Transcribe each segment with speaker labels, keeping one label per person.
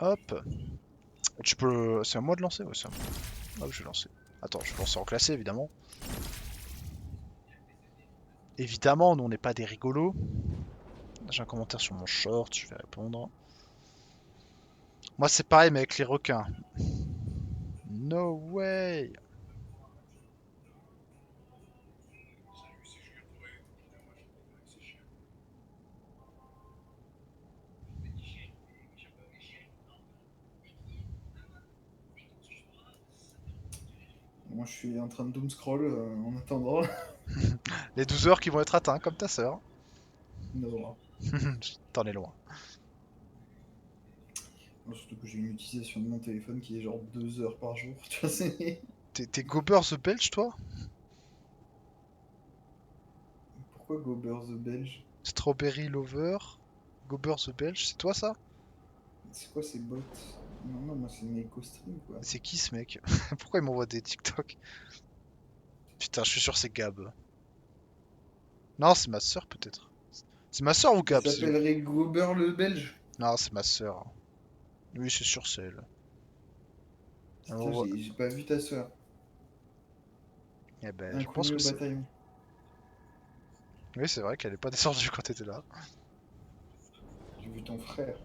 Speaker 1: Hop. Tu peux... C'est à moi de lancer? Ouais, c'est à moi. Hop, je vais lancer. Attends, je vais lancer en classé, évidemment. Évidemment, nous on n'est pas des rigolos. J'ai un commentaire sur mon short, je vais répondre. Moi c'est pareil mais avec les requins. No way.
Speaker 2: Moi je suis en train de doom scroll en attendant.
Speaker 1: Les 12 heures qui vont être atteints comme ta sœur.
Speaker 2: Non.
Speaker 1: T'en es loin.
Speaker 2: Surtout que j'ai une utilisation de mon téléphone qui est genre 2 heures par jour. Tu vois, c'est.
Speaker 1: T'es Gober the Belge toi?
Speaker 2: Pourquoi Gober the Belge?
Speaker 1: Strawberry Lover? Gober the Belge, c'est toi ça?
Speaker 2: C'est quoi ces bots? Non, moi c'est Neko Stream quoi.
Speaker 1: C'est qui ce mec? Pourquoi il m'envoie des TikTok? Putain, je suis sûr c'est Gab. Non, c'est ma sœur peut-être. C'est ma sœur ou Gab?
Speaker 2: Il s'appellerait Gober le Belge?
Speaker 1: Non, c'est ma sœur. Oui, c'est sûr, c'est elle.
Speaker 2: Putain, j'ai pas vu ta soeur.
Speaker 1: Eh ben, je pense
Speaker 2: Inconnue
Speaker 1: que
Speaker 2: au
Speaker 1: c'est...
Speaker 2: bataillon.
Speaker 1: Oui, c'est vrai qu'elle est pas descendue quand t'étais là.
Speaker 2: J'ai vu ton frère.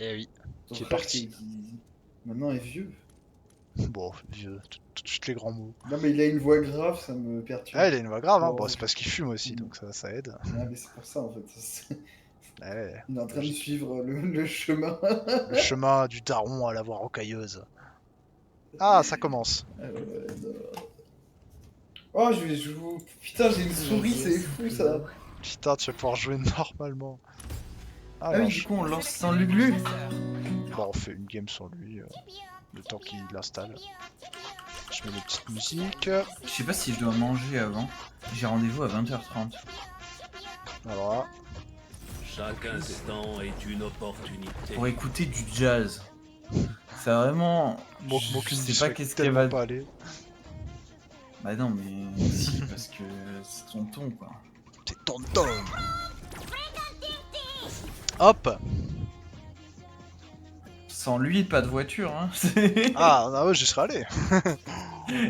Speaker 1: Eh oui.
Speaker 2: Ton
Speaker 1: Qui est
Speaker 2: frère
Speaker 1: parti.
Speaker 2: qui maintenant est vieux.
Speaker 1: Bon, vieux, tout de suite les grands mots.
Speaker 2: Non mais il a une voix grave, ça me perturbe.
Speaker 1: Ah, il a une voix grave, hein.
Speaker 2: Bon,
Speaker 1: Bon, c'est parce qu'il fume aussi, donc ça aide.
Speaker 2: Ah mais c'est pour ça en fait.
Speaker 1: Ouais,
Speaker 2: Il est en train de
Speaker 1: logique.
Speaker 2: suivre le chemin.
Speaker 1: Le chemin du daron à la voix rocailleuse. Ah, ça commence.
Speaker 2: Non. Oh, Putain, j'ai une souris, c'est fou ça.
Speaker 1: Putain, tu vas pouvoir jouer normalement.
Speaker 2: Ah
Speaker 1: Alors,
Speaker 2: oui, du coup, on lance sans Luglu.
Speaker 1: bon, on fait une game sans lui, le temps qu'il l'installe. Je mets des petites musiques.
Speaker 3: Je sais pas si je dois manger avant. J'ai rendez-vous à 20h30.
Speaker 1: Alors là,
Speaker 4: Chaque instant est une opportunité.
Speaker 3: Pour écouter du jazz. C'est vraiment.
Speaker 1: Moque
Speaker 3: Je sais pas qu'est-ce qu'elle
Speaker 1: tellement
Speaker 3: va.
Speaker 1: pas aller.
Speaker 3: Bah non, mais si, parce que c'est ton ton quoi.
Speaker 1: C'est tonton. Hop.
Speaker 3: Sans lui, pas de voiture, hein.
Speaker 1: Ah ouais, j'y serais allé.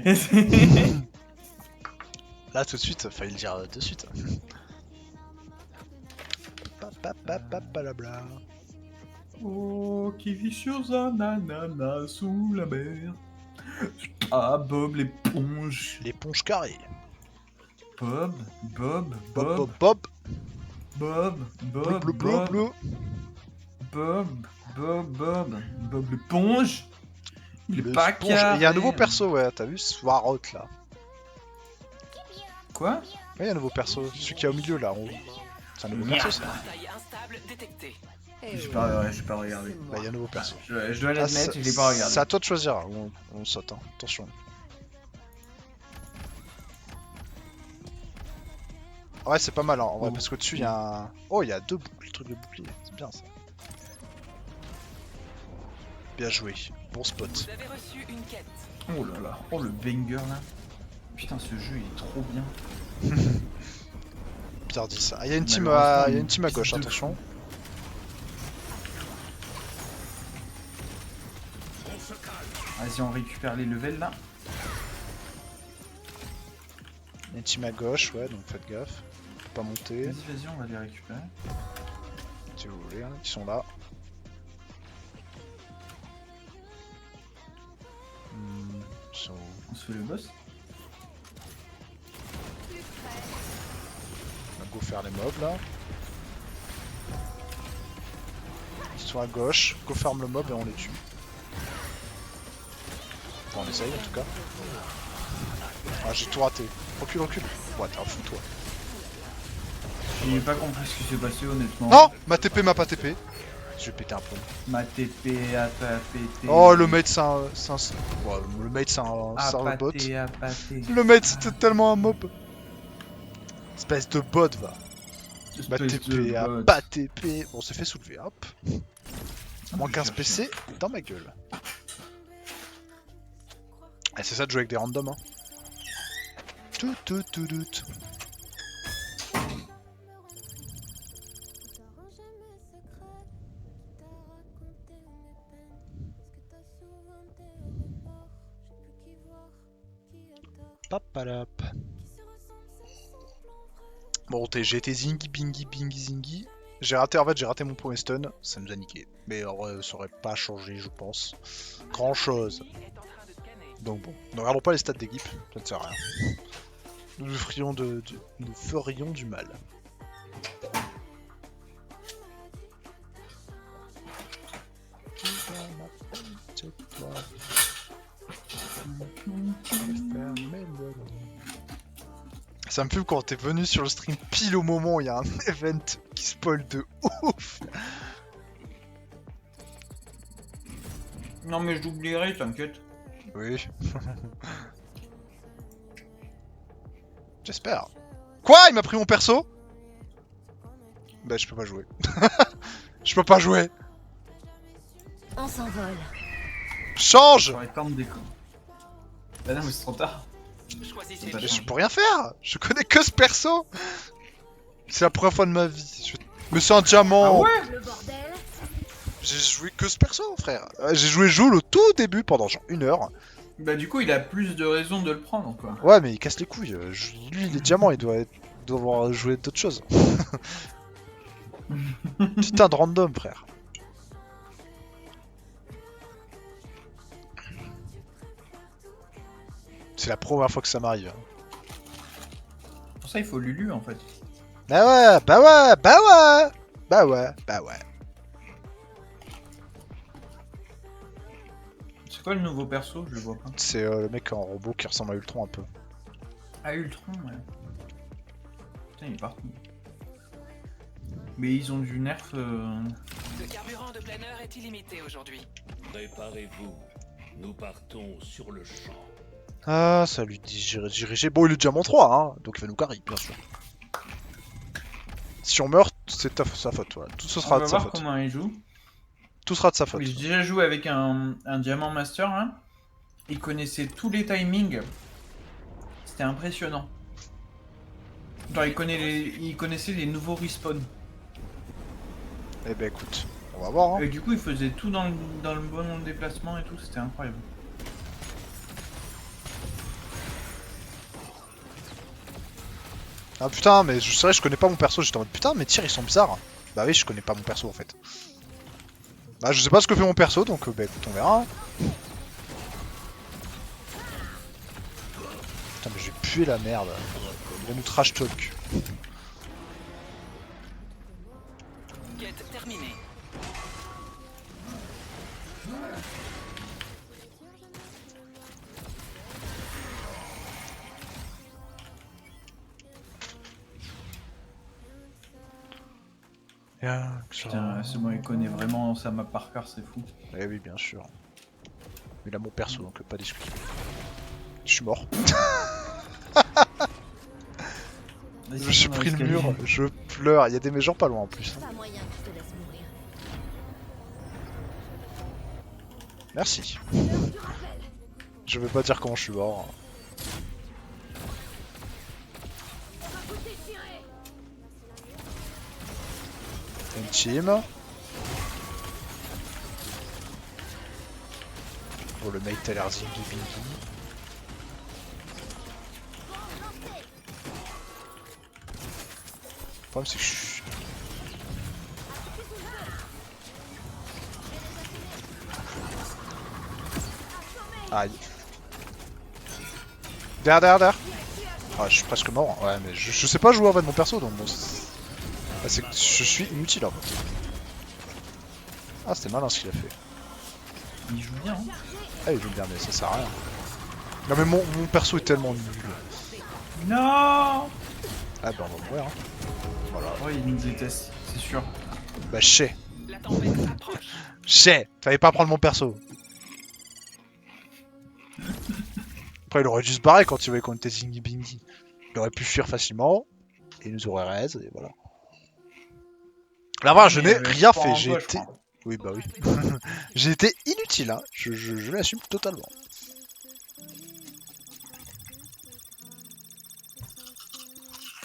Speaker 3: Et c'est-
Speaker 1: Là, tout de suite, fallait le dire de suite. Papapapapalabla.
Speaker 3: Oh, qui vit sur un ananas sous la mer. Ah, Bob l'éponge.
Speaker 1: L'éponge carrée.
Speaker 3: Bob, Bob,
Speaker 1: Bob,
Speaker 3: Bob,
Speaker 1: Bob,
Speaker 3: Bob,
Speaker 1: bleu,
Speaker 3: Bob,
Speaker 1: bleu, bleu,
Speaker 3: Bob,
Speaker 1: bleu.
Speaker 3: Bob l'éponge. Il est pas
Speaker 1: L'éponge. Et il y a un nouveau perso, ouais, t'as vu, Swarot là.
Speaker 3: Quoi?
Speaker 1: Ouais, il y a un nouveau perso, celui qui est au milieu là, en haut. C'est un nouveau perso ça.
Speaker 5: Taille instable détectée.
Speaker 3: J'ai pas regardé.
Speaker 1: Bah, il y a un nouveau perso.
Speaker 3: Je dois
Speaker 1: Ah,
Speaker 3: l'admettre, je l'ai pas regardé.
Speaker 1: c'est à toi de choisir, hein. On saute, hein. Attention. Ouais, c'est pas mal, hein, en vrai,
Speaker 3: Oh.
Speaker 1: parce qu'au-dessus il y a un. Oh, il y a deux trucs de bouclier, c'est bien ça. Bien joué, bon spot.
Speaker 5: Vous avez reçu une quête.
Speaker 3: Oh là là, oh le banger là. Putain, ce jeu il est trop bien.
Speaker 1: Bien dit ça. Ah, il y a une team
Speaker 3: Malheureusement,
Speaker 1: à, il y a une team à
Speaker 3: piste
Speaker 1: gauche,
Speaker 3: de
Speaker 1: attention.
Speaker 3: Vas-y, on récupère les levels là.
Speaker 1: Il y a une team à gauche, ouais, donc faites gaffe. On peut pas monter,
Speaker 3: Vas-y, on va les récupérer.
Speaker 1: si vous voulez, hein. Ils sont là. Ils sont où?
Speaker 3: On se fait le boss.
Speaker 1: On va go faire les mobs là. Ils sont à gauche, go farm le mob et on les tue. Enfin, on essaye en tout cas. Ah, j'ai tout raté. Recule, recule. Ouais, t'es un fou toi.
Speaker 3: J'ai pas compris ce qui s'est passé honnêtement.
Speaker 1: Non, ma TP m'a pas TP. Je vais péter un plomb.
Speaker 3: Ma TP a pas pété.
Speaker 1: Oh, le mate c'est un. Ouais, le mate c'est un
Speaker 3: a
Speaker 1: serveur bot.
Speaker 3: pâté, a pâté.
Speaker 1: Le mate c'était tellement un mob. Espèce de bot va. Ma
Speaker 3: Espèce de
Speaker 1: TP a
Speaker 3: bot.
Speaker 1: pas TP. Bon, on s'est fait soulever, hop.
Speaker 3: Ah,
Speaker 1: Moins
Speaker 3: je
Speaker 1: 15
Speaker 3: cherche.
Speaker 1: PC dans ma gueule. Ah, c'est ça de jouer avec des randoms, hein. Tout. Papalap. Bon, j'ai été zingy, bingy, bingy, zingy. J'ai raté mon premier stun, ça nous a niqué. Mais en vrai, ça aurait pas changé, je pense. Grand chose. Donc bon, ne regardons pas les stats d'équipe, ça ne sert à rien. Nous ferions du mal. Ça me fume quand t'es venu sur le stream pile au moment où il y a un event qui spoil de ouf.
Speaker 3: Non mais je l'oublierai, t'inquiète.
Speaker 1: Oui. J'espère. Quoi? Il m'a pris mon perso? Bah je peux pas jouer. Je peux pas jouer.
Speaker 6: On s'envole.
Speaker 1: Change!
Speaker 3: J'aurais tant de déco. Bah non mais c'est trop tard.
Speaker 5: Choisissez
Speaker 3: Bah,
Speaker 1: Mais je peux rien faire. Je connais que ce perso. C'est la première fois de ma vie. Mais c'est un diamant.
Speaker 3: Ah ouais?
Speaker 6: Le bordel.
Speaker 1: J'ai joué que ce perso, frère. J'ai joué Joule au tout début pendant genre 1 heure.
Speaker 3: Bah du coup il a plus de raisons de le prendre quoi.
Speaker 1: Ouais, mais il casse les couilles. Lui, il est diamant, il doit avoir joué d'autres choses. Putain de random, frère. C'est la première fois que ça m'arrive.
Speaker 3: Pour ça il faut Lulu en fait.
Speaker 1: Bah ouais.
Speaker 3: C'est quoi le nouveau perso? Je le vois pas.
Speaker 1: C'est le mec en robot qui ressemble à Ultron un peu.
Speaker 3: Ah Ultron ouais. Putain il est partout. Mais ils ont du nerf
Speaker 5: Le carburant de planeur est illimité aujourd'hui.
Speaker 4: Préparez-vous. Nous partons sur le champ.
Speaker 1: Ah, ça lui dit diriger. Bon, il est diamant 3, hein, donc il va nous carry, bien sûr. Si on meurt, c'est sa faute, voilà. Tout ce
Speaker 3: On
Speaker 1: sera
Speaker 3: va
Speaker 1: de sa
Speaker 3: voir
Speaker 1: faute.
Speaker 3: comment il joue.
Speaker 1: Tout sera de sa faute.
Speaker 3: J'ai déjà joué avec un diamant master hein. Il connaissait tous les timings. C'était impressionnant. Genre il connaissait les nouveaux respawns.
Speaker 1: Eh ben écoute, on va voir, hein.
Speaker 3: Et du coup il faisait tout dans le bon déplacement et tout, c'était incroyable.
Speaker 1: Ah putain, mais c'est vrai, je connais pas mon perso, j'étais en mode putain, mes tirs ils sont bizarres. Bah oui, je connais pas mon perso en fait. Bah je sais pas ce que fait mon perso, donc bah écoute, on verra. Putain, mais j'ai pué la merde. Il va nous trash talk.
Speaker 5: Quête terminée.
Speaker 3: Putain, c'est bon, il connaît vraiment sa map par cœur, c'est fou.
Speaker 1: Eh oui, bien sûr. Il a mon perso, donc pas discuter. Je suis mort.
Speaker 3: Vas-y,
Speaker 1: J'ai
Speaker 3: viens dans
Speaker 1: pris le
Speaker 3: l'escalier.
Speaker 1: mur, je pleure. Il y a des gens pas loin en plus.
Speaker 6: Pas moyen que je te laisse mourir.
Speaker 1: Merci.
Speaker 6: L'heure du rappel.
Speaker 1: Je vais pas dire comment je suis mort.
Speaker 6: On va vous déchirer.
Speaker 1: Une team. Bon, le mec t'as l'air zingy bingy. Le problème c'est que je suis... Aïe. Derrière. Ah, je suis presque mort. Ouais, mais je sais pas jouer en fait mon perso, donc bon... Ah, c'est que je suis inutile en fait. Ah, c'était malin ce qu'il a fait.
Speaker 3: Il joue bien, hein.
Speaker 1: Ah, il joue bien, mais ça sert à rien. Non, mais mon perso est tellement nul.
Speaker 3: Non.
Speaker 1: Ah, bah, on va mourir. Hein. Voilà.
Speaker 3: Ouais, il nous déteste, c'est sûr.
Speaker 1: Bah, je sais.
Speaker 5: La tempête approche.
Speaker 1: Je sais. Fallait pas prendre mon perso. Après, il aurait dû se barrer quand il voyait qu'on était zingy bingy. Il aurait pu fuir facilement. Et il nous aurait raise, et voilà. Là, voilà, je
Speaker 3: Il
Speaker 1: n'ai
Speaker 3: avait
Speaker 1: rien
Speaker 3: froid
Speaker 1: fait.
Speaker 3: en
Speaker 1: J'ai
Speaker 3: toi, je
Speaker 1: été.
Speaker 3: crois.
Speaker 1: Oui, bah oui. J'ai été inutile, hein. Je l'assume totalement.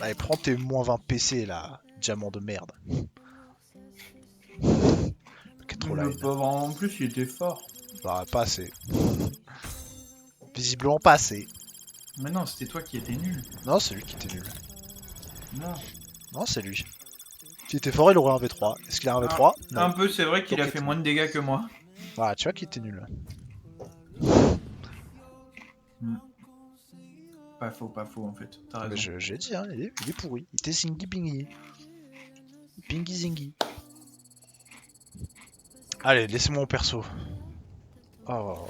Speaker 1: Allez, prends tes moins 20 PC là, diamant de merde. Trop
Speaker 3: Le
Speaker 1: line.
Speaker 3: pauvre, en plus, il était fort.
Speaker 1: Bah, pas assez. Visiblement pas assez.
Speaker 3: Mais non, c'était toi qui étais nul.
Speaker 1: Non, c'est lui qui était nul.
Speaker 3: Non.
Speaker 1: Non, c'est lui. S'il était fort, il aurait un V3. Est-ce qu'il a un V3? Non.
Speaker 3: Un peu, c'est vrai qu'il a
Speaker 1: Ok,
Speaker 3: fait
Speaker 1: très
Speaker 3: moins de dégâts que moi.
Speaker 1: Voilà, tu vois qu'il était nul.
Speaker 3: Pas faux en fait. T'as
Speaker 1: Mais
Speaker 3: raison.
Speaker 1: j'ai dit, hein, il est pourri. Il était zingy bingy. Bingy zingy. Allez, laissez-moi mon perso. Oh.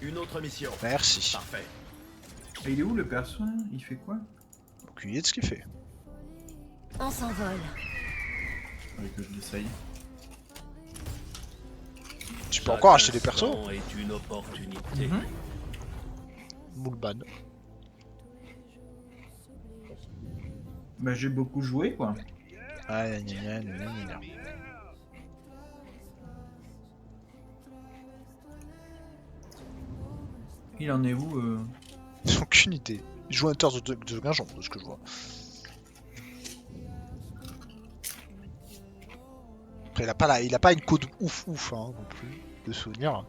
Speaker 7: Une autre mission.
Speaker 1: Merci.
Speaker 7: Parfait.
Speaker 3: Et il est où le perso là? Il fait quoi?
Speaker 1: Aucune idée de ce qu'il fait.
Speaker 6: On s'envole.
Speaker 3: Faudrait que je l'essaye.
Speaker 1: Tu peux encore acheter des persos?
Speaker 4: Chaque instant est une opportunité.
Speaker 1: Moulban.
Speaker 3: Bah j'ai beaucoup joué quoi.
Speaker 1: Ah, gna gna gna gna gna gna.
Speaker 3: Il en est où
Speaker 1: J'ai aucune idée. Il joue Hunter de Guingamp, de ce que je vois. Après, il a pas une code ouf hein, non plus, de souvenir.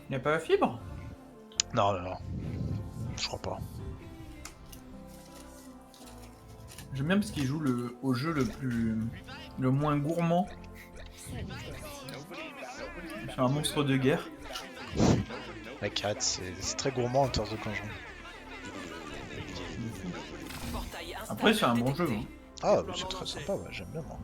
Speaker 3: Il n'y a pas la fibre?
Speaker 1: Non. Je crois pas.
Speaker 3: J'aime bien parce qu'il joue au jeu le moins gourmand. C'est un monstre de guerre.
Speaker 1: La 4, c'est très gourmand Hunter de Guingamp.
Speaker 5: Portail instable
Speaker 3: Après c'est un bon jeu.
Speaker 5: détecté.
Speaker 1: Ah, c'est très sympa, ouais, j'aime bien moi.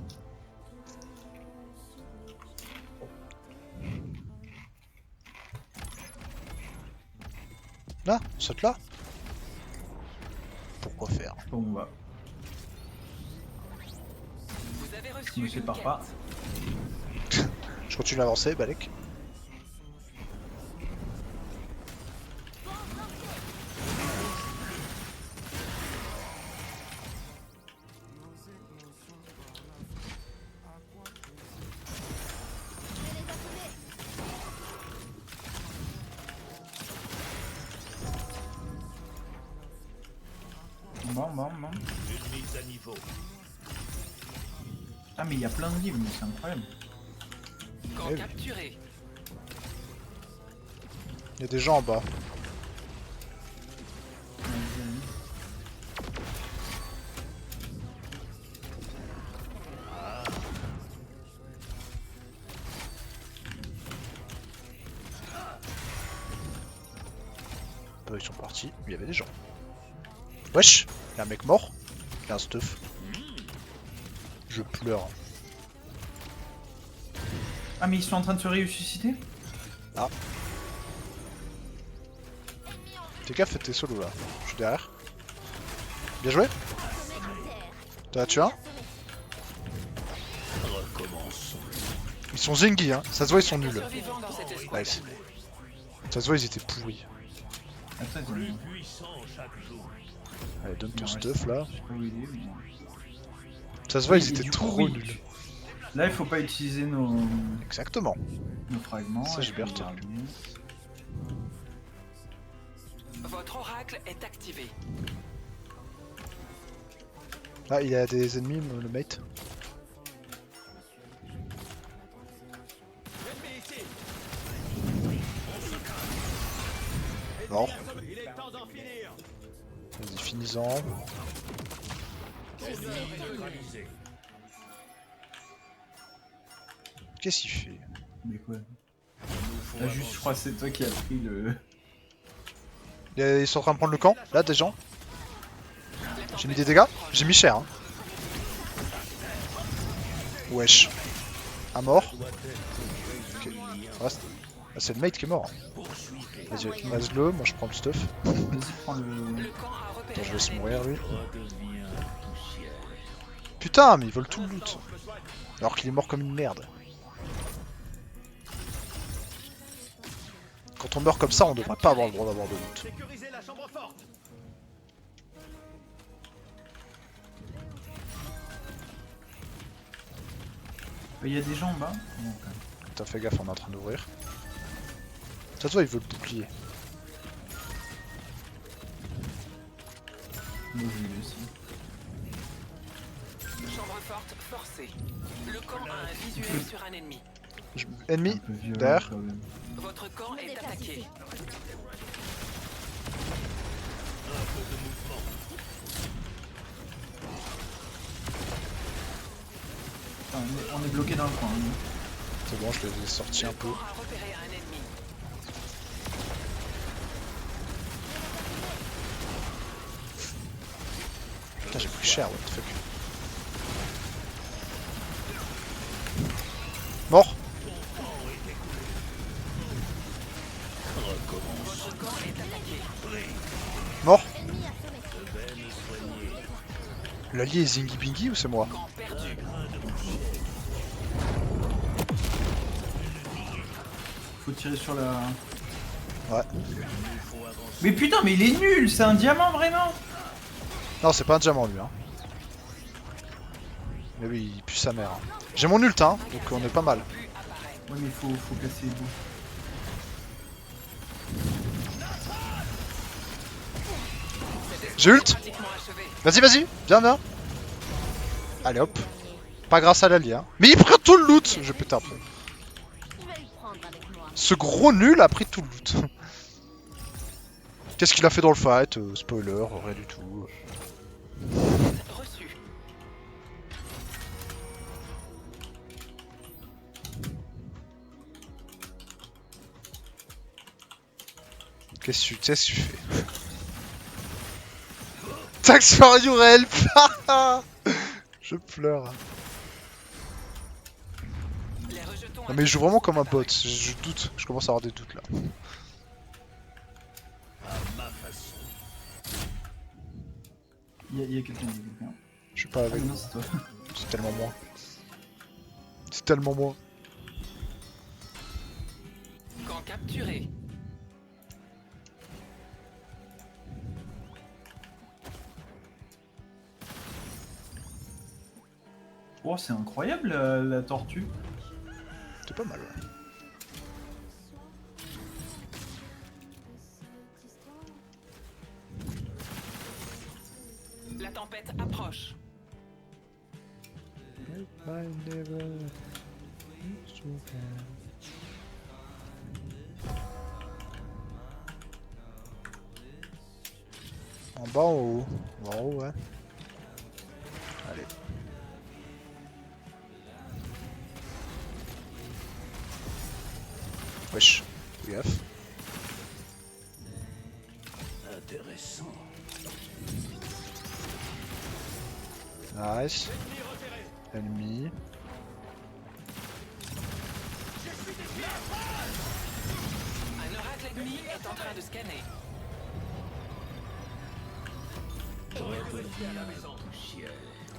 Speaker 1: Là, saute là. Pourquoi faire?
Speaker 3: Bon bah,
Speaker 5: Vous avez reçu
Speaker 3: je me
Speaker 5: une
Speaker 3: sépare
Speaker 5: quête.
Speaker 3: pas.
Speaker 1: Je continue d'avancer, Balek.
Speaker 3: Bon.
Speaker 4: Une mise à niveau.
Speaker 3: Ah mais il y a plein de livres, mais c'est incroyable.
Speaker 5: Camp
Speaker 1: Eh oui.
Speaker 5: capturé.
Speaker 1: Il y a des gens en bas. Ils sont partis, il y avait des gens. Wesh, il y a un mec mort. Il y a un stuff. Je pleure.
Speaker 3: Ah mais ils sont en train de se ressusciter?
Speaker 1: Fais gaffe, t'es solo là. Je suis derrière. Bien joué. T'as tué un?
Speaker 4: Recommençons.
Speaker 1: Ils sont zingy, hein. Ça se voit, ils sont nuls.
Speaker 5: Survivants dans cette escouade.
Speaker 1: Nice. Ça se voit, ils étaient pourris.
Speaker 3: Attends,
Speaker 4: Plus puissant chaque jour.
Speaker 1: Allez, donne ton
Speaker 3: Ouais,
Speaker 1: stuff là.
Speaker 3: je sais pas où il est, mais-
Speaker 1: Ça se voit,
Speaker 3: Oui,
Speaker 1: ils
Speaker 3: et
Speaker 1: étaient
Speaker 3: du coup,
Speaker 1: trop
Speaker 3: oui.
Speaker 1: nuls.
Speaker 3: Là il faut pas utiliser nos
Speaker 1: Exactement.
Speaker 3: fragments.
Speaker 1: Ça, j'ai
Speaker 3: et
Speaker 1: bien
Speaker 3: puis
Speaker 1: retenu.
Speaker 3: garder.
Speaker 5: Votre oracle est activé.
Speaker 1: Là, il y a des ennemis, le mate. Mort. Vas-y, finis-en.
Speaker 4: Neutralisé.
Speaker 1: Qu'est-ce qu'il fait?
Speaker 3: Mais quoi?
Speaker 4: Il nous faut
Speaker 3: Là juste
Speaker 4: avancer.
Speaker 3: je crois que c'est toi qui as pris le...
Speaker 1: Ils sont en train de prendre le camp, là, des gens. J'ai mis des dégâts, j'ai mis cher. Hein. Wesh. Un mort. Ok. Ah, c'est le mate qui est mort. Vas-y, Maslow, moi je prends le stuff.
Speaker 3: Vas-y prends le...
Speaker 5: Le camp a repéré
Speaker 1: Attends, je
Speaker 5: un
Speaker 1: laisse
Speaker 5: ennemi.
Speaker 1: mourir lui.
Speaker 4: Redevient poussière.
Speaker 1: Putain, mais ils volent tout le loot. Alors qu'il est mort comme une merde. Quand on meurt comme ça, on devrait pas avoir le droit d'avoir de loot.
Speaker 7: Sécurisez la chambre forte.
Speaker 3: Il y a des gens en bas. Bon, ok.
Speaker 1: T'as fait gaffe, on est en train d'ouvrir. Ça te voit, il veut le bouclier.
Speaker 3: Moi, je lui laisse.
Speaker 5: Chambre forte forcée. Le camp a un visuel sur un ennemi.
Speaker 1: Ennemi,
Speaker 3: Un peu violent,
Speaker 1: derrière.
Speaker 3: quand même.
Speaker 5: Votre camp
Speaker 6: Me
Speaker 5: est
Speaker 6: déplace
Speaker 5: attaqué.
Speaker 6: ici.
Speaker 3: Enfin, on est bloqué dans le coin. Hein.
Speaker 1: C'est bon, je les ai sortis un peu.
Speaker 5: Camp a repéré un ennemi.
Speaker 1: Putain, j'ai pris cher, what the fuck. Mort.
Speaker 5: Votre camp est attaqué.
Speaker 1: Mort.
Speaker 6: Ennemi assommé.
Speaker 1: L'allié est Zingy Bingy ou c'est moi?
Speaker 5: Camp perdu.
Speaker 3: Faut tirer sur la...
Speaker 1: Ouais.
Speaker 3: Mais putain, mais il est nul. C'est un diamant, vraiment.
Speaker 1: Non, c'est pas un diamant lui. Hein. Mais oui, il pue sa mère. Hein. J'ai mon ult, hein, donc on est pas mal.
Speaker 5: But apparaît.
Speaker 3: Ouais, mais faut casser les bouts.
Speaker 1: J'ai ult.
Speaker 5: Pratiquement achevé.
Speaker 1: Vas-y, vas-y, viens, viens. Allez hop. Pas grâce à l'allié. Hein. Mais il prend tout le loot. Je péter un peu.
Speaker 6: Je vais le prendre avec moi.
Speaker 1: Ce gros nul a pris tout le loot. Qu'est-ce qu'il a fait dans le fight? Spoiler, rien du tout.
Speaker 5: Reçu.
Speaker 1: Qu'est-ce que tu fais? Thanks for your help. Je pleure.
Speaker 5: Les rejetons
Speaker 1: Non mais il joue vraiment comme un bot, je doute, je commence à avoir des doutes là.
Speaker 3: Il y a quelqu'un, il y a quelqu'un.
Speaker 1: Je suis pas
Speaker 3: Ah,
Speaker 1: avec,
Speaker 3: mais non, c'est toi.
Speaker 1: c'est tellement moi. C'est tellement moi.
Speaker 5: Camp capturé.
Speaker 3: Oh, c'est incroyable la tortue.
Speaker 1: C'est pas mal, ouais.
Speaker 5: La tempête approche.
Speaker 1: En bas, en haut. En haut, ouais. Allez. Wesh. Fais gaffe.
Speaker 4: Intéressant.
Speaker 1: Nice. Ennemi.
Speaker 5: Un oracle ennemi est en train de scanner.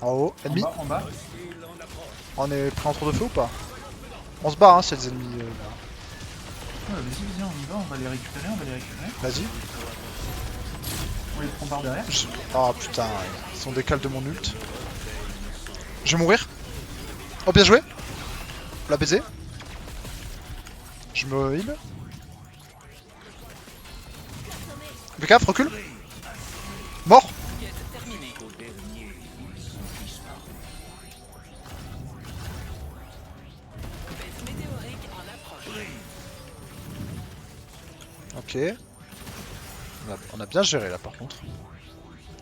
Speaker 1: En haut. Ennemi.
Speaker 3: En bas.
Speaker 1: On est prêt entre deux feux ou pas? On se bat, hein, c'est des ennemis. Là.
Speaker 3: Ouais, vas-y, on y va, on va les récupérer,
Speaker 1: Vas-y.
Speaker 3: On les prend par derrière.
Speaker 1: Ah putain, ils sont décalés de mon ult. Je vais mourir. Oh, bien joué. La baiser. Je me heal. Fais gaffe, recule. Mort.
Speaker 5: Quête terminée. Bête météorique en approche.
Speaker 1: Ok. On a bien géré là par contre.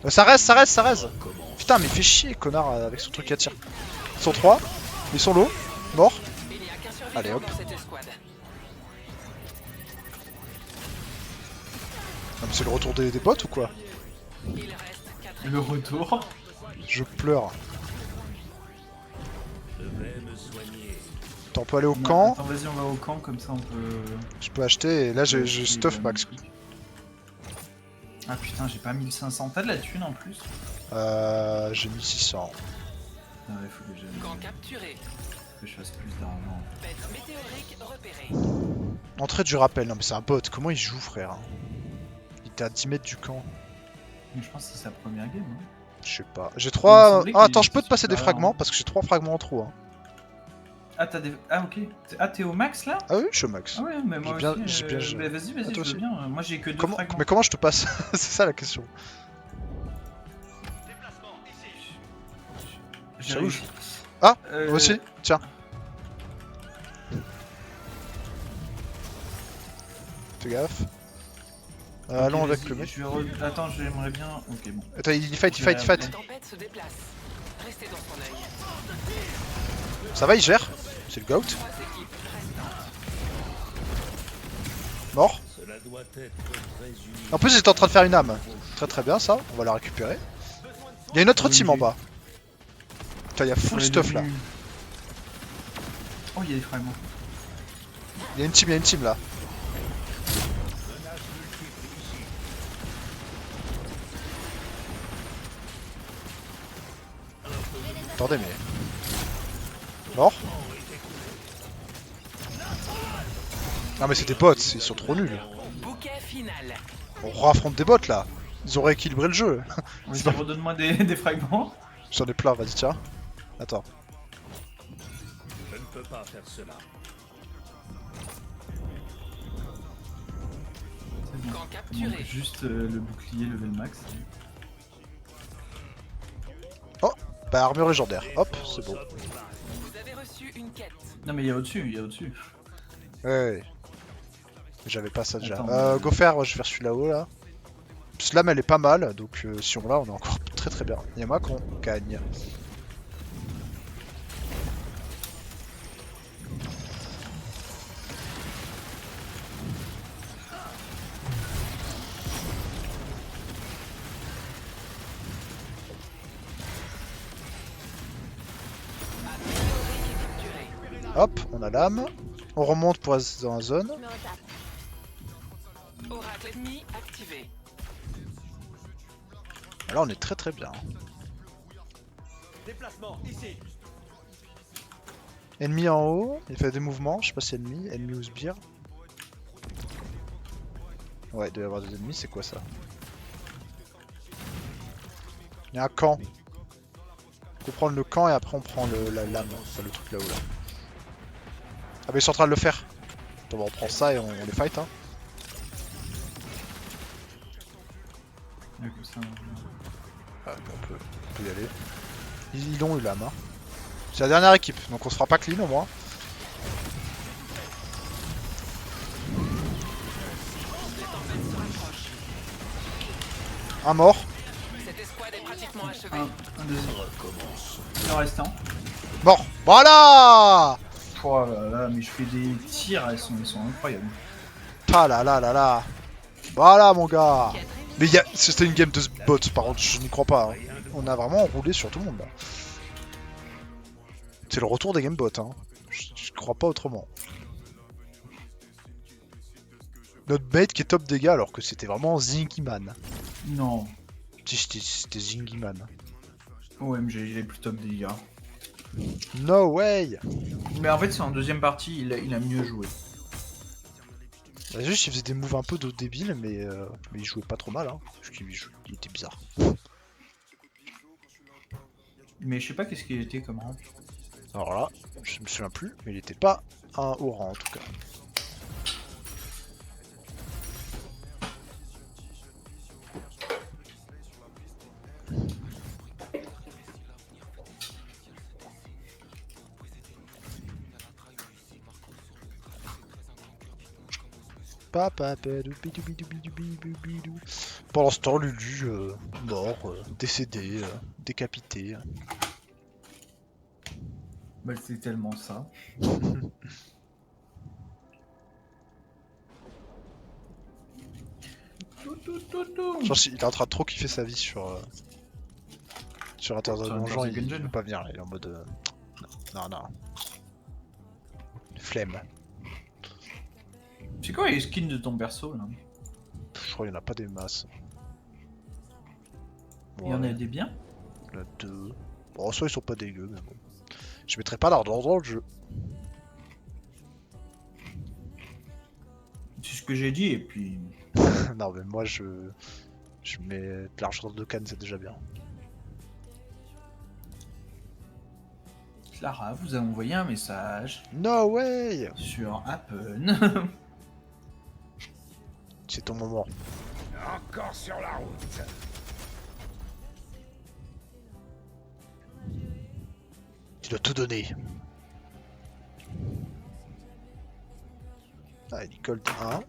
Speaker 1: Ça reste, ça reste, ça reste. Putain, mais il fait chier, connard, avec son truc à tir. Ils sont 3. Ils sont low. Mort.
Speaker 5: Il n'y a qu'un survivant
Speaker 1: Allez, hop.
Speaker 5: dans cette escouade.
Speaker 1: Ah, mais c'est le retour des bots ou quoi?
Speaker 5: Il reste 4
Speaker 3: Le retour.
Speaker 1: Je pleure.
Speaker 4: Je vais me soigner.
Speaker 1: Attends, on peut aller au
Speaker 3: Non,
Speaker 1: camp.
Speaker 3: Attends, vas-y, on va au camp, comme ça on peut...
Speaker 1: Je peux acheter et là j'ai stuff max.
Speaker 3: Ah putain, j'ai pas 1500. T'as de la thune en plus?
Speaker 1: J'ai 1600.
Speaker 3: Ah ouais, faut que
Speaker 5: camp capturé.
Speaker 3: je fasse plus d'argent.
Speaker 5: Bête météorique repérée.
Speaker 1: Entrée du rappel. Non mais c'est un bot. Comment il joue, frère? Il était à 10 mètres du camp.
Speaker 3: Mais je pense que c'est sa première game, hein.
Speaker 1: Je sais pas. J'ai
Speaker 3: Il me
Speaker 1: 3...
Speaker 3: semblait
Speaker 1: Ah,
Speaker 3: qu'il
Speaker 1: attends, je peux
Speaker 3: était
Speaker 1: te passer des
Speaker 3: supérieur,
Speaker 1: fragments
Speaker 3: hein.
Speaker 1: parce que j'ai 3 fragments en trop. Hein.
Speaker 3: Ah, t'as des... Ah, ok. Ah, t'es au max là?
Speaker 1: Ah oui, je suis au max.
Speaker 3: Ah ouais, mais moi
Speaker 1: J'ai bien-
Speaker 3: aussi.
Speaker 1: j'ai bien joué.
Speaker 3: Mais vas-y,
Speaker 1: Ah,
Speaker 3: je
Speaker 1: toi
Speaker 3: veux
Speaker 1: aussi.
Speaker 3: bien. Moi j'ai que 2
Speaker 1: Comment...
Speaker 3: fragments.
Speaker 1: Mais comment je te passe? C'est ça la question.
Speaker 3: J'ai
Speaker 1: J'avoue,
Speaker 3: réussi.
Speaker 1: Ah, moi aussi. Tiens. Fais gaffe. Allons
Speaker 3: Ok,
Speaker 1: avec
Speaker 3: vas-y,
Speaker 1: le mec.
Speaker 3: Attends, j'aimerais bien... Ok, bon.
Speaker 1: Attends, il fight, il
Speaker 3: Ouais,
Speaker 1: fight, il fight.
Speaker 5: La tempête se déplace. Restez dans son œil.
Speaker 1: Ça va, il gère. C'est le GOAT.
Speaker 5: 3 équipes restantes.
Speaker 1: Mort.
Speaker 4: Cela doit être très unique.
Speaker 1: En plus, il est en train de faire une âme. Très très bien, ça. On va la récupérer. Il y a une autre
Speaker 3: Oui,
Speaker 1: team en
Speaker 3: oui.
Speaker 1: bas. Putain, il y a full
Speaker 3: Ouais,
Speaker 1: stuff là.
Speaker 3: Oh, il y a des fragments.
Speaker 1: Il y a une team là. Attendez, mais. Mort. Non, mais c'est des bots, ils sont trop nuls.
Speaker 5: Bouquet final.
Speaker 1: On raffronte des bots là. Ils ont rééquilibré le jeu.
Speaker 3: Vas-y, redonne-moi des fragments.
Speaker 1: J'en ai plein, vas-y, tiens. Attends.
Speaker 4: Je ne peux pas faire cela.
Speaker 3: C'est bon.
Speaker 5: Camp
Speaker 3: Il
Speaker 5: capturé.
Speaker 3: manque juste le bouclier level max.
Speaker 1: Bah, armure légendaire. Hop, c'est bon.
Speaker 5: Vous avez reçu une quête.
Speaker 3: Non, mais il y a au-dessus, il y a au-dessus.
Speaker 1: Ouais. J'avais pas ça déjà.
Speaker 3: Attends,
Speaker 1: Go faire, je vais faire celui là-haut là. Slam elle est pas mal, donc si on l'a, on est encore très très bien. Il y a moi qu'on gagne. Hop, on a l'âme. On remonte pour rester dans la zone.
Speaker 6: Je me retape.
Speaker 5: Oracle ennemi activé.
Speaker 1: Là on est très très bien.
Speaker 7: Déplacement, ici.
Speaker 1: Ennemi en haut, il fait des mouvements, je sais pas si ennemi, ennemi ou sbire. Ouais, il doit y avoir des ennemis, c'est quoi ça? Il y a un camp. Faut prendre le camp et après on prend la lame, enfin, le truc là-haut là. Ah bah ils sont en train de le faire. Attends, bah, on prend ça et on les fight hein.
Speaker 3: Ouais, comme ça,
Speaker 1: Ah, bah, on peut y aller. Ils l'ont eu l'âme hein. C'est la dernière équipe, donc on se fera pas clean au moins. Un mort.
Speaker 5: Cette escouade est pratiquement achevée.
Speaker 3: un deuxième. Il en reste un.
Speaker 1: Mort. Voilà.
Speaker 3: Oh là là, mais je fais des tirs, ils sont incroyables.
Speaker 1: Ah là là là là. Voilà mon gars. Mais c'était une game de bot par contre, je n'y crois pas. Hein. On a vraiment roulé sur tout le monde là. C'est le retour des game bots hein. Je crois pas autrement. Notre mate qui est top dégâts alors que c'était vraiment Zingyman.
Speaker 3: Non.
Speaker 1: C'était Zingyman.
Speaker 3: OMG, il est plus top des gars.
Speaker 1: No way.
Speaker 3: Mais en fait, c'est en deuxième partie, il a mieux joué.
Speaker 1: Bah, juste il faisait des moves un peu de débile mais il jouait pas trop mal hein. Parce qu'il il était bizarre.
Speaker 3: Mais je sais pas qu'est-ce qu'il était comme rang.
Speaker 1: Alors là, je me souviens plus, mais il était pas un haut rang en tout cas. Pendant ce temps, Lulu, mort, décédé, décapité.
Speaker 3: Bah, c'est tellement ça.
Speaker 1: Je pense qu'il est en train de trop kiffer sa vie sur Internet
Speaker 3: Sur
Speaker 1: Donjon,
Speaker 3: Enter the
Speaker 1: il
Speaker 3: Gungeon.
Speaker 1: veut pas venir, il est en mode non. Flemme.
Speaker 3: C'est quoi les skins de ton perso là?
Speaker 1: Je crois qu'il n'y en a pas des masses.
Speaker 3: Il y en a des biens?
Speaker 1: Il y en a deux. Bon, soit ils sont pas dégueux, mais bon. Je mettrai pas l'ordre dans le jeu.
Speaker 3: C'est ce que j'ai dit et puis...
Speaker 1: Non, mais moi je mets de l'argent dans 2 cannes, c'est déjà bien.
Speaker 3: Clara vous a envoyé un message
Speaker 1: No way.
Speaker 3: sur Appen.
Speaker 1: C'est ton moment.
Speaker 7: Encore sur la route.
Speaker 1: Tu dois tout donner. Ah, il colle 1.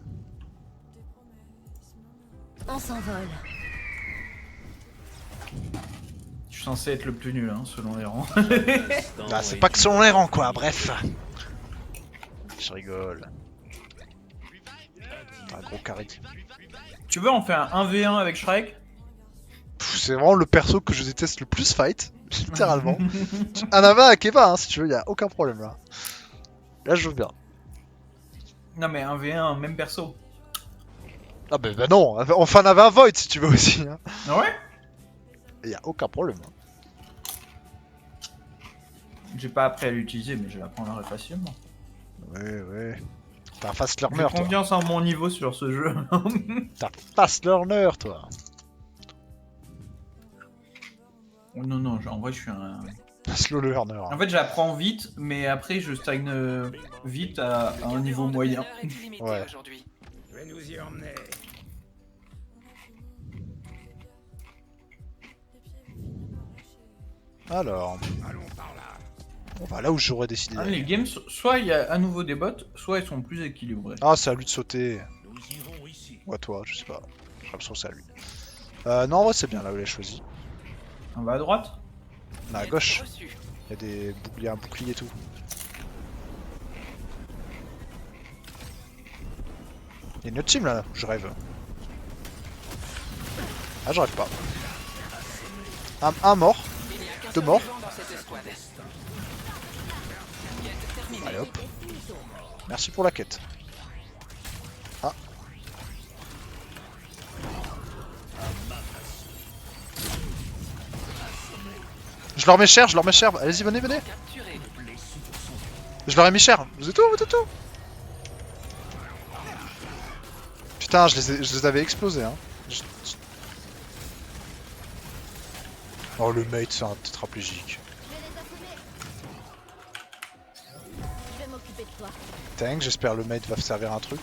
Speaker 6: On s'envole.
Speaker 3: Je suis censé être le plus nul, hein, selon les rangs.
Speaker 1: Ah, c'est pas que selon les rangs, quoi, bref. Je rigole. T'as un gros carré.
Speaker 3: Tu veux, on fait un 1v1 avec Shrek?
Speaker 1: C'est vraiment le perso que je déteste le plus fight, littéralement. Anava à Keba, hein, si tu veux, y a aucun problème là. Là, je veux bien.
Speaker 3: Non mais 1v1, même perso.
Speaker 1: Ah bah non, on fait un Anava Void si tu veux aussi. Hein.
Speaker 3: Ah ouais?
Speaker 1: Y a aucun problème. Hein.
Speaker 3: J'ai pas appris à l'utiliser, mais je l'apprendrai facilement.
Speaker 1: Ouais. T'as un fast
Speaker 3: J'ai
Speaker 1: learner, toi.
Speaker 3: confiance en mon niveau sur ce jeu.
Speaker 1: T'as un fast learner, toi.
Speaker 3: Oh, non, en vrai je suis un...
Speaker 1: Slow learner.
Speaker 3: En fait j'apprends vite, mais après je stagne vite à un niveau moyen.
Speaker 1: Ouais.
Speaker 7: Je vais nous y emmener.
Speaker 1: Alors,
Speaker 7: Allons par là.
Speaker 1: on va là où j'aurais décidé.
Speaker 3: Ah,
Speaker 1: d'aller.
Speaker 3: les games, soit il y a à nouveau des bots, soit ils sont plus équilibrés.
Speaker 1: Ah, c'est à lui de sauter.
Speaker 4: Nous irons ici.
Speaker 1: Ou à toi, je sais pas. J'ai l'impression que c'est à lui. Non, en vrai, c'est bien là où il a choisi.
Speaker 3: On va à droite?
Speaker 1: Là, à gauche. Il y a des boucliers, un bouclier et tout. Il y a une autre team là, je rêve. Ah, j'arrive pas. Un mort. Deux morts. Allez hop. Merci pour la quête. Ah. Je leur mets cher, Allez-y, venez. Je leur ai mis cher. Vous êtes où? Putain, je les avais explosés, hein. Oh, le mate, c'est un tétraplégique.
Speaker 6: Je vais les assommer. Je vais m'occuper de toi.
Speaker 1: Tank, j'espère le mate va servir un truc.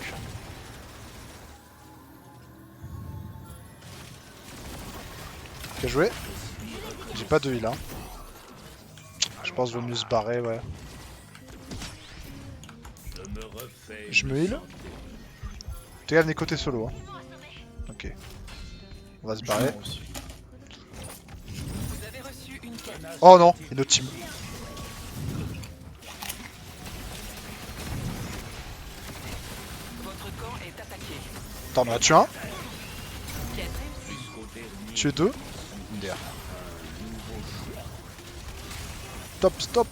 Speaker 1: Bien joué. J'ai pas de heal, hein. Je pense qu'il vaut mieux se barrer, ouais. Je me heal. T'es venez côté solo, hein. Ok. On va se barrer. Oh non, une autre team.
Speaker 5: Votre camp est attaqué.
Speaker 1: T'en as tué un,
Speaker 5: Quête réussie.
Speaker 1: tué deux. MDR. Stop.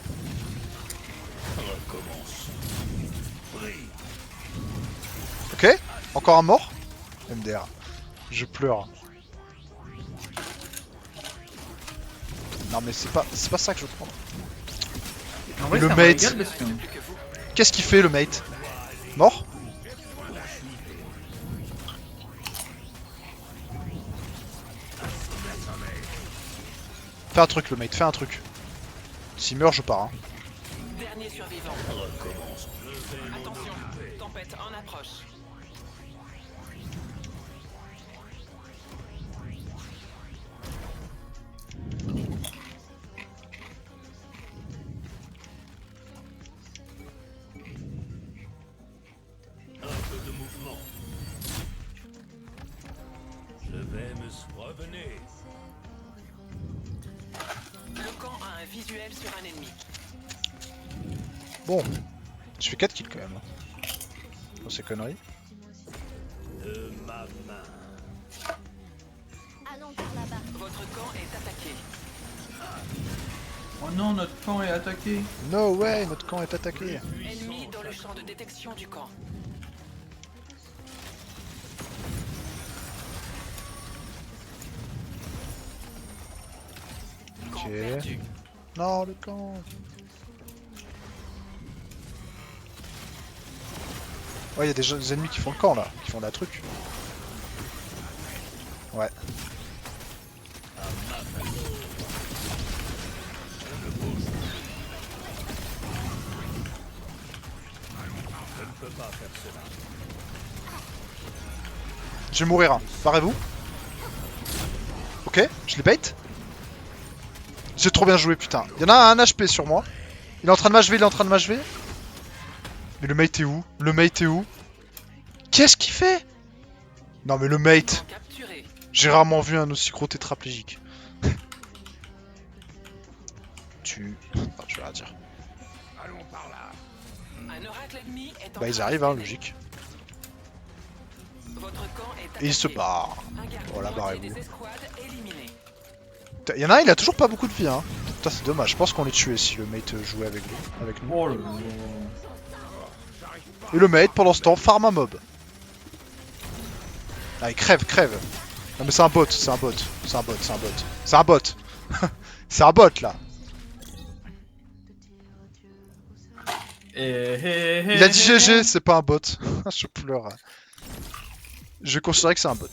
Speaker 1: Ok, encore un mort. MDR. Je pleure. Non mais c'est pas ça que je veux prendre.
Speaker 3: En vrai,
Speaker 1: Le
Speaker 3: c'est un
Speaker 1: mate.
Speaker 3: régal parce que-
Speaker 1: Qu'est-ce qu'il fait le mate? Mort? Fais un truc le mate, fais un truc. S'il meurt je pars. Hein.
Speaker 5: Dernier survivant. Attention, tempête en approche.
Speaker 4: Un peu de mouvement. Je vais me revenez.
Speaker 5: Le camp a un visuel sur un ennemi.
Speaker 1: Bon, je fais 4 kills quand même. Pour ces conneries.
Speaker 4: De ma main.
Speaker 6: Allons par là-bas.
Speaker 5: Votre camp est attaqué.
Speaker 3: Oh non, notre camp est attaqué.
Speaker 1: No way, notre camp est attaqué.
Speaker 5: Ennemi dans le champ de détection du camp. Camp
Speaker 1: Ok.
Speaker 5: perdu.
Speaker 1: Non, le camp. Ouais, il y a des ennemis qui font le camp là, qui font la truc. Ouais.
Speaker 4: peux pas faire cela.
Speaker 1: Je vais mourir, hein. Barrez-vous. Ok, je les bait. J'ai trop bien joué, putain. Il y en a un HP sur moi. Il est en train de m'achever, il est en train de m'achever. Mais le mate est où? Le mate est où? Qu'est-ce qu'il fait? Non mais le mate.
Speaker 5: Capturé.
Speaker 1: J'ai rarement vu un aussi gros tétraplégique. Enfin, je vais rien dire.
Speaker 7: Allons par là.
Speaker 5: Un oracle ennemi est en
Speaker 1: Bah ils
Speaker 5: train
Speaker 1: arrivent, hein,
Speaker 5: de
Speaker 1: logique.
Speaker 5: Votre camp est
Speaker 1: Et ils se
Speaker 5: attaqué.
Speaker 1: barrent.
Speaker 5: Un gardien
Speaker 1: Voilà,
Speaker 5: moitié
Speaker 1: barrez-vous.
Speaker 5: des escouades éliminé.
Speaker 1: Il y en a un, il a toujours pas beaucoup de vie, hein. Putain, c'est dommage. Je pense qu'on les tuait si le mate jouait avec lui. Avec nous.
Speaker 3: Oh là là.
Speaker 1: Et le mate, pendant ce temps, farm un mob. Ah, il crève, crève. Non mais c'est un bot, c'est un bot. C'est un bot, c'est un bot. C'est un bot. C'est un bot, là. Il a dit GG, c'est pas un bot. Je pleure. Je considérais que c'est un bot.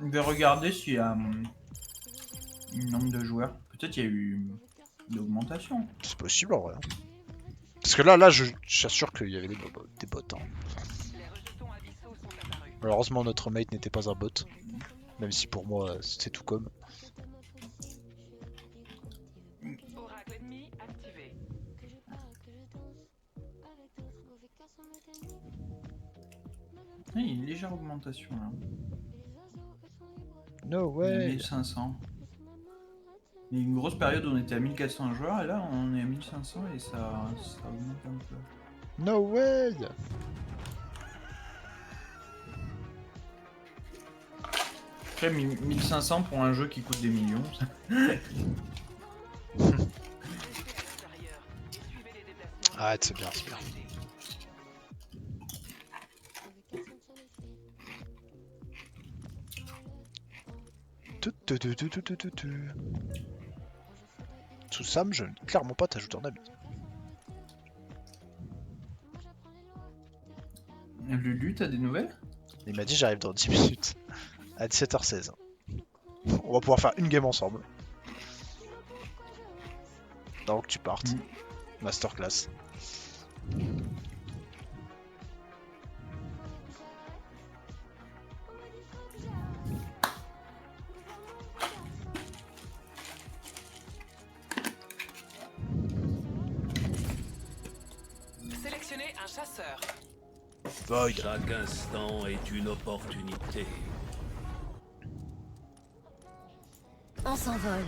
Speaker 3: Je vais regarder s'il y a un nombre de joueurs. Peut-être il y a eu une augmentation.
Speaker 1: C'est possible en vrai. Parce que là, je j'assure qu'il y avait des bots. Hein.
Speaker 5: Les rejetons abyssaux sont apparus.
Speaker 1: Malheureusement, notre mate n'était pas un bot. Même si pour moi, c'est tout comme.
Speaker 5: Oracle ennemi activé.
Speaker 3: Il y a une légère augmentation là.
Speaker 1: No
Speaker 3: On est à
Speaker 1: way.
Speaker 3: 1500. Il y a une grosse période où on était à 1400 joueurs et là on est à 1500 et ça augmente un peu.
Speaker 1: No way.
Speaker 3: Après 1500 pour un jeu qui coûte des millions.
Speaker 5: Extérieur. Suivez les déplacements.
Speaker 1: Arrête, c'est bien, c'est bien. Sous Sam, je ne clairement pas t'ajouter en ami.
Speaker 3: Lulu, t'as des nouvelles?
Speaker 1: Il m'a dit j'arrive dans 10 minutes. À 17h16. On va pouvoir faire une game ensemble. Donc tu partes. Masterclass.
Speaker 5: Sélectionnez un chasseur.
Speaker 1: Void.
Speaker 4: Chaque instant est une opportunité.
Speaker 6: On s'envole.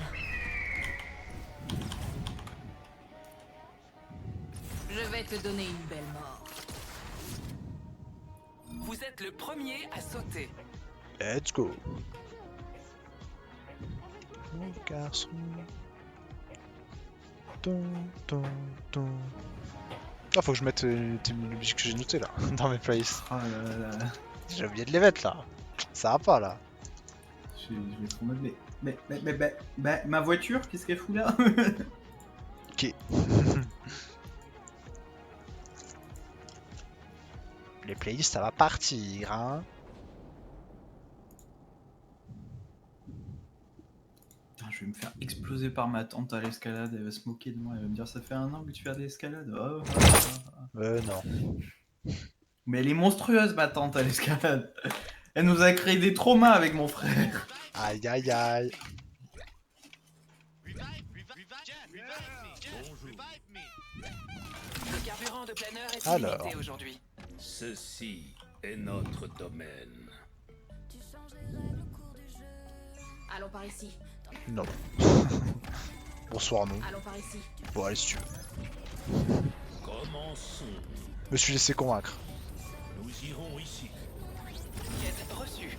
Speaker 6: Je vais te donner une belle mort.
Speaker 5: Vous êtes le premier à sauter.
Speaker 1: Let's go. Mon garçon. Ah, faut que je mette les musiques que j'ai notées là, dans mes playlists.
Speaker 3: Oh là là là.
Speaker 1: J'ai oublié de les mettre là. Ça va pas là.
Speaker 3: Je vais trop mal. Mais ma voiture, qu'est-ce qu'elle fout là?
Speaker 1: Ok. Les playlists, ça va partir, hein.
Speaker 3: Putain, je vais me faire exploser par ma tante à l'escalade. Elle va se moquer de moi. Elle va me dire ça fait un an que tu fais de l'escalade. Oh,
Speaker 1: Non.
Speaker 3: Mais elle est monstrueuse, ma tante à l'escalade. Elle nous a créé des traumas avec mon frère.
Speaker 1: Aïe aïe aïe.
Speaker 5: Le carburant de planeur est
Speaker 1: Alors.
Speaker 5: illimité aujourd'hui.
Speaker 4: Ceci est notre domaine.
Speaker 6: Allons par ici.
Speaker 1: Non. Bonsoir non.
Speaker 6: Allons par ici.
Speaker 1: Bon allez si tu veux.
Speaker 4: Commençons.
Speaker 1: Me suis laissé convaincre.
Speaker 4: Nous irons ici.
Speaker 5: Quête reçue.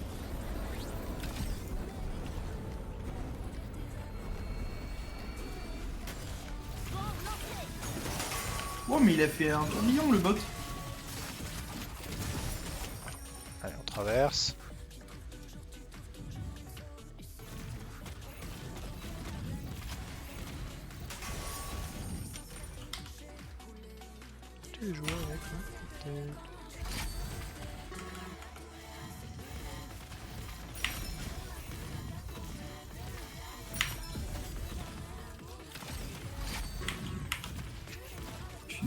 Speaker 3: Oh, mais il a fait un tourbillon, le bot.
Speaker 1: Allez, on traverse. Tu joues avec ma tête.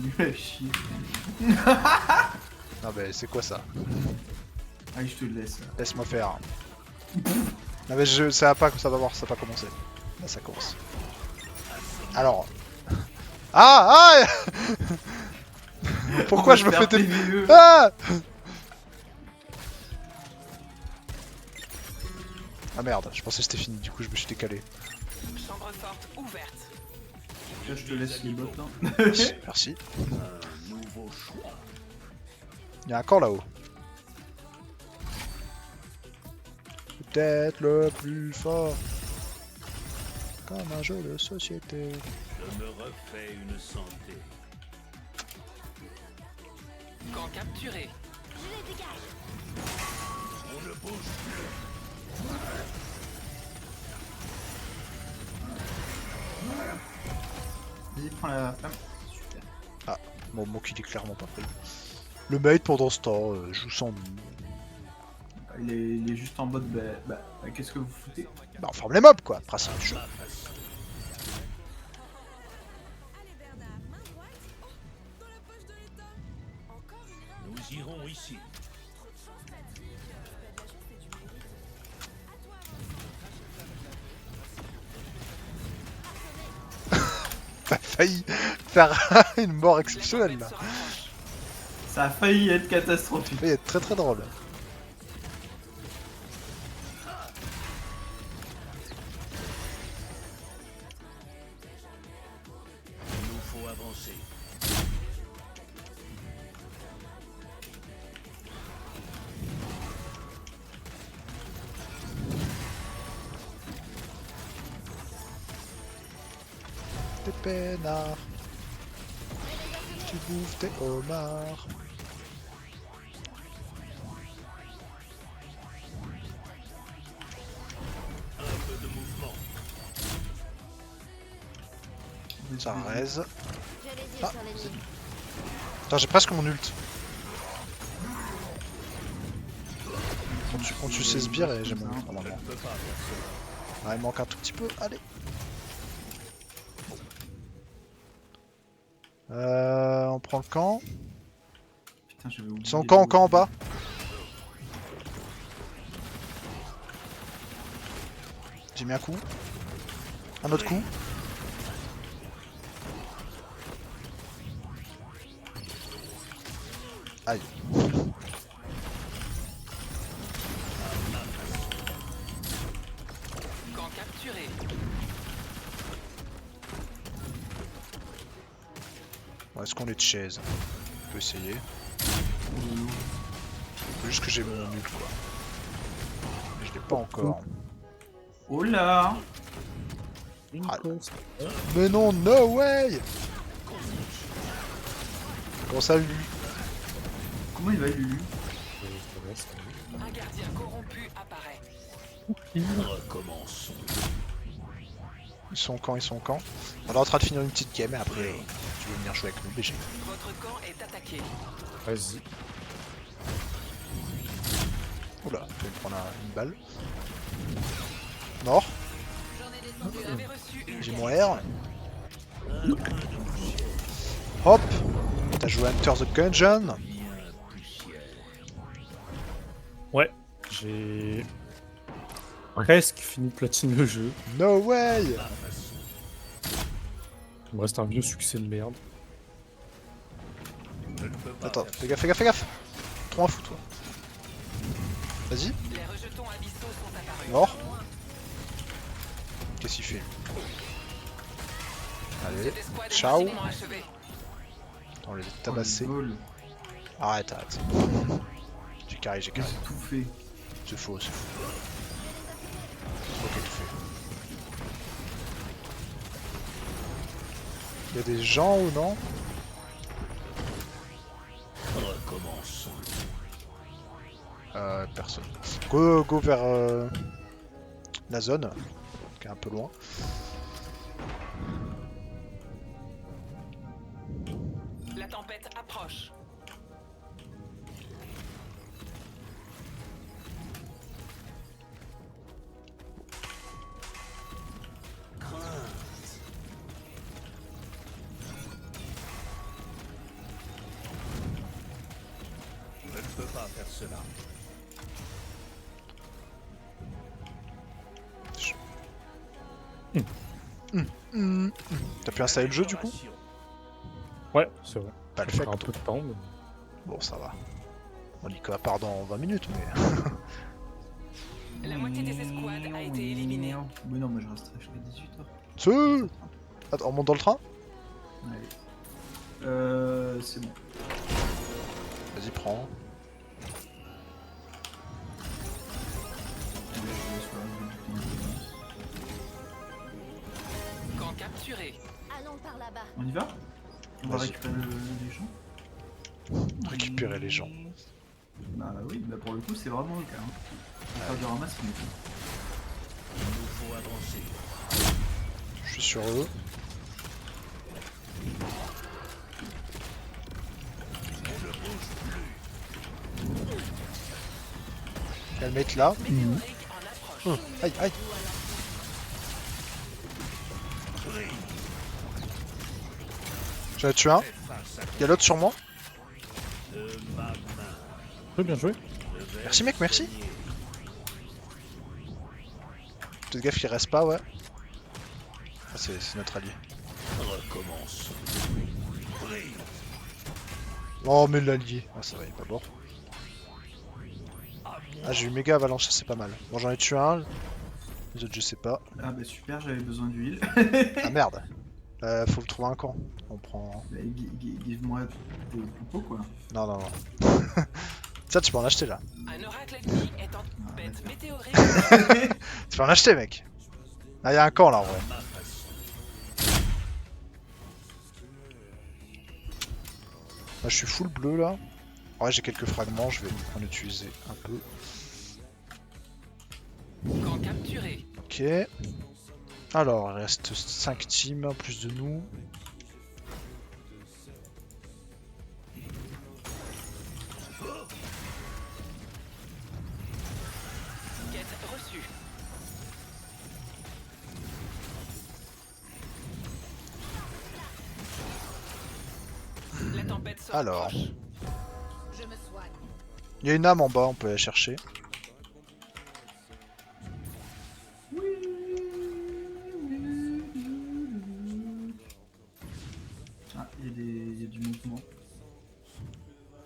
Speaker 3: suis nul à chier.
Speaker 1: Non mais c'est quoi ça?
Speaker 3: Allez, je te le laisse.
Speaker 1: Laisse-moi faire. Non mais ça va pas, ça va voir, ça va pas commencer. Là ça commence. Alors. Ah ah Pourquoi je me fais
Speaker 3: PVE.
Speaker 1: Ah Ah merde, je pensais que c'était fini, du coup je me suis décalé.
Speaker 5: Chambre forte ouverte.
Speaker 3: Là, je te laisse les bottes là.
Speaker 1: Merci.
Speaker 4: Un nouveau choix.
Speaker 1: Il y a un camp là-haut. Peut-être le plus fort. Comme un jeu de société.
Speaker 4: Je me refais une santé.
Speaker 5: Camp capturé.
Speaker 4: On ne bouge plus.
Speaker 3: Vas-y, prends la flamme. Super.
Speaker 1: Bon, mon kill est clairement pas pris. Le mate pendant ce temps joue sans nous.
Speaker 3: Il est juste en mode, qu'est-ce que vous foutez?
Speaker 1: Bah on farme les mobs quoi, principe du jeu.
Speaker 4: Nous irons ici.
Speaker 1: T'as failli faire une mort exceptionnelle là.
Speaker 5: Se rapproche.
Speaker 3: Ça a failli être catastrophique.
Speaker 1: Ça va être très très drôle.
Speaker 4: Il nous faut avancer.
Speaker 1: T'es peinard. Tu bouffes tes homards.
Speaker 4: Un peu de mouvement.
Speaker 1: Ça raise.
Speaker 6: Je les ai
Speaker 1: Ah,
Speaker 6: sur l'ennemi.
Speaker 1: Attends, j'ai presque mon ult. On tue ses sbires et j'ai mon ult normalement.
Speaker 4: Je ne peux pas faire cela.
Speaker 1: Ah, il manque un tout petit peu, allez. On prend le camp.
Speaker 3: Putain, j'avais oublié.
Speaker 1: Ils sont au camp en bas. J'ai mis un coup. Un autre coup. Aïe.
Speaker 5: Camp capturé.
Speaker 1: Bon, est-ce qu'on est de chaise? On peut essayer. Faut juste que j'ai mon ult quoi. Mais je l'ai pas encore.
Speaker 3: Oh là!
Speaker 1: Ah. Mais non, no way! Comment ça lui?
Speaker 3: Comment il va, Lulu?
Speaker 5: Un gardien corrompu apparaît.
Speaker 4: Recommençons.
Speaker 1: Ils sont au camp, ils sont au camp. On est en train de finir une petite game et après tu veux venir jouer avec nous, BG.
Speaker 5: Votre camp est attaqué.
Speaker 8: Vas-y.
Speaker 1: Oula, je vais me prendre une balle. Mort,
Speaker 5: Vous avez reçu une
Speaker 1: j'ai
Speaker 5: quête.
Speaker 1: mon R. Hop! T'as joué Enter the Gungeon?
Speaker 4: Bien poussière.
Speaker 8: Ouais, j'ai presque fini de platine le jeu.
Speaker 1: No way!
Speaker 8: Il me reste un vieux succès de merde.
Speaker 4: Je ne peux pas
Speaker 1: Attends,
Speaker 4: faire
Speaker 1: fais gaffe, fais gaffe, fais gaffe! Trop un fou toi. Vas-y,
Speaker 5: Les rejetons abyssaux sont apparus.
Speaker 1: mort. Qu'est-ce qu'il fait? Allez,
Speaker 5: Cette escouade est
Speaker 1: ciao.
Speaker 5: facilement achevée.
Speaker 1: On les a tabassés.
Speaker 3: Oh, le bol.
Speaker 1: Arrête, arrête. J'ai carré, j'ai carré.
Speaker 3: J'ai tout fait.
Speaker 1: C'est faux, c'est faux. Ok, tout fait. Il y a des gens ou non?
Speaker 4: recommençons.
Speaker 1: Personne. Go vers la zone, qui est un peu loin.
Speaker 5: La tempête approche.
Speaker 4: pas faire cela.
Speaker 1: T'as pu installer le jeu du coup?
Speaker 8: Ouais, c'est vrai.
Speaker 1: Pas le
Speaker 8: Ça
Speaker 1: fait.
Speaker 8: prend un peu de temps, mais...
Speaker 1: Bon, ça va. On dit qu'à part dans 20 minutes, mais.
Speaker 5: La moitié des escouades a été éliminée.
Speaker 3: Mais non, moi je resterai jusqu'à 18h.
Speaker 1: Ce- Attends, on monte dans le train?
Speaker 3: Allez. C'est bon.
Speaker 1: Vas-y, prends.
Speaker 3: Allez, je laisse le reste du
Speaker 5: Camp capturé.
Speaker 6: Allons par là-bas.
Speaker 3: On y va? On va
Speaker 1: Vas-y.
Speaker 3: récupérer les gens.
Speaker 1: Récupérer les gens.
Speaker 3: Bah oui, bah pour le coup c'est vraiment le cas. Hein. On va faire du ramassement.
Speaker 4: Il nous faut avancer.
Speaker 1: Je suis sur eux. Il y a le mec là.
Speaker 5: Météorique en approche.
Speaker 1: Aïe, aïe. J'en ai tué un. Il y a l'autre sur moi.
Speaker 8: Oui, bien joué.
Speaker 1: Merci mec, merci. Faites gaffe qu'il reste pas, ouais. Ah, c'est notre allié.
Speaker 4: Recommence.
Speaker 1: Oh mais l'allié. Ah ça va, il est pas mort. Ah j'ai eu méga avalanche, ça c'est pas mal. Bon j'en ai tué un. Les autres je sais pas.
Speaker 3: Ah bah super, j'avais besoin d'huile.
Speaker 1: Ah merde. Faut le trouver un camp. On prend...
Speaker 3: Bah, give-moi des pots quoi.
Speaker 1: Non non non. Ça tu peux en acheter là.
Speaker 5: Un oracle ennemi est en tempête météorique.
Speaker 1: Tu peux en acheter mec. Ah y'a un camp là en vrai. Moi je suis full bleu là. Ouais j'ai quelques fragments, je vais en utiliser un peu.
Speaker 5: Camp capturé.
Speaker 1: Ok. Alors, il reste 5 teams en plus de nous.
Speaker 5: Quête reçue. La tempête se
Speaker 1: Alors.
Speaker 5: rapproche.
Speaker 6: Je me soigne.
Speaker 1: Il y a une âme en bas, on peut la chercher.
Speaker 3: Ah, il y a du mouvement.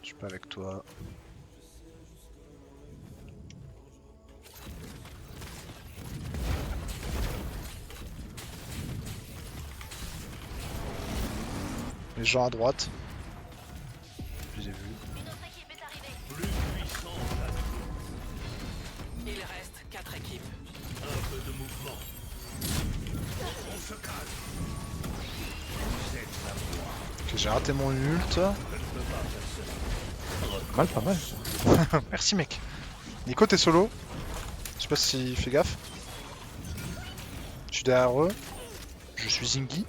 Speaker 1: Je suis pas avec toi. Les gens à droite. Je les ai vus.
Speaker 6: Une autre équipe est arrivée.
Speaker 4: Plus puissant.
Speaker 5: Il reste 4 équipes.
Speaker 4: Un peu de mouvement. On se calme. Vous êtes la voix.
Speaker 1: Ok, j'ai raté mon ult.
Speaker 4: Je ne peux pas faire cela.
Speaker 8: Mal, pas mal.
Speaker 1: Merci mec. Nico, t'es solo. Je sais pas s'il fait gaffe. Je suis derrière eux. Je suis Zingy.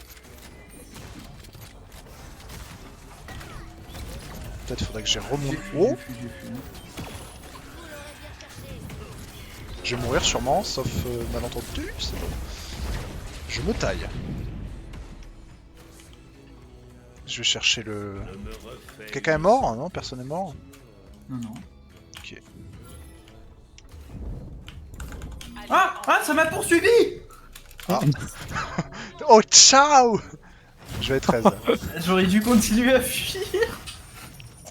Speaker 1: Peut-être faudrait que j'ai remonté. Oh,
Speaker 3: J'ai fui.
Speaker 1: je vais mourir sûrement, sauf malentendu. C'est bon. Je me taille. Je vais chercher le...
Speaker 4: Ne me refais.
Speaker 1: Quelqu'un est mort? Non, personne est mort.
Speaker 3: Non, non.
Speaker 1: Ok.
Speaker 3: Ah, ça m'a poursuivi!
Speaker 1: Oh, ciao! Je vais être 13.
Speaker 3: J'aurais dû continuer à fuir.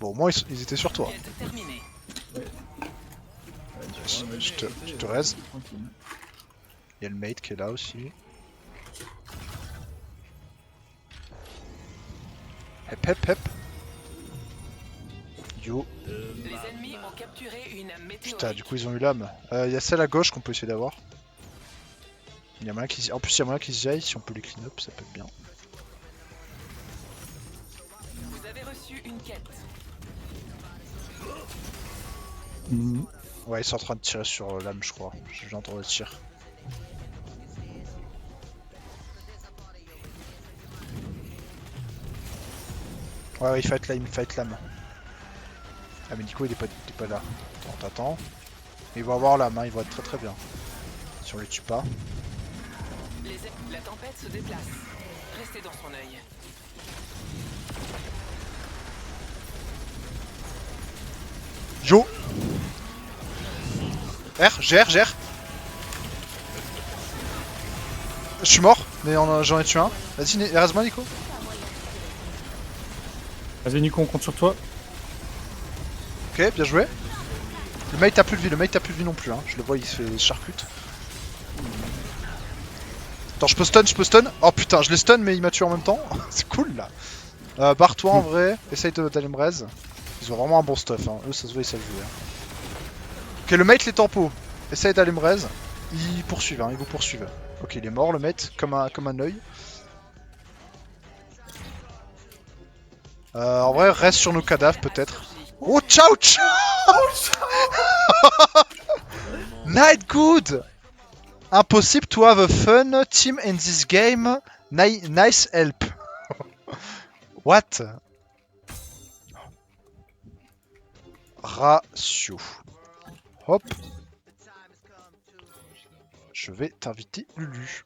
Speaker 1: Bon, au moins ils étaient sur toi.
Speaker 5: Quête terminée.
Speaker 1: Je te raise.
Speaker 3: Tranquille.
Speaker 1: Il y a le mate qui est là aussi. Hep hep hep. Yo.
Speaker 5: Les ennemis ont capturé une météorite.
Speaker 1: Putain, du coup ils ont eu l'âme. Il y a celle à gauche qu'on peut essayer d'avoir. Il y a moyen qu'ils... En plus il y a moyen qu'ils y aillent, si on peut les clean up, ça peut être bien.
Speaker 5: Vous avez reçu une quête.
Speaker 1: Ouais, ils sont en train de tirer sur l'âme, je crois. J'ai entendu le tir. Ouais, il fight là, il fight l'âme. Ah, mais Nico il est pas là. Attends, t'attends. Ils vont avoir l'âme, hein, ils vont être très très bien. Si on les tue pas.
Speaker 5: La tempête se déplace. Restez dans son œil.
Speaker 1: Yo. GR. Je suis mort, mais j'en ai tué un. Vas-y, reste-moi Nico.
Speaker 8: Vas-y Nico, on compte sur toi.
Speaker 1: Ok, bien joué. Le mate a plus de vie, non plus. Hein. Je le vois, il se fait charcute. Attends, je peux stun. Oh putain, je l'ai stun, mais il m'a tué en même temps. C'est cool là. Barre-toi en vrai, essaye d'aller me raise. Ils ont vraiment un bon stuff, hein. Eux ça se voit, ils savent jouer. Hein. Ok, le mate les tempos. Essaye d'aller me raise. Ils poursuivent, ils vous poursuivent. Ok, il est mort le mate, comme un œil. En vrai, reste sur nos cadavres peut-être. Oh, ciao. Night good. Impossible to have a fun team in this game. Nice help. What? Ratio. Hop. Je vais t'inviter Lulu.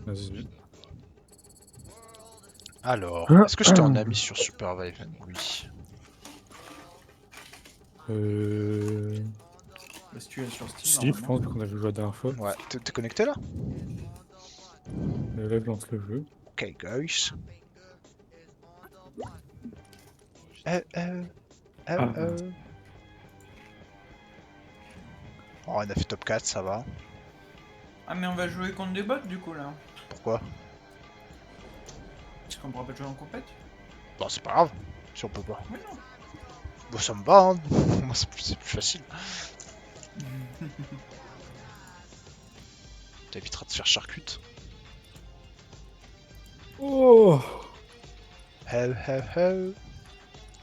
Speaker 8: Vas-y.
Speaker 1: Alors, est-ce que je t'ai en ami sur Supervive? Oui.
Speaker 3: Est-ce que tu es sur Steam?
Speaker 8: Si, je pense qu'on avait joué la dernière fois.
Speaker 1: Ouais, t'es connecté là?
Speaker 8: Là, je lance le jeu.
Speaker 1: Ok, guys. Oh, on a fait top 4, ça va.
Speaker 3: Ah, mais on va jouer contre des bots du coup là.
Speaker 1: Pourquoi?
Speaker 3: Parce qu'on pourra pas jouer en compète.
Speaker 1: Bon, c'est pas grave, si on peut pas.
Speaker 3: Mais non.
Speaker 1: Bon, ça me va, hein. Moi, c'est plus facile. T'éviteras de se faire charcute.
Speaker 8: Oh.
Speaker 1: Hell.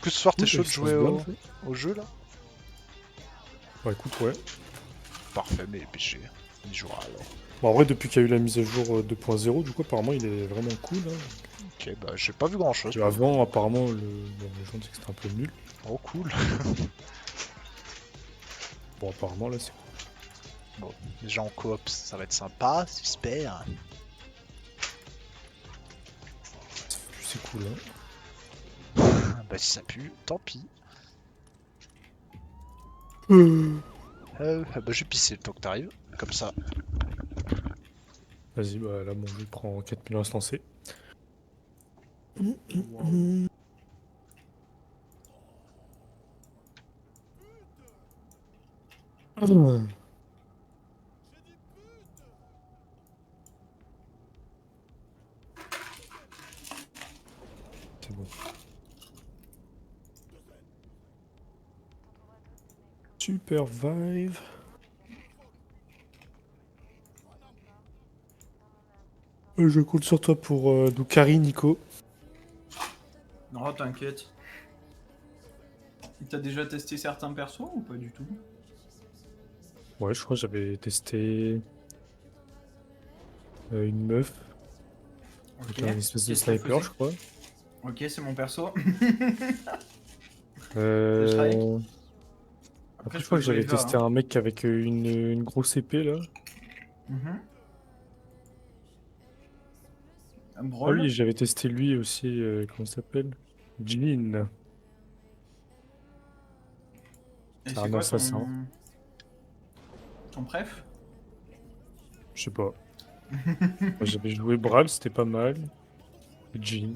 Speaker 1: Que ce soir, t'es chaud de jouer au jeu là?
Speaker 8: Bah écoute, ouais.
Speaker 1: Parfait, mais péché. Il jouera alors.
Speaker 8: Bon, en vrai, depuis qu'il y a eu la mise à jour 2.0, du coup, apparemment, il est vraiment cool. Hein.
Speaker 1: Ok, bah j'ai pas vu grand chose.
Speaker 8: Avant, apparemment, les gens disaient que c'était un peu nul.
Speaker 1: Oh, cool.
Speaker 8: Bon, apparemment, là, c'est
Speaker 1: Bon, déjà en coop, ça va être sympa, j'espère.
Speaker 8: c'est cool. Hein.
Speaker 1: Bah si ça pue, tant pis. Bah je vais pisser le temps que t'arrives, comme ça.
Speaker 8: Vas-y, bah là, mon jeu prend 4 millions à se lancer. C'est bon. Supervive. Je compte sur toi pour Doukari, Nico.
Speaker 3: Non, t'inquiète. T'as déjà testé certains persos ou pas du tout?
Speaker 8: Ouais, je crois que j'avais testé une meuf.
Speaker 3: Ok.
Speaker 8: Avec une espèce de
Speaker 3: Qu'est-ce qu'elle
Speaker 8: sniper,
Speaker 3: faisait?
Speaker 8: je crois.
Speaker 3: Ok, c'est mon perso.
Speaker 8: Euh... Après, je crois que
Speaker 3: jouer
Speaker 8: j'avais
Speaker 3: Eva,
Speaker 8: testé
Speaker 3: hein.
Speaker 8: un mec avec une grosse épée là.
Speaker 3: Un
Speaker 8: Ah
Speaker 3: brawl.
Speaker 8: oui, j'avais testé lui aussi, comment ça s'appelle? Jean.
Speaker 3: Et
Speaker 8: c'est
Speaker 3: c'est
Speaker 8: un
Speaker 3: quoi
Speaker 8: assassin.
Speaker 3: ton préf?
Speaker 8: Je sais pas. Moi, j'avais joué Brawl, c'était pas mal. Et Jean.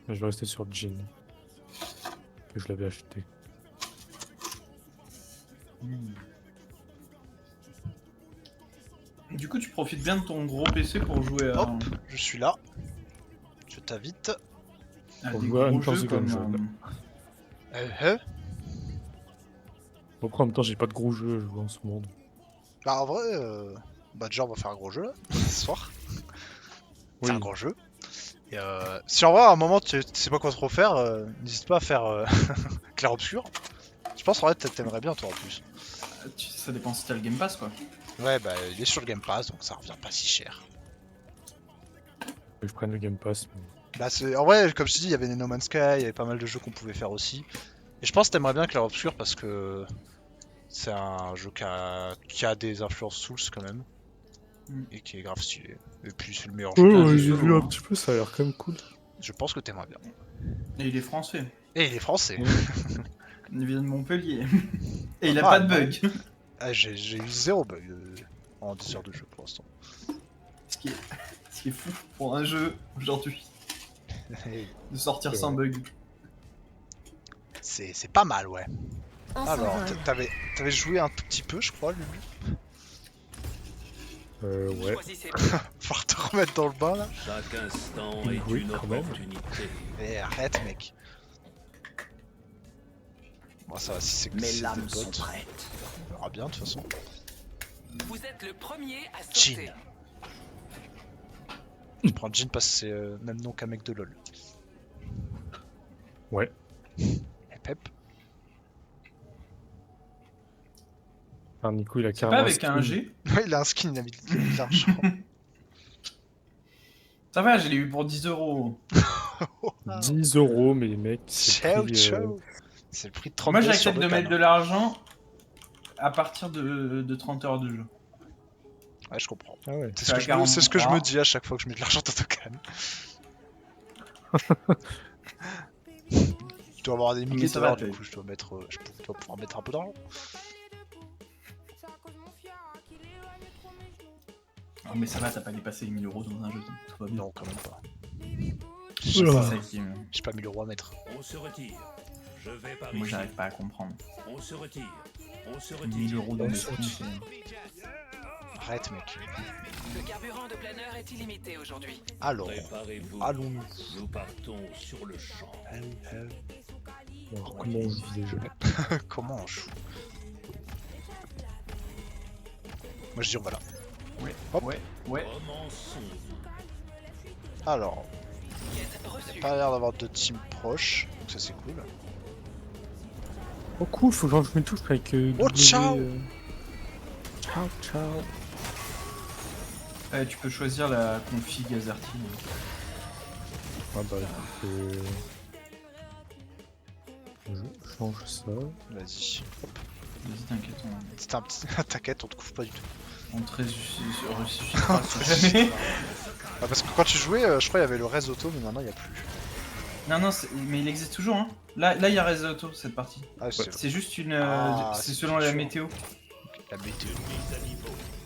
Speaker 8: Mais je vais rester sur Jean. Que je l'avais acheté.
Speaker 3: Du coup, tu profites bien de ton gros PC pour jouer à,
Speaker 1: Hop, je suis là. Je t'invite.
Speaker 3: à
Speaker 8: Pour
Speaker 3: des
Speaker 8: jouer à
Speaker 3: gros
Speaker 8: Hunter's
Speaker 3: jeux comme...
Speaker 8: Gungeon. Bon, après, en même temps, j'ai pas de gros jeux à jouer en ce moment.
Speaker 1: Bah en vrai, bah déjà on va faire un gros jeu là, ce soir. C'est
Speaker 8: Oui.
Speaker 1: un gros jeu. Et si en vrai à un moment tu sais pas quoi trop faire, n'hésite pas à faire Clair Obscur. Je pense en vrai t'aimerais bien toi en plus.
Speaker 3: Ça dépend si t'as le Game Pass quoi.
Speaker 1: Ouais bah il est sur le Game Pass donc ça revient pas si cher.
Speaker 8: Que je prenne le Game Pass. Mais...
Speaker 1: Bah c'est en vrai comme je te dis il y avait No Man's Sky, il y avait pas mal de jeux qu'on pouvait faire aussi. Et je pense que t'aimerais bien Clair Obscur parce que c'est un jeu qui a des influences Souls quand même. Et qui est grave stylé. Et puis c'est le meilleur jeu.
Speaker 8: Ouais,
Speaker 3: un
Speaker 8: ouais,
Speaker 3: jeu
Speaker 8: j'ai
Speaker 3: solo,
Speaker 8: vu un
Speaker 3: hein.
Speaker 8: petit peu, ça a l'air quand même cool.
Speaker 1: Je pense que t'aimerais bien.
Speaker 3: Et il est français.
Speaker 1: Et il est français.
Speaker 3: Il vient de Montpellier. Et il a
Speaker 1: Ah,
Speaker 3: pas de bug.
Speaker 1: Ah, j'ai eu 0 bug en 10 heures de jeu pour l'instant.
Speaker 3: Ce qui est fou pour un jeu aujourd'hui. De sortir sans bug.
Speaker 1: C'est pas mal, ouais.
Speaker 6: On
Speaker 1: Alors,
Speaker 6: s'envole.
Speaker 1: t'avais joué un tout petit peu, je crois, Lulu.
Speaker 8: Ouais.
Speaker 5: Choisissez.
Speaker 1: Faut te remettre dans le bain, là.
Speaker 4: Chaque instant
Speaker 8: Oui,
Speaker 4: est une
Speaker 8: quand même.
Speaker 4: opportunité.
Speaker 1: Eh, arrête, mec. Bon, ça va, si c'est que c'est des bots.
Speaker 3: prêtes.
Speaker 1: On verra bien, de toute façon.
Speaker 5: Vous êtes le premier à
Speaker 1: Jin.
Speaker 5: sauter.
Speaker 1: Je prends Jin parce que c'est même nom qu'un mec de LoL.
Speaker 8: Ouais.
Speaker 1: Et Pep.
Speaker 8: Alors Nico, il a
Speaker 3: C'est
Speaker 8: carrément.
Speaker 3: pas avec un
Speaker 8: skin.
Speaker 3: G.
Speaker 1: Ouais, il a un skin, il a mis de l'argent.
Speaker 3: Ça va, je l'ai eu pour 10 euros.
Speaker 8: 10 €, mais mec, c'est
Speaker 1: Ciao,
Speaker 8: pris,
Speaker 1: ciao. C'est le prix de 30
Speaker 3: Moi
Speaker 1: balles
Speaker 3: j'accepte
Speaker 1: sur
Speaker 3: de
Speaker 1: le
Speaker 3: mettre de
Speaker 1: canne.
Speaker 3: l'argent à partir de 30 heures de jeu.
Speaker 1: Ouais, je comprends.
Speaker 8: Ah ouais.
Speaker 1: C'est ce que je me dis à chaque fois que je mets de l'argent dans Tokan. Je dois avoir des milliers
Speaker 3: Mais
Speaker 1: de
Speaker 3: ça va,
Speaker 1: dollars, du coup, je dois pouvoir mettre un peu d'argent.
Speaker 3: Oh, mais ça va, t'as pas dépassé les 1000 euros dans un jeu, donc tout va bien.
Speaker 1: Non, quand même pas.
Speaker 3: C'est
Speaker 8: Oula.
Speaker 3: ça qui me-
Speaker 1: J'ai pas 1000 euros à mettre.
Speaker 4: On se retire. Je vais par
Speaker 3: Moi
Speaker 4: ici.
Speaker 3: j'arrive pas à comprendre.
Speaker 4: On se retire. On se
Speaker 3: 1000
Speaker 4: retire.
Speaker 3: euros dans
Speaker 8: On
Speaker 3: le
Speaker 8: se
Speaker 3: skin,
Speaker 8: retire.
Speaker 3: c'est...
Speaker 1: Arrête, mec.
Speaker 5: Le carburant de planeur est illimité aujourd'hui.
Speaker 1: Alors,
Speaker 4: Préparez-vous.
Speaker 1: allons-nous.
Speaker 4: Nous partons sur le champ.
Speaker 8: Alors, comment on vit déjà?
Speaker 1: Comment on joue? Moi je dis on va là. Hop.
Speaker 3: Ouais.
Speaker 4: Commençons.
Speaker 1: Alors,
Speaker 5: Quête reçue.
Speaker 1: pas l'air d'avoir de team proches, donc ça c'est cool.
Speaker 8: Oh cool, faut que je me touche avec
Speaker 1: Oh,
Speaker 8: W,
Speaker 1: ciao.
Speaker 8: Ciao, ciao.
Speaker 3: Tu peux choisir la config Azerty.
Speaker 8: Ah bah écoute, je change ça.
Speaker 1: Vas-y.
Speaker 3: Vas-y, t'inquiète,
Speaker 1: C'est un petit. T'inquiète, on te couvre pas du tout.
Speaker 3: on te ressuscitera si jamais.
Speaker 1: Ah, parce que quand tu jouais, je crois il y avait le res auto, mais maintenant il y a plus.
Speaker 3: Non, non, mais il existe toujours, hein. Là, il y a Res Auto, cette partie.
Speaker 1: Ah, c'est
Speaker 3: C'est juste une...
Speaker 1: Ah,
Speaker 3: c'est
Speaker 1: c'est
Speaker 3: selon la
Speaker 1: sûr.
Speaker 3: météo.
Speaker 1: la météo.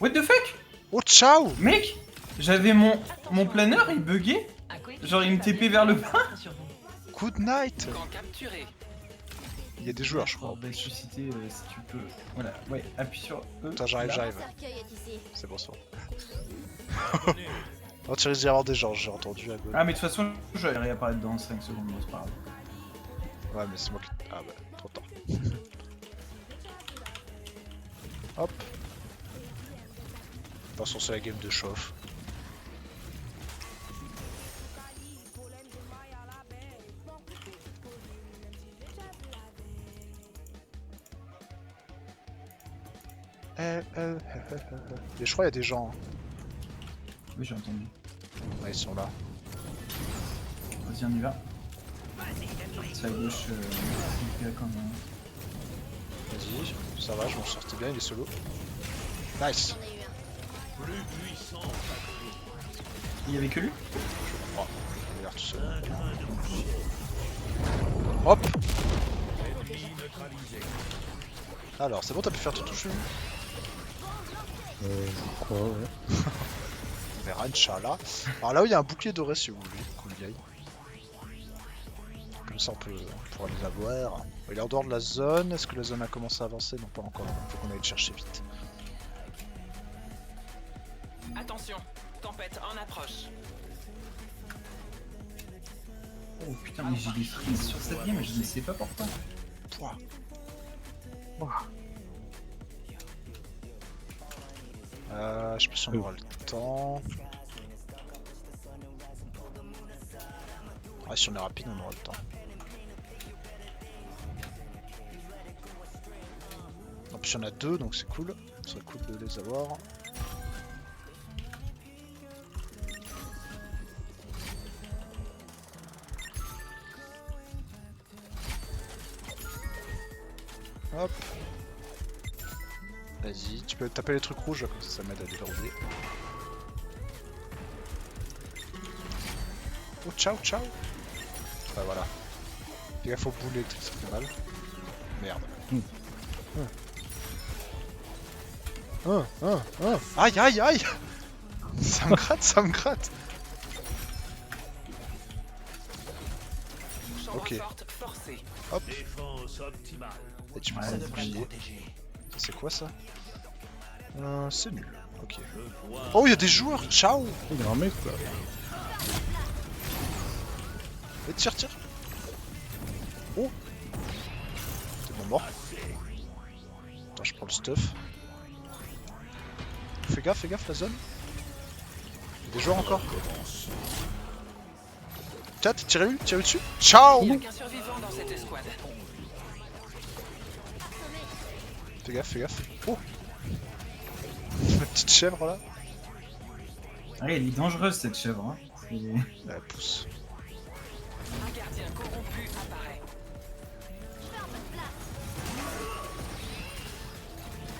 Speaker 3: What the fuck?
Speaker 1: Oh, ciao!
Speaker 3: Mec, j'avais mon planeur, il buguait. Genre, il me TP vers le bas.
Speaker 1: Good night!
Speaker 5: Camp capturé.
Speaker 1: Il y a des joueurs, je crois.
Speaker 3: Ressusciter, si tu peux. Voilà, ouais, appuie sur E.
Speaker 1: Attends, j'arrive,
Speaker 3: là.
Speaker 1: j'arrive.
Speaker 6: Cercueil est ici.
Speaker 1: C'est bon, ça. Oh, tu risques d'y avoir des gens, j'ai entendu à gauche.
Speaker 3: Ah, mais de toute façon, je vais réapparaître dans 5 secondes, mais c'est pas grave.
Speaker 1: Ouais, mais c'est moi qui. Ah, bah, trop tard. Hop. Attention, c'est la game de chauffe. Et je crois qu'il y a des gens. Hein.
Speaker 3: Oui, j'ai entendu.
Speaker 1: Ouais, ils sont là.
Speaker 3: Vas-y, on y va. C'est à gauche, il y a quand même.
Speaker 1: Vas-y, ça va, je m'en sortais bien, il est solo. Nice!
Speaker 6: J'en ai eu un.
Speaker 4: Plus puissant.
Speaker 3: Il y avait que lui?
Speaker 1: Je crois. Il a l'air tout seul. Hop!
Speaker 4: Ennemi neutralisé.
Speaker 1: Alors, c'est bon, t'as pu faire ton touche?
Speaker 8: Je crois, ouais.
Speaker 1: On verra, Inch'Allah. Alors là où il y a un bouclier doré si vous voulez, cool vieille. Comme ça on pourra les avoir. Il est en dehors de la zone. Est-ce que la zone a commencé à avancer? Non, pas encore. Faut qu'on aille le chercher vite.
Speaker 5: Attention, tempête en approche.
Speaker 3: Oh putain, mais j'ai des frises sur cette game, je ne sais pas pourquoi.
Speaker 1: Pouah. Je sais pas si on aura le temps. Ah, si on est rapide, on aura le temps. En plus, il y en a deux, donc c'est cool. Ce serait cool de les avoir. Hop. Vas-y, tu peux taper les trucs rouges, comme ça m'aide à les verrouiller. Oh, ciao, ciao. Bah voilà. Fais gaffe au boulet électrique, ça fait mal. Merde. Aïe, aïe, aïe. Ça me gratte, ça me gratte.
Speaker 5: Chambre
Speaker 1: Ok.
Speaker 5: forte forcée.
Speaker 4: Défense optimale.
Speaker 1: Et tu
Speaker 3: Ouais,
Speaker 1: prends
Speaker 3: c'est
Speaker 1: le
Speaker 3: pas
Speaker 1: bouclier.
Speaker 4: Protégé.
Speaker 1: C'est quoi ça? C'est nul. Ok.
Speaker 4: Je vois.
Speaker 1: Oh, il y a des joueurs. Ciao.
Speaker 8: Il y a un mec là.
Speaker 1: Et tire, tire. Oh. C'est bon, mort. Attends, je prends le stuff. Fais gaffe, la zone. Il y a des joueurs encore. Tiens, tirez lui dessus. Ciao.
Speaker 5: Il n'y a qu'un survivant dans cette escouade.
Speaker 1: Fais gaffe. Oh. La petite chèvre là.
Speaker 3: Ah, elle est dangereuse cette chèvre. Hein.
Speaker 1: Elle pousse.
Speaker 5: Un gardien corrompu apparaît.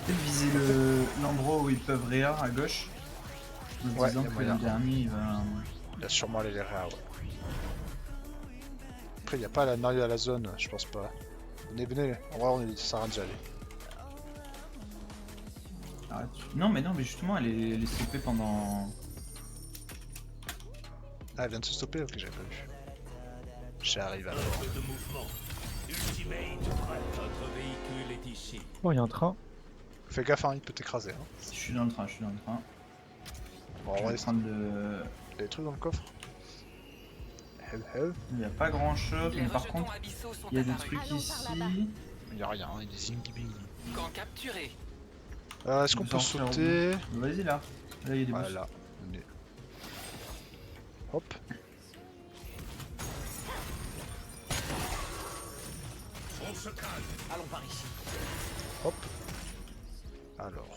Speaker 3: Peut-être viser l'endroit où ils peuvent réa à gauche. En se
Speaker 1: Ouais,
Speaker 3: disant
Speaker 1: y a
Speaker 3: que
Speaker 1: moyen.
Speaker 3: le dernier il va.
Speaker 1: Il y a sûrement les réa, ouais. Après, il n'y a pas la Mario à la zone, je pense pas. Venez. En vrai, on est ça sert à rien d'y aller.
Speaker 3: Ah, non, mais justement, elle est stoppée pendant.
Speaker 1: Ah, elle vient de se stopper? Ok, j'avais pas vu. J'arrive alors.
Speaker 4: Un peu de mouvement. Ultimate. Notre véhicule est ici.
Speaker 8: Oh, il y a un train.
Speaker 1: Fais gaffe, hein, il peut t'écraser. Hein.
Speaker 3: Je suis dans le train.
Speaker 1: Bon,
Speaker 3: Je
Speaker 1: en vrai,
Speaker 3: vais prendre le.
Speaker 1: il y a des trucs dans le coffre. Hell.
Speaker 3: Il n'y a pas grand chose,
Speaker 5: Les
Speaker 3: mais par
Speaker 5: rejetons
Speaker 3: contre,
Speaker 5: abyssaux sont
Speaker 3: il y a des
Speaker 5: apparus.
Speaker 3: trucs
Speaker 6: Allons par
Speaker 3: ici.
Speaker 6: là-bas.
Speaker 1: Il y a rien, il y a des zing-bing.
Speaker 5: Camp capturé.
Speaker 1: Est-ce qu'on
Speaker 3: Nous
Speaker 1: peut
Speaker 3: sortir au
Speaker 1: sauter?
Speaker 3: Vas-y là. Là, il y a des boosts.
Speaker 1: Voilà. Venez. Hop.
Speaker 4: On se calme.
Speaker 5: Allons par ici.
Speaker 1: Hop. Alors.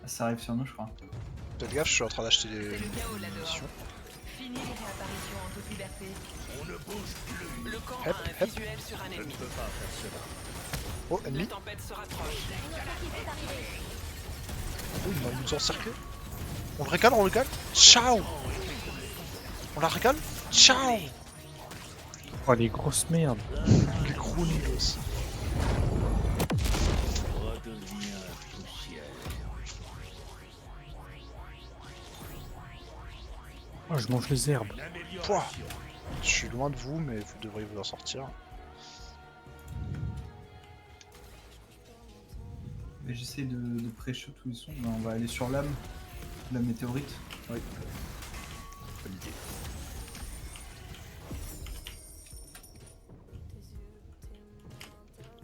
Speaker 3: Ça arrive sur nous, je crois.
Speaker 1: Faites gaffe, je suis en train d'acheter des
Speaker 5: C'est le chaos là-dehors.
Speaker 1: munitions.
Speaker 6: Fini les réapparitions en toute liberté.
Speaker 4: On ne bouge plus.
Speaker 5: Le camp
Speaker 1: Hep,
Speaker 5: a un
Speaker 1: hep.
Speaker 5: visuel sur un
Speaker 4: Je ne
Speaker 5: ennemi.
Speaker 4: peux pas faire cela.
Speaker 1: Oh,
Speaker 5: La
Speaker 1: ennemi.
Speaker 5: tempête se rapproche.
Speaker 6: Notre équipe est arrivée.
Speaker 1: Oh, il nous a encerclé. On le régale. Ciao. On la régale. Ciao.
Speaker 8: Oh, les grosses merdes.
Speaker 1: Les gros nigos.
Speaker 4: Redeviens poussière.
Speaker 8: Oh, je mange les herbes.
Speaker 1: Pouah. Je suis loin de vous, mais vous devriez vous en sortir.
Speaker 3: Mais j'essaie de pré-shot où ils sont. Ben, on va aller sur l'âme. La météorite.
Speaker 1: Oui. Bonne idée.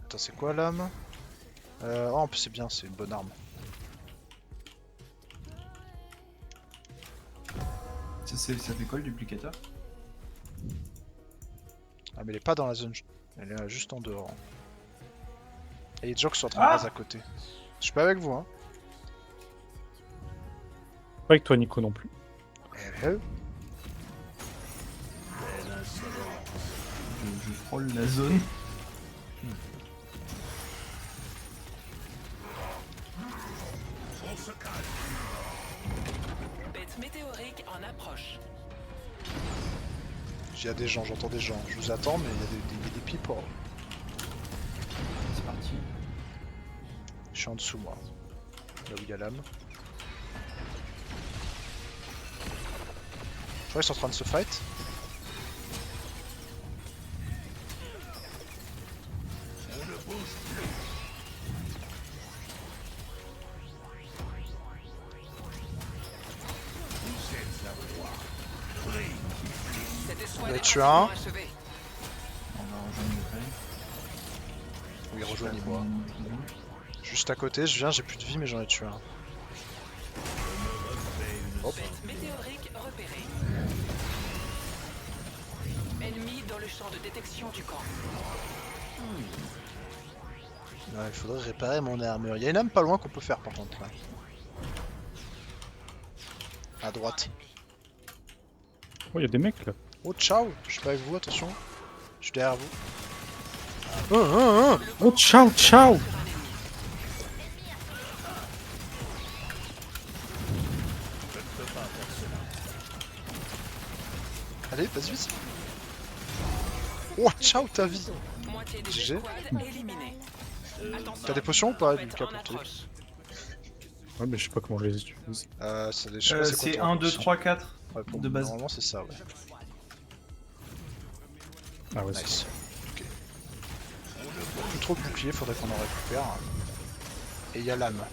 Speaker 1: Attends, c'est quoi l'âme? Oh, en plus c'est bien, c'est une bonne arme.
Speaker 3: Ça fait quoi le duplicateur?
Speaker 1: Ah, mais elle est pas dans la zone. Elle est juste en dehors. Et il y a des gens qui sont en train de
Speaker 3: Ah
Speaker 1: raser à côté. Je suis pas avec vous, hein.
Speaker 8: Pas avec toi, Nico, non plus.
Speaker 1: Eh,
Speaker 3: Je frôle la zone.
Speaker 4: On se calme.
Speaker 5: Bête météorique en approche.
Speaker 1: Il y a des gens, j'entends des gens. Je vous attends, mais il y a des people.
Speaker 3: C'est parti.
Speaker 1: Je suis en dessous, moi. Là où il y a l'âme. Je vois qu'ils sont en train de se fight.
Speaker 4: On ne bouge plus. Vous êtes à moi. Brille.
Speaker 5: Cette escouade
Speaker 1: On a
Speaker 5: est
Speaker 1: tué
Speaker 5: pratiquement
Speaker 1: un.
Speaker 5: achevée.
Speaker 3: On va rejoindre le pré.
Speaker 1: Oui, rejoignez-moi. Juste à côté, je viens, j'ai plus de vie, mais j'en ai tué un. Hop.
Speaker 5: Bête météorique repérée. Ennemi dans le champ de détection du camp.
Speaker 1: Ouais, il faudrait réparer mon armure. Il y a une âme pas loin qu'on peut faire par contre là. À droite.
Speaker 8: Oh, il y a des mecs là.
Speaker 1: Oh ciao. Je suis pas avec vous, attention. Je suis derrière vous.
Speaker 8: Oh, ciao, ciao.
Speaker 5: Sur un ennemi.
Speaker 1: Oh, ciao ta vie.
Speaker 5: Moitié des
Speaker 1: GG.
Speaker 5: escouades éliminées. Attention,
Speaker 1: T'as des potions ou pas,
Speaker 5: tempête
Speaker 1: Lucas,
Speaker 5: en
Speaker 1: pour toi?
Speaker 5: approche.
Speaker 8: Ouais, mais je sais pas comment je les utilise.
Speaker 1: C'est des... je sais pas c'est quoi
Speaker 3: C'est
Speaker 1: ton
Speaker 3: 1, 2,
Speaker 1: option.
Speaker 3: 3, 4
Speaker 1: Ouais, pour
Speaker 3: de base.
Speaker 1: Normalement, c'est ça, ouais.
Speaker 8: Ah ouais,
Speaker 1: Nice. Ok. Plus trop de boucliers, faudrait qu'on en récupère. Et il y a l'âme,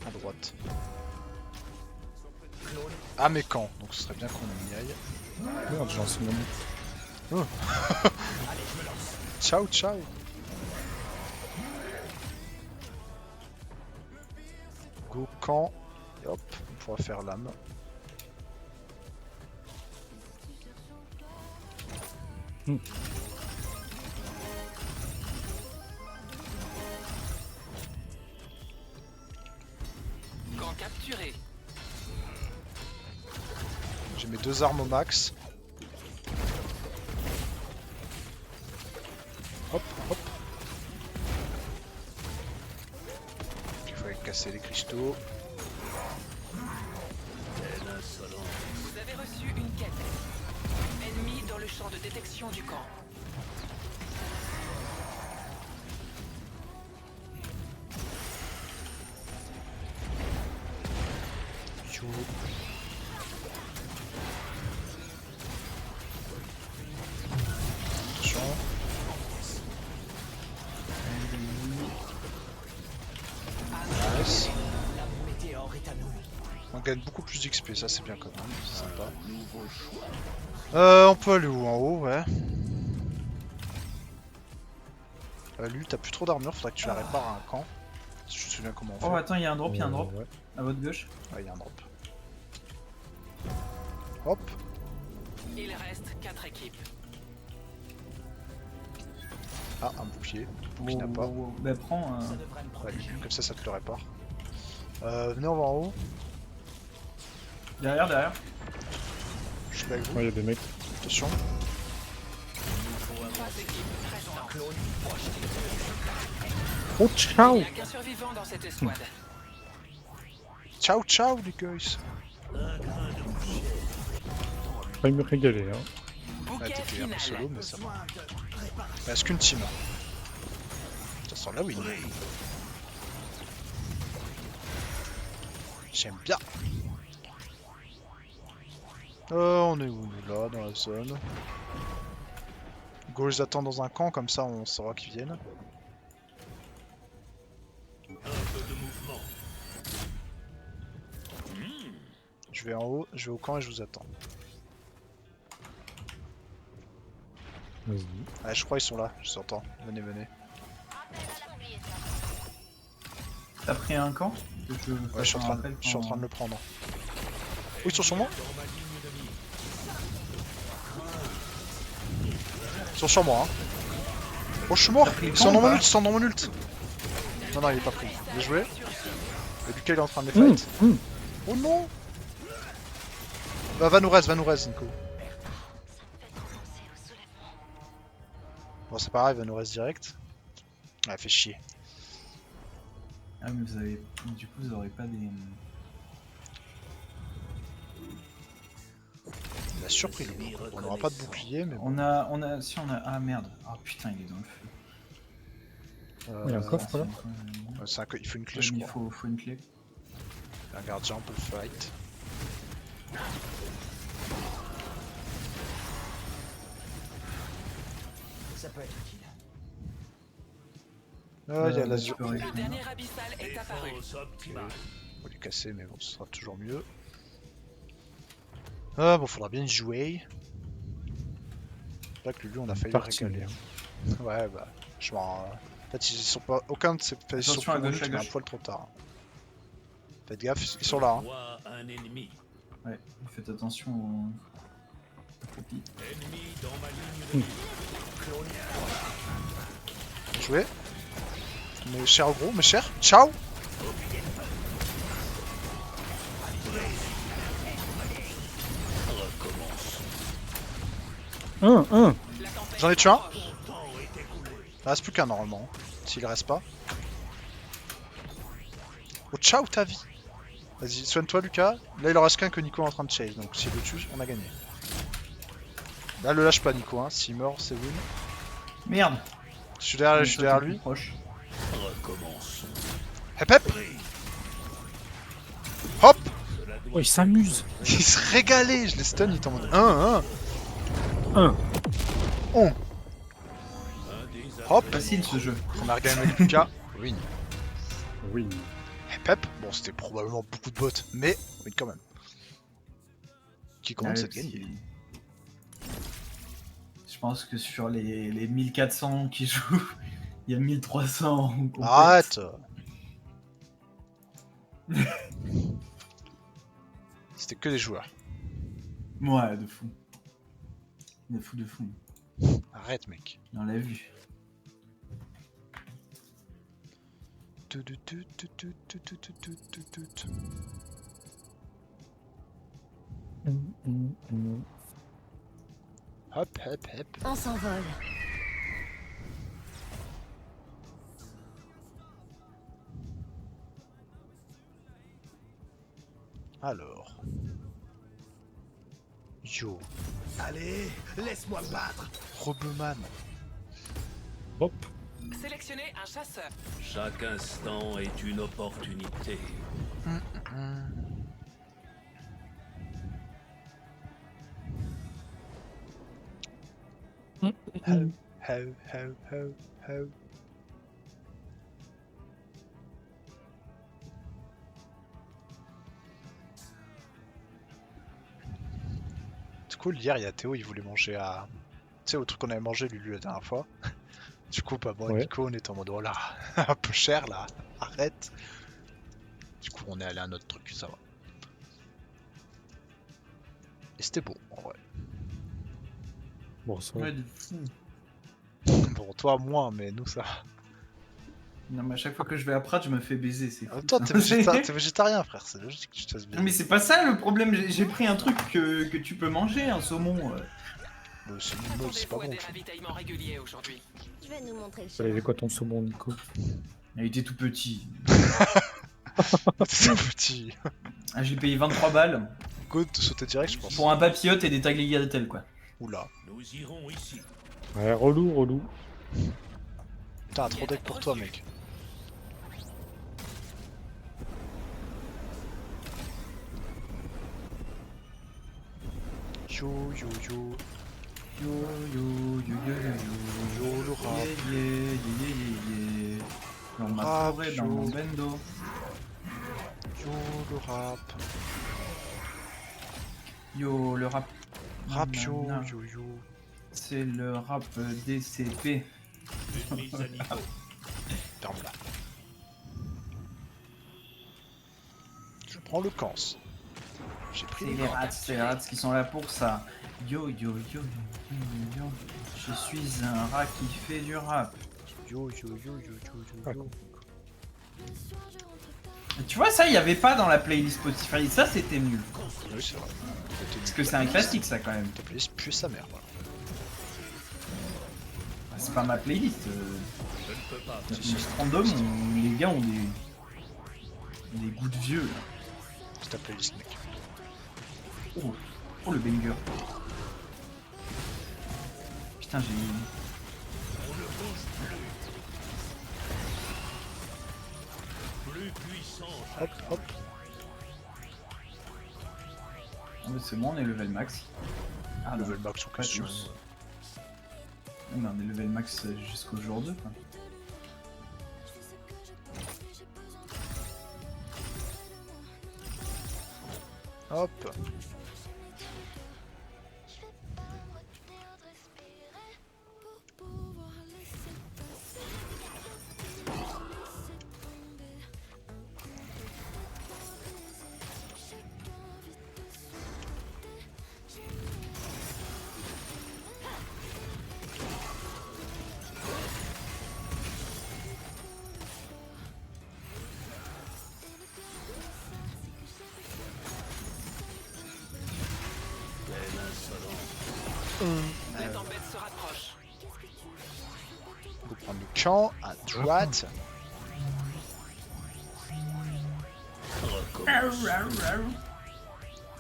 Speaker 1: à droite. Ah, mais quand? Donc ce serait bien qu'on y aille.
Speaker 8: merde, j'ai lancé mon...
Speaker 1: Ciao, ciao. Go camp. Et hop, on pourra faire l'âme.
Speaker 5: Camp capturé.
Speaker 1: J'ai mes 2 armes au max. Hop, hop. Il faut aller casser les cristaux.
Speaker 5: Vous avez reçu une quête. Ennemi dans le champ de détection du camp.
Speaker 1: Chou. Attention. Nice. On gagne beaucoup plus d'XP, ça c'est bien quand même, c'est sympa. On peut aller où? En haut, ouais. Lui, t'as plus trop d'armure, faudrait que tu la répares à un camp. Si je me souviens comment on fait.
Speaker 3: Oh, attends, il y a un drop, il y a un drop.
Speaker 8: Ouais.
Speaker 3: À votre gauche.
Speaker 1: Ouais, il y a un drop. Hop.
Speaker 5: Il reste 4 équipes.
Speaker 1: Ah, un bouclier. Bouclier n'a pas.
Speaker 3: Bah, prends.
Speaker 1: Ouais, comme ça te le répare. Venez, on va en haut.
Speaker 3: Derrière, derrière.
Speaker 1: Je suis avec vous.
Speaker 8: Ouais, il y a des mecs.
Speaker 1: Attention.
Speaker 5: 3 équipes restantes.
Speaker 8: Oh, ciao!
Speaker 5: Il n'y a qu'un survivant dans cette escouade.
Speaker 1: Ciao, ciao, les guys.
Speaker 8: Pas me régaler, hein.
Speaker 1: Ouais,
Speaker 5: Bouquet
Speaker 1: t'étais un peu
Speaker 5: final.
Speaker 1: solo, mais ça va. Il reste qu'une team. Ça sent la win. J'aime bien. On est où là, dans la zone? Go les attend dans un camp, comme ça on saura qu'ils viennent.
Speaker 4: Un peu de mouvement.
Speaker 1: Je vais en haut, je vais au camp et je vous attends.
Speaker 8: Vas-y.
Speaker 1: Ouais, je crois qu'ils sont là, je vous entends. Venez, venez.
Speaker 3: T'as pris un camp?
Speaker 1: Ouais, je suis en train de le prendre. Oui, ils sont sur moi? Ils sont sur moi, hein. Oh, je suis mort! Ils sont dans mon ult, ils sont dans mon ult! Non, non, il est pas pris. Bien joué. Et Lucas, il est en train de les fight. Oh non! Bah, va nous res, Nico. Bon, c'est pareil, va nous res direct. Ah, fait chier.
Speaker 3: Ah, mais vous avez. Du coup, vous aurez pas des.
Speaker 1: Il a surpris le coup. On n'aura pas de bouclier, mais bon.
Speaker 3: Si on a. Ah merde. Ah putain, il est dans le feu.
Speaker 8: Il y a un coffre là?
Speaker 1: Ouais, il faut une clé, je
Speaker 3: Il
Speaker 1: crois.
Speaker 3: faut une clé.
Speaker 1: Un gardien, on peut le fight.
Speaker 9: Ça peut être utile.
Speaker 1: Ah, il y a
Speaker 3: tu
Speaker 1: l'azur.
Speaker 3: peux
Speaker 5: Le
Speaker 3: récupérer.
Speaker 5: dernier abyssal est apparu.
Speaker 4: Défense optimale.
Speaker 1: On va lui casser, mais bon, ce sera toujours mieux. Ah, bon, faudra bien y jouer. Là que lui, on a failli le
Speaker 8: Parti.
Speaker 1: régaler. Ouais, bah, je m'en. En fait, ils sont pas. Aucun de ces. Ils sont
Speaker 3: Attention à
Speaker 1: pas
Speaker 3: gauche, à
Speaker 1: mais un
Speaker 3: gauche.
Speaker 1: poil trop tard. Faites gaffe, ils sont là. Hein.
Speaker 4: Vois un ennemi.
Speaker 3: Ouais, faites attention aux copies.
Speaker 4: Ennemi dans ma ligne de vie.
Speaker 1: Bien joué. Mes chers gros, mes chers. Ciao! J'en ai tué un. Il reste plus qu'un normalement. S'il reste pas. Oh, ciao ta vie! Vas-y, soigne-toi Lucas. Là il en reste qu'un que Nico est en train de chase. Donc s'il le tue, on a gagné. Là le lâche pas Nico, hein. S'il meurt, c'est win.
Speaker 3: Merde.
Speaker 1: Je suis derrière lui.
Speaker 3: Proche.
Speaker 4: Recommençons.
Speaker 1: Hep hep. Hop.
Speaker 4: Cela doit
Speaker 8: Oh, il s'amuse.
Speaker 1: Il se régalait, je l'ai stun, il était en mode 1,
Speaker 8: 1.
Speaker 1: On.
Speaker 4: un des
Speaker 1: Hop.
Speaker 3: Facile ce jeu.
Speaker 1: Première game avec Lucas. Win.
Speaker 8: Oui.
Speaker 1: Hep hep. Bon, c'était probablement beaucoup de bots, mais win quand même. Qui compte, c'est de gagner.
Speaker 3: Je pense que sur les 1400 qui jouent, il y a 1300 en compète.
Speaker 1: Arrête. C'était que des joueurs.
Speaker 3: Ouais, de fou. De fou.
Speaker 1: Arrête, mec.
Speaker 3: On l'a vu.
Speaker 1: Hop, hop, hop.
Speaker 6: On s'envole.
Speaker 1: Alors. Yo.
Speaker 7: Allez, laisse-moi me battre.
Speaker 1: Robeman.
Speaker 8: Hop.
Speaker 5: Sélectionnez un chasseur.
Speaker 4: Chaque instant est une opportunité.
Speaker 1: Ho, ho, ho, ho, ho. Du coup, hier, il y a Théo, il voulait manger à. Tu sais, au truc qu'on avait mangé, Lulu, la dernière fois. Du coup, bah, moi et
Speaker 8: Ouais.
Speaker 1: Nico, on était en mode, oh là, un peu cher là, arrête. Du coup, on est allé à notre truc, ça va. Et c'était beau, en vrai.
Speaker 8: Bon, ça.
Speaker 3: Ouais, de fou.
Speaker 1: Bon, toi, moins, mais nous, ça.
Speaker 3: Non, mais à chaque fois que je vais à Prat, je me fais baiser. C'est fou,
Speaker 1: Toi,
Speaker 3: ça.
Speaker 1: t'es végétarien, frère, c'est logique que tu te fasses bien.
Speaker 3: Mais c'est pas ça le problème. J'ai pris un truc que tu peux manger, un saumon.
Speaker 1: C'est nul, c'est pas
Speaker 5: Attendez-vous à
Speaker 1: bon.
Speaker 5: des ravitaillements réguliers aujourd'hui.
Speaker 6: Je vais nous montrer le
Speaker 8: Ça avait
Speaker 6: chemin.
Speaker 8: quoi ton saumon, Nico?
Speaker 3: Il était tout petit.
Speaker 1: C'est petit.
Speaker 3: Ah, j'ai payé 23 balles
Speaker 1: Good de sauter direct, je pense.
Speaker 3: pour un papillote et des tagliatelles, quoi.
Speaker 1: Oula.
Speaker 4: Nous irons ici.
Speaker 8: Ouais, relou.
Speaker 1: Putain, un trop deck pour toi, mec. Yo yo yo.
Speaker 3: Yo yo yo yo yo
Speaker 1: Yo le rap.
Speaker 3: yeah. Dans ma
Speaker 1: Rap,
Speaker 3: forêt,
Speaker 1: yo.
Speaker 3: dans mon bendo.
Speaker 1: Yo le rap.
Speaker 3: Yo, le rap.
Speaker 1: Rap yo
Speaker 3: Nanana.
Speaker 1: yo yo.
Speaker 3: C'est le rap DCP.
Speaker 4: Une mise à niveau.
Speaker 1: Ferme-la. Je prends le cans. J'ai pris
Speaker 3: C'est
Speaker 1: le
Speaker 3: les rats qui sont là pour ça. Yo. Je suis un rat qui fait du rap.
Speaker 1: yo yo yo yo yo yo.
Speaker 3: Tu vois, ça, il y avait pas dans la playlist Spotify. Ça, c'était nul.
Speaker 1: Oui, c'est vrai.
Speaker 3: Parce que c'est un classique, ça, quand même.
Speaker 1: Ta playlist pue sa mère, voilà.
Speaker 3: C'est pas ma playlist.
Speaker 4: Je ne peux pas.
Speaker 3: Random, les gars ont des goûts de vieux, là.
Speaker 1: C'est ta playlist, mec.
Speaker 3: Oh, le banger. Putain, j'ai...
Speaker 4: Plus puissant.
Speaker 1: Hop, hop.
Speaker 3: Ah, mais c'est bon, on est level max. Ah,
Speaker 1: Level max en
Speaker 3: pas
Speaker 1: question.
Speaker 3: tous. Mais on est level max jusqu'au jour 2, quoi.
Speaker 1: Hop.
Speaker 5: La tempête se rapproche.
Speaker 1: On peut prendre le camp à droite.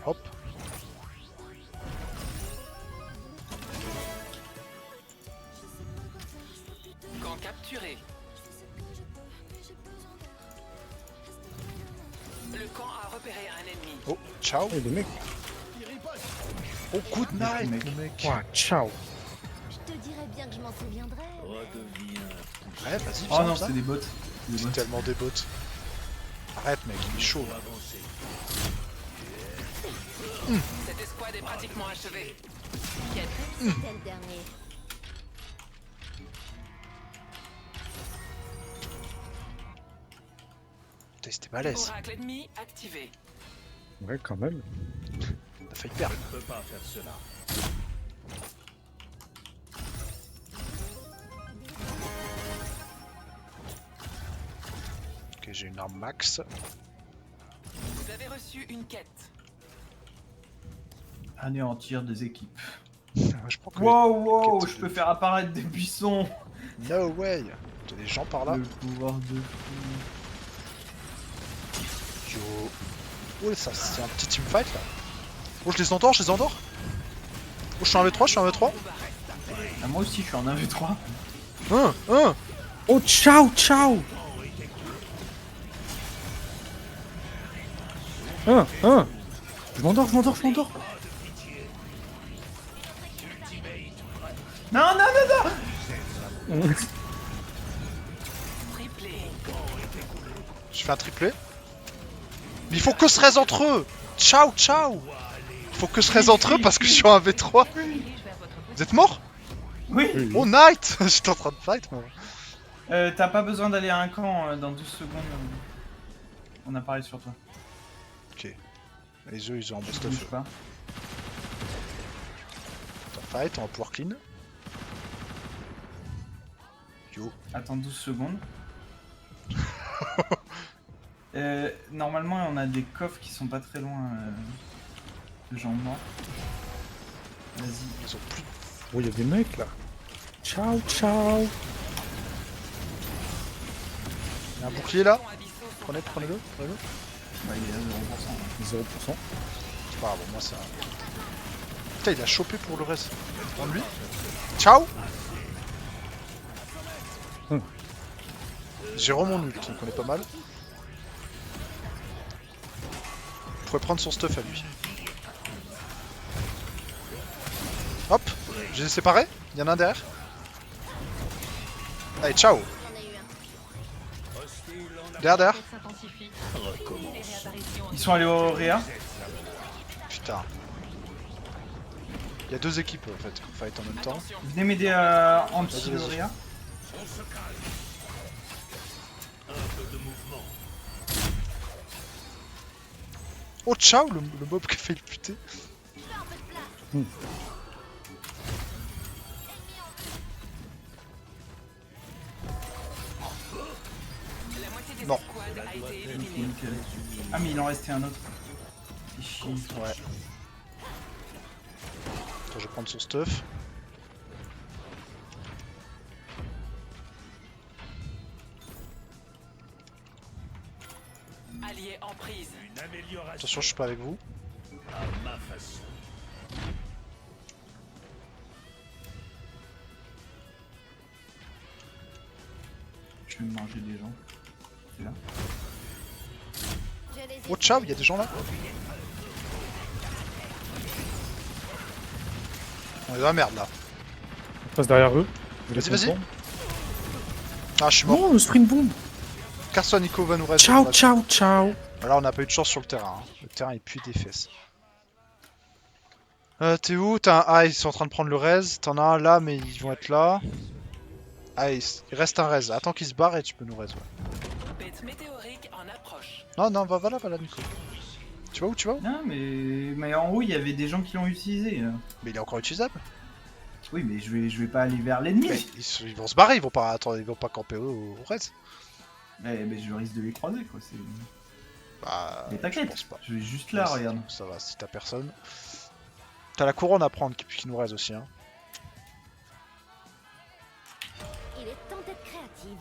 Speaker 1: Hop.
Speaker 5: capturé. Le camp a repéré un ennemi.
Speaker 1: Oh, ciao.
Speaker 8: Oh, les mecs.
Speaker 1: Oh, good night,
Speaker 3: mec.
Speaker 1: le mec.
Speaker 8: Ouah, ciao.
Speaker 6: Je te dirais bien que je m'en souviendrai.
Speaker 1: Ouais, vas-y,
Speaker 3: Oh
Speaker 1: viens,
Speaker 3: non,
Speaker 1: viens.
Speaker 3: c'est des bots. C'est des
Speaker 1: C'est
Speaker 3: bots.
Speaker 1: tellement des bots. Arrête, mec, il est chaud. Là.
Speaker 5: Cette escouade est pratiquement achevée.
Speaker 6: C'était le dernier.
Speaker 1: Putain, c'était balèze.
Speaker 5: Oracle ennemi activé.
Speaker 8: Ouais, quand même.
Speaker 1: T'as failli perdre.
Speaker 4: Je ne peux pas faire cela.
Speaker 1: Ok, j'ai une arme max.
Speaker 5: Vous avez reçu une quête.
Speaker 3: Anéantir des équipes.
Speaker 1: Je prends que
Speaker 3: Wow,
Speaker 1: quête
Speaker 3: je
Speaker 1: de-
Speaker 3: peux faire apparaître des buissons.
Speaker 1: No way. T'as des gens par là.
Speaker 3: Le pouvoir de fou.
Speaker 1: Yo. Oh, ça, c'est un petit teamfight là. Oh, je les endors, je les endors. Oh, je suis en V3, je suis en V3.
Speaker 3: Ah, moi aussi, je suis en 1v3.
Speaker 8: Oh, ciao, ciao. Je m'endors, je m'endors, je m'endors.
Speaker 3: Non, non, non, non.
Speaker 5: Triplé.
Speaker 1: Je fais un triplé. Mais il faut que se raise entre eux. Ciao, ciao. Il faut que se raise entre eux parce que je suis en V3. Vous êtes morts?
Speaker 3: Oui.
Speaker 1: Oh, night. J'étais en train de fight, moi.
Speaker 3: T'as pas besoin d'aller à un camp dans 12 secondes. On apparaît sur toi.
Speaker 1: Ok. Les eux, ils ont un boost
Speaker 3: Je
Speaker 1: of
Speaker 3: bouge pas.
Speaker 1: fight, on va pouvoir clean. Yo.
Speaker 3: Attends 12 secondes. Normalement, on a des coffres qui sont pas très loin de gens morts. Vas-y.
Speaker 1: Ils ont plus.
Speaker 8: Oh, il y a des mecs là. Ciao, ciao.
Speaker 1: Il y a un bouclier là.
Speaker 5: Ponts abyssaux sont
Speaker 1: Prenez-le, prenez-le.
Speaker 3: Bah, il est à 0%.
Speaker 8: 0%.
Speaker 1: C'est pas grave, moi ça. Putain, il a chopé pour le reste. Prends lui. Ciao. J'ai mon ult, donc on est pas mal. On pourrait prendre son stuff à lui. Hop, je les ai séparés. Il y en a un derrière. Allez, ciao.
Speaker 6: J'en ai eu un.
Speaker 1: Derrière.
Speaker 6: Quête s'intensifie. Les réapparitions.
Speaker 3: Ils sont allés au Réa.
Speaker 1: Putain. Il y a deux équipes en fait qui fight en même temps.
Speaker 5: attention.
Speaker 3: Venez m'aider à anti
Speaker 1: Vas-y,
Speaker 3: le
Speaker 1: vas-y.
Speaker 3: Réa.
Speaker 4: On se calme. Un peu de mouvement.
Speaker 1: Oh, ciao, le mob qui a fait le puté.
Speaker 5: La moitié des
Speaker 1: Non.
Speaker 5: escouades a été éliminée.
Speaker 3: Nickel. Ah, mais il en restait un autre. C'est chiant.
Speaker 1: Ouais. Attends, je vais prendre son stuff.
Speaker 5: Alliés en prise.
Speaker 4: Une amélioration
Speaker 1: Attention, je suis pas avec vous.
Speaker 4: à ma façon.
Speaker 3: Je vais me manger des gens. C'est là.
Speaker 6: Je les ai
Speaker 1: Oh, ciao, il y a des gens là. On est dans la merde là.
Speaker 8: On passe derrière eux.
Speaker 1: Vas-y, vas-y. Ah, je suis mort.
Speaker 8: Oh, le spring bomb.
Speaker 1: Carson Nico va nous rester.
Speaker 8: Ciao, ciao, ciao.
Speaker 1: Là, on n'a pas eu de chance sur le terrain. Hein. Le terrain il pue des fesses. T'es où? T'as un... Ah, ils sont en train de prendre le res. T'en as un là, mais ils vont être là. Ah, il reste un res. Attends qu'il se barre et tu peux nous res. Ouais.
Speaker 5: Bête météorique en approche.
Speaker 1: Non, non, va là, Nico. Tu vas où? Tu vas où?
Speaker 3: Non, mais en haut, il y avait des gens qui l'ont utilisé.
Speaker 1: Mais il est encore utilisable.
Speaker 3: Oui, mais je vais pas aller vers l'ennemi.
Speaker 1: Mais ils vont se barrer, ils vont pas attendre, ils vont pas camper au res.
Speaker 3: Mais je risque de les croiser, quoi. C'est...
Speaker 1: Bah,
Speaker 3: Mais
Speaker 1: je
Speaker 3: t'inquiète,
Speaker 1: pense pas.
Speaker 3: je vais juste là,
Speaker 1: Ouais,
Speaker 3: regarde.
Speaker 1: Ça va, si t'as personne. T'as la couronne à prendre qui nous reste aussi. Hein.
Speaker 6: Il est temps d'être créative.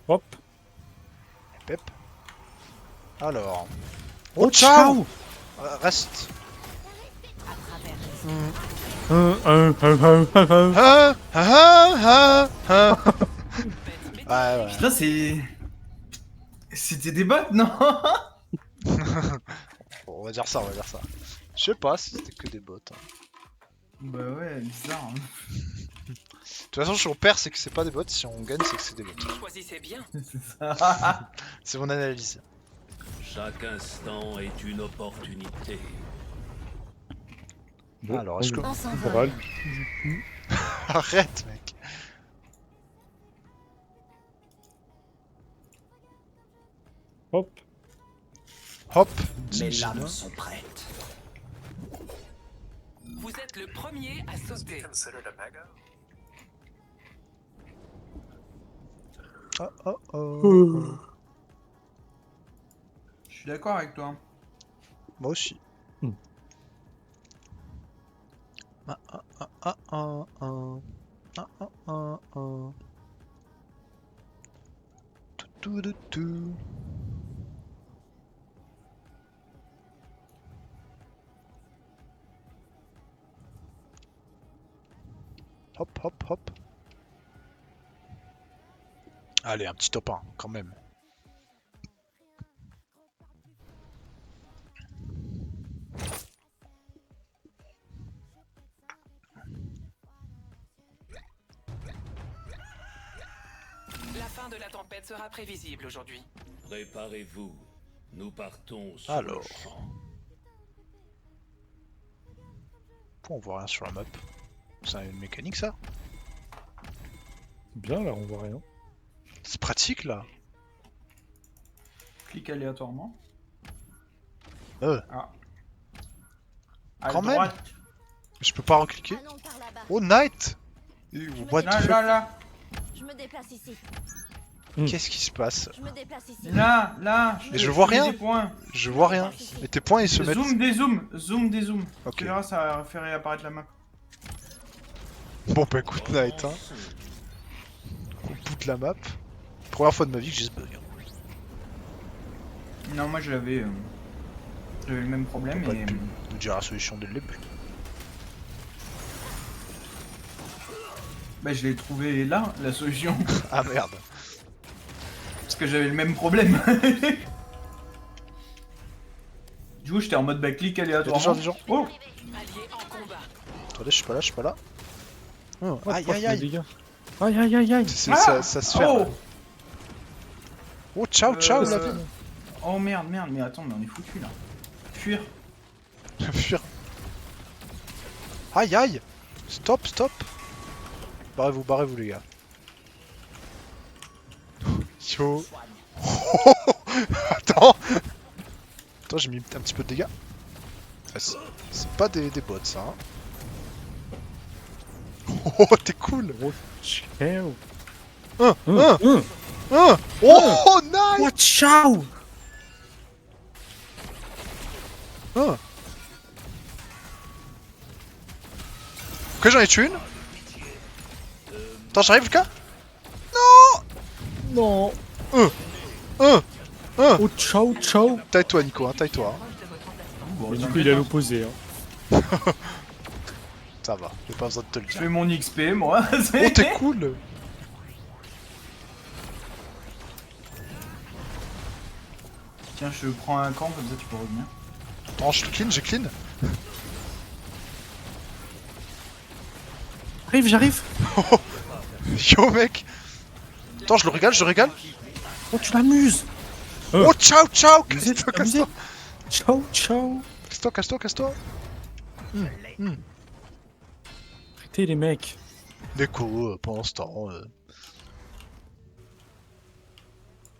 Speaker 8: Hop.
Speaker 1: Pep. Alors.
Speaker 8: Oh, ciao.
Speaker 1: Reste.
Speaker 6: À travers.
Speaker 1: Ouais, ouais.
Speaker 3: Putain, c'est. C'était des bots, non?
Speaker 1: Bon, on va dire ça, on va dire ça. Je sais pas si c'était que des bots. Hein.
Speaker 3: Bah ouais, bizarre. Hein.
Speaker 1: De toute façon, si on perd, c'est que c'est pas des bots. Si on gagne, c'est que c'est des bots.
Speaker 5: Choisissez bien.
Speaker 3: C'est ça.
Speaker 1: C'est mon analyse.
Speaker 4: Chaque instant est une opportunité.
Speaker 8: Bon,
Speaker 1: Alors, est-ce que-
Speaker 6: On s'envole.
Speaker 8: Bral.
Speaker 1: Arrête, mec.
Speaker 8: Hop.
Speaker 1: Hop.
Speaker 7: Mes
Speaker 1: Dis-moi.
Speaker 7: lames sont prêtes.
Speaker 5: Vous êtes le premier à sauter.
Speaker 1: Oh, oh, oh.
Speaker 3: Je suis d'accord avec toi.
Speaker 1: Moi aussi.
Speaker 8: Hmm.
Speaker 1: Ah, ah, ah, ah, ah, ah. Ah, ah, ah, ah. Tout, tout, tout, tout. Hop, hop, hop. Allez, un petit top 1, quand même.
Speaker 5: La fin de la tempête sera prévisible aujourd'hui.
Speaker 4: Préparez-vous. Nous partons sur
Speaker 1: Alors.
Speaker 4: le champ.
Speaker 1: Pourquoi on voit rien sur la map? C'est une mécanique, ça?
Speaker 8: Bien là, on voit rien.
Speaker 1: C'est pratique, là.
Speaker 3: Clique aléatoirement.
Speaker 1: Quand
Speaker 3: À
Speaker 1: même.
Speaker 3: droite.
Speaker 1: Je peux pas recliquer.
Speaker 6: Allons par là-bas.
Speaker 1: Oh, Night! What the
Speaker 3: Là,
Speaker 1: fuck?
Speaker 3: là, là.
Speaker 6: Je me déplace ici.
Speaker 1: Qu'est-ce qui se passe?
Speaker 6: Je me déplace ici.
Speaker 3: Là, là.
Speaker 1: Mais je vois
Speaker 3: mets
Speaker 1: rien.
Speaker 3: Des points.
Speaker 1: Je vois rien. Et tes points, ils se mettent...
Speaker 3: Zoom, dézoom. Zoom, dézoom.
Speaker 1: Ok.
Speaker 3: Tu verras, ça va faire réapparaître la map.
Speaker 1: Bon, bah écoute, Night, hein. Au bout de la map. Première fois de ma vie que j'ai ce bug. Hein.
Speaker 3: Non, moi j'avais le même problème
Speaker 1: Pas
Speaker 3: et.
Speaker 1: de nous dire la solution dès le début.
Speaker 3: Bah, je l'ai trouvé là, la solution.
Speaker 1: Ah merde.
Speaker 3: Parce que j'avais le même problème. Du coup, j'étais en mode clic
Speaker 1: Y'a
Speaker 3: aléatoirement.
Speaker 1: des gens.
Speaker 3: Oh!
Speaker 5: Alliés en combat.
Speaker 1: Attendez, je suis pas là, je suis pas là. Oh,
Speaker 8: Oh,
Speaker 1: aïe
Speaker 8: prof,
Speaker 1: aïe
Speaker 8: les
Speaker 1: aïe.
Speaker 8: dégâts. Aïe aïe aïe aïe.
Speaker 1: Ça se ferme.
Speaker 3: Oh!
Speaker 1: Oh, ciao, ciao, la vie.
Speaker 3: Oh merde, merde, mais attends, mais on est foutu là. Fuir.
Speaker 1: Fuir. Aïe aïe. Stop, stop. Barrez-vous, les gars. Yo. Attends. Attends, j'ai mis un petit peu de dégâts. Ah, c'est pas des bots, ça. Hein. Oh, t'es cool.
Speaker 8: Ciao.
Speaker 1: Oh, nice.
Speaker 8: Watch out.
Speaker 1: Ok, j'en ai tué une. Attends, j'arrive, Lucas.
Speaker 8: Non. Oh, ciao, ciao.
Speaker 1: Taille-toi, Nico, hein, taille-toi. Hein.
Speaker 8: Et du coup, il est à l'opposé. Hein.
Speaker 1: Ça va, j'ai pas besoin de te le
Speaker 3: Je
Speaker 1: dire.
Speaker 3: fais mon XP, moi.
Speaker 1: Oh, t'es cool.
Speaker 3: Tiens, je prends un camp, comme ça tu peux revenir.
Speaker 1: Attends, je clean, j'ai clean.
Speaker 8: J'arrive.
Speaker 1: Yo, mec. Attends, je le régale.
Speaker 8: Oh, tu l'amuses.
Speaker 1: Oh, ciao, ciao.
Speaker 8: Vous êtes
Speaker 1: Casse-toi,
Speaker 8: amusés.
Speaker 1: casse-toi.
Speaker 8: Ciao, ciao.
Speaker 1: Casse-toi.
Speaker 8: Arrêtez les mecs.
Speaker 1: Neko, pendant ce temps.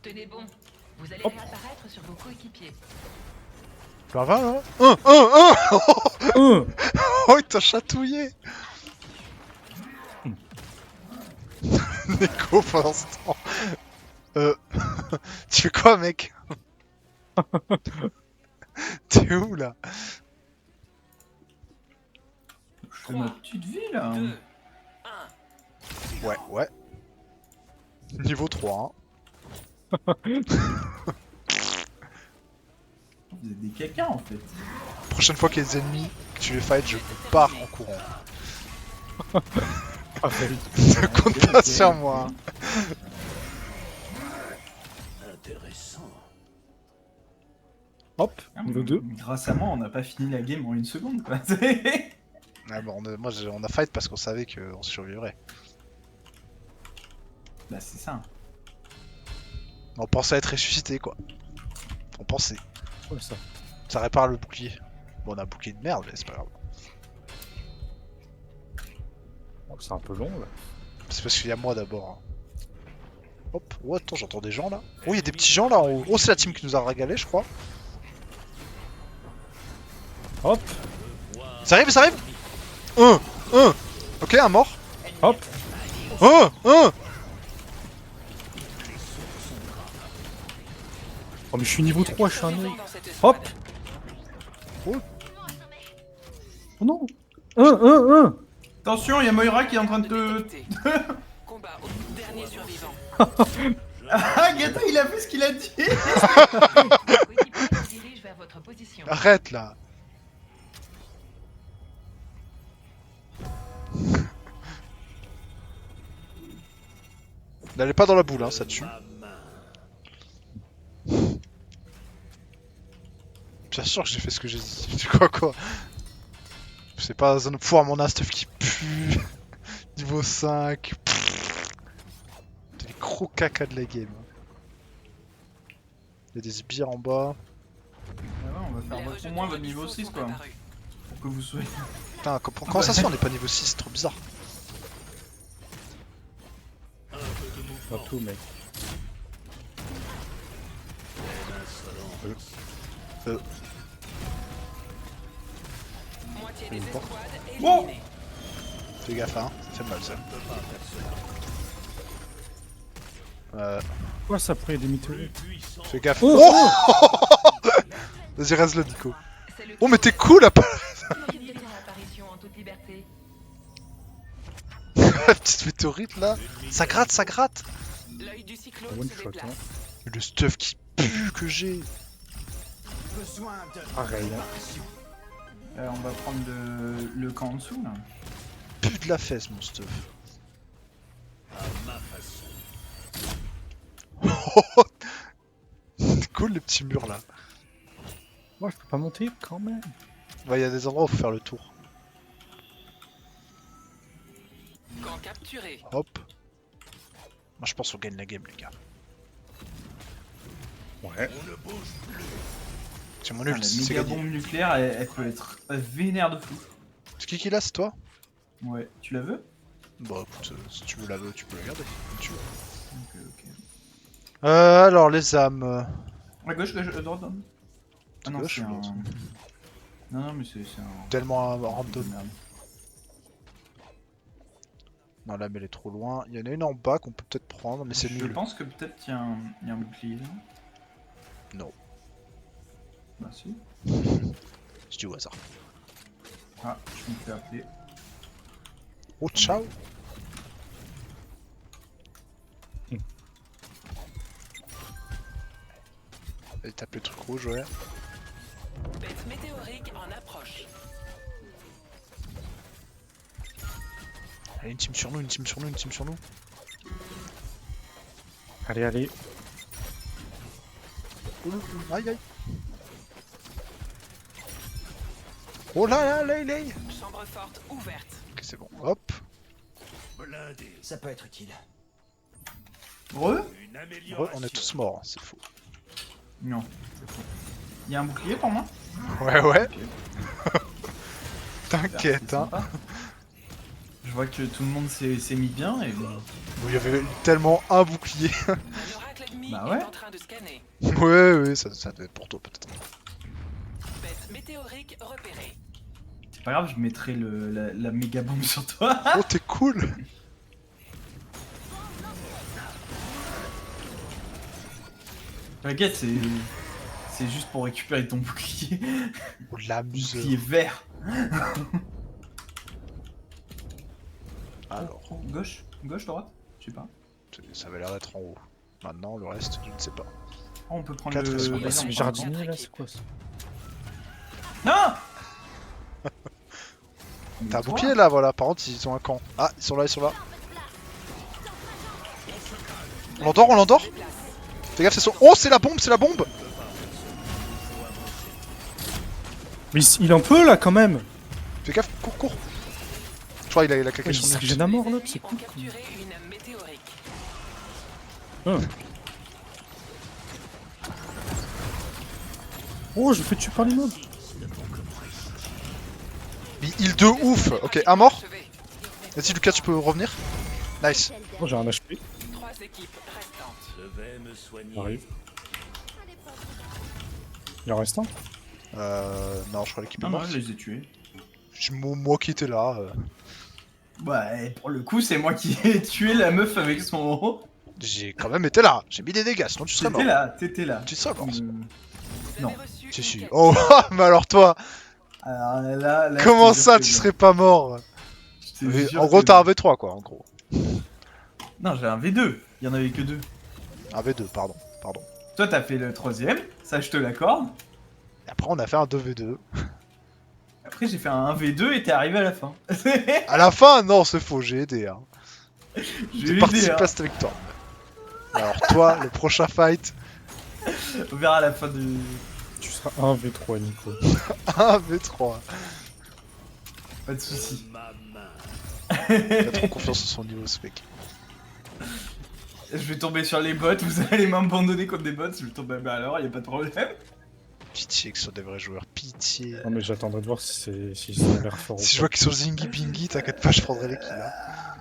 Speaker 5: Tenez bon. Vous allez réapparaître sur vos coéquipiers.
Speaker 1: Tu la vas, là Oh, il t'a chatouillé. Neko, pendant ce temps. Tu fais quoi, mec? T'es où, là?
Speaker 3: Je fais ma petite vie là.
Speaker 5: 2, 1.
Speaker 1: Ouais. Niveau 3, hein.
Speaker 3: Vous êtes des caca en fait.
Speaker 1: Prochaine fois qu'il y a des ennemis, que tu les fights, je pars en courant. Ne compte pas sur moi.
Speaker 4: Intéressant.
Speaker 8: Hop, niveau 2.
Speaker 3: Grâce à moi, on n'a pas fini la game en 1 seconde, quoi.
Speaker 1: Ah bon, on a fight parce qu'on savait qu'on survivrait.
Speaker 3: Bah, c'est ça.
Speaker 1: On pensait être ressuscité quoi. On pensait.
Speaker 8: Ouais, ça.
Speaker 1: Ça répare le bouclier. Bon, on a un bouclier de merde, mais c'est pas grave.
Speaker 8: Bon, c'est un peu long là.
Speaker 1: C'est parce qu'il y a moi d'abord. Hein. Hop, oh attends, j'entends des gens là. Oh, il y a des petits gens là en haut. Oh, c'est la team qui nous a régalé, je crois.
Speaker 8: Hop,
Speaker 1: Ça arrive, ça arrive. Un. Ok, un mort.
Speaker 8: hop.
Speaker 1: Un.
Speaker 8: Oh, mais je suis niveau 3, je suis un nœud.
Speaker 5: Dans cette
Speaker 8: Hop.
Speaker 5: escouade.
Speaker 8: Oh non. Un.
Speaker 3: Attention, il y a Moira qui est en train de te...
Speaker 5: Détecté. Combat au dernier survivant.
Speaker 3: Ah, Gata, il a fait ce qu'il a dit.
Speaker 5: Coéquipier se dirige vers votre position.
Speaker 1: Arrête là. N'allez pas dans la boule, hein, ça tue. Bien sûr que j'ai fait ce que j'ai dit. Tu crois quoi? C'est pas zone pouvoir mon stuff qui pue. Niveau 5. C'est les gros caca de la game. Il y a des sbires en bas.
Speaker 3: Ah ouais, on va faire
Speaker 5: Les
Speaker 3: au
Speaker 5: rejetons
Speaker 3: moins votre
Speaker 5: du
Speaker 3: niveau
Speaker 5: fond
Speaker 3: 6,
Speaker 5: sont
Speaker 3: quoi.
Speaker 5: apparus.
Speaker 3: Pour que vous soyez...
Speaker 1: Putain, comment ça se fait on n'est pas niveau 6? C'est trop bizarre.
Speaker 8: Pas tout, mec.
Speaker 5: Moitié des escouades
Speaker 3: Wow.
Speaker 5: éliminées.
Speaker 1: Fais gaffe, hein, ça fait mal ça.
Speaker 8: Quoi ça après des météorites?
Speaker 1: Fais gaffe.
Speaker 8: Oh,
Speaker 1: Oh Vas-y, reste-le, Nico.
Speaker 5: C'est le
Speaker 1: Oh, mais t'es cool, là,
Speaker 5: Priorité à l'apparition en toute liberté.
Speaker 1: la petite météorite là. Ça gratte, ça gratte.
Speaker 5: L'œil du cyclone
Speaker 8: One
Speaker 5: se
Speaker 8: shot,
Speaker 5: déplace.
Speaker 8: hein.
Speaker 1: Le stuff qui pue que j'ai.
Speaker 7: Besoin de
Speaker 8: Pareil.
Speaker 3: On va prendre le camp en dessous, là.
Speaker 1: Pue de la fesse, mon stuff. C'est cool les petits murs là.
Speaker 8: Moi je peux pas monter quand même.
Speaker 1: Ouais, il y a des endroits où faut faire le tour.
Speaker 5: Camp capturé.
Speaker 1: Hop. Moi je pense qu'on gagne la game, les gars.
Speaker 8: Ouais.
Speaker 1: C'est mon
Speaker 3: Putain,
Speaker 1: ult,
Speaker 3: la
Speaker 1: c'est
Speaker 3: méga
Speaker 1: gagné.
Speaker 3: bombe nucléaire, elle peut être vénère de fou.
Speaker 1: C'est qui l'a, c'est toi?
Speaker 3: Ouais, tu la veux?
Speaker 1: Bah écoute, si tu veux la veux, tu peux la garder. Comme tu veux.
Speaker 3: Ok.
Speaker 1: Alors les âmes.
Speaker 3: À gauche, droite. Ah non,
Speaker 1: Gauche
Speaker 3: c'est
Speaker 1: ou
Speaker 3: un...
Speaker 1: droite
Speaker 3: Non, mais c'est un...
Speaker 1: Tellement random.
Speaker 3: Merde.
Speaker 1: Non, là, mais elle est trop loin. Il y en a une en bas qu'on peut peut-être prendre, mais c'est
Speaker 3: Je
Speaker 1: nul.
Speaker 3: pense que peut-être qu'il y a un bouclier là.
Speaker 1: Non.
Speaker 3: Bah si.
Speaker 1: C'est du hasard.
Speaker 3: Ah, je me fais appeler.
Speaker 1: Oh, ciao. Allez, tape le truc rouge, ouais.
Speaker 5: Bête météorique en approche.
Speaker 1: Allez, une team sur nous, une team sur nous, une team sur nous.
Speaker 8: Allez, allez.
Speaker 1: Aïe, aïe. Oh là là, là.
Speaker 5: Chambre forte ouverte.
Speaker 1: Ok, c'est bon. Hop.
Speaker 4: Blindé.
Speaker 7: Ça peut être utile.
Speaker 3: Re
Speaker 4: Une
Speaker 1: Ouais,
Speaker 4: amélioration.
Speaker 1: on est tous morts, hein, c'est faux.
Speaker 3: Non, c'est faux. Il y a un bouclier pour moi?
Speaker 1: Ouais, ouais.
Speaker 3: C'est
Speaker 1: T'inquiète, hein.
Speaker 3: sympa. Je vois que tout le monde s'est mis bien et...
Speaker 1: Bon, il y avait tellement un bouclier.
Speaker 5: Un oracle ennemi
Speaker 3: Bah ouais.
Speaker 5: est en train de scanner.
Speaker 1: Ouais, ça devait être pour toi peut-être.
Speaker 5: Bête météorique repérée.
Speaker 3: C'est pas grave, je mettrai la méga bombe sur toi.
Speaker 1: Oh, t'es cool.
Speaker 3: T'inquiète, c'est juste pour récupérer ton bouclier.
Speaker 1: Oh, l'amuse.
Speaker 3: Bouclier vert.
Speaker 1: Alors,
Speaker 3: Gauche, droite, je sais pas.
Speaker 1: ça avait l'air d'être en haut. Maintenant, le reste, je ne sais pas.
Speaker 3: Oh, on peut prendre
Speaker 1: Quatre
Speaker 3: le...
Speaker 1: escouades.
Speaker 3: les
Speaker 8: C'est
Speaker 3: armes.
Speaker 8: le jardinier là, c'est quoi ça?
Speaker 3: Non.
Speaker 1: T'as un
Speaker 3: toi
Speaker 1: bouclier là, voilà. Par contre, ils ont un camp. Ah, ils sont là, ils sont là. On l'endort, on l'endort. Fais gaffe, c'est son. Oh, c'est la bombe, c'est la bombe.
Speaker 8: Mais il en peut là quand même.
Speaker 1: Fais gaffe, cours, cours. Je crois qu'il a claqué
Speaker 8: Il
Speaker 1: son
Speaker 8: se
Speaker 1: ult.
Speaker 8: régène à mort l'autre,
Speaker 5: Ennemis
Speaker 8: c'est
Speaker 5: ont
Speaker 8: cool.
Speaker 5: capturé une météorique.
Speaker 8: Oh, je me fais tuer par les mobs.
Speaker 1: Il de ouf. Ok, un mort.
Speaker 5: Achevé.
Speaker 1: Vas-y, Lucas, tu peux revenir. Nice.
Speaker 8: Oh, j'ai un HP.
Speaker 5: 3 équipes restantes.
Speaker 4: Je vais me soigner.
Speaker 8: J'arrive. Il en reste un.
Speaker 1: Non, je crois l'équipe est
Speaker 3: Non, non,
Speaker 1: morte.
Speaker 3: je les ai tués.
Speaker 1: C'est moi qui étais là.
Speaker 3: Bah, et pour le coup, c'est moi qui ai tué la meuf avec son.
Speaker 1: J'ai quand même été là. J'ai mis des dégâts, sinon tu serais mort.
Speaker 3: T'étais là.
Speaker 1: Tu serais mort.
Speaker 5: Vous
Speaker 3: Non.
Speaker 5: avez reçu
Speaker 1: Si,
Speaker 5: une
Speaker 1: si.
Speaker 5: quête.
Speaker 1: Oh, mais alors toi,
Speaker 3: Alors là,
Speaker 1: comment
Speaker 3: je te
Speaker 1: ça,
Speaker 3: jure
Speaker 1: tu
Speaker 3: que
Speaker 1: serais pas mort?
Speaker 3: je te
Speaker 1: Mais
Speaker 3: jure
Speaker 1: en gros,
Speaker 3: que
Speaker 1: t'as un
Speaker 3: non.
Speaker 1: V3, quoi, en gros.
Speaker 3: Non, j'ai un V2. Il y en avait que 2.
Speaker 1: Un V2, pardon. Pardon.
Speaker 3: Toi, t'as fait le 3ème. Ça, je te l'accorde.
Speaker 1: Et après, on a fait un 2v2.
Speaker 3: Après, j'ai fait un 1v2 et t'es arrivé à la fin.
Speaker 1: À la fin, non, c'est faux, j'ai aidé. Hein.
Speaker 3: J'ai
Speaker 1: J'ai
Speaker 3: aidé,
Speaker 1: participé
Speaker 3: hein.
Speaker 1: à cette victoire. Alors, toi, le prochain fight,
Speaker 3: On verra à la fin du.
Speaker 8: Tu seras 1v3, Nico.
Speaker 1: 1v3.
Speaker 3: Pas de soucis.
Speaker 4: Ma main.
Speaker 1: Il a trop confiance en son niveau, ce mec.
Speaker 3: Je vais tomber sur les bots, vous allez m'abandonner contre des bots, je vais tomber alors, y a pas de problème.
Speaker 1: Pitié que ce soit des vrais joueurs, pitié.
Speaker 8: Non, mais j'attendrai de voir si ça a l'air fort.
Speaker 1: Si je
Speaker 8: ou
Speaker 1: vois qu'ils sont zingy bingy, t'inquiète pas, je prendrai les kills.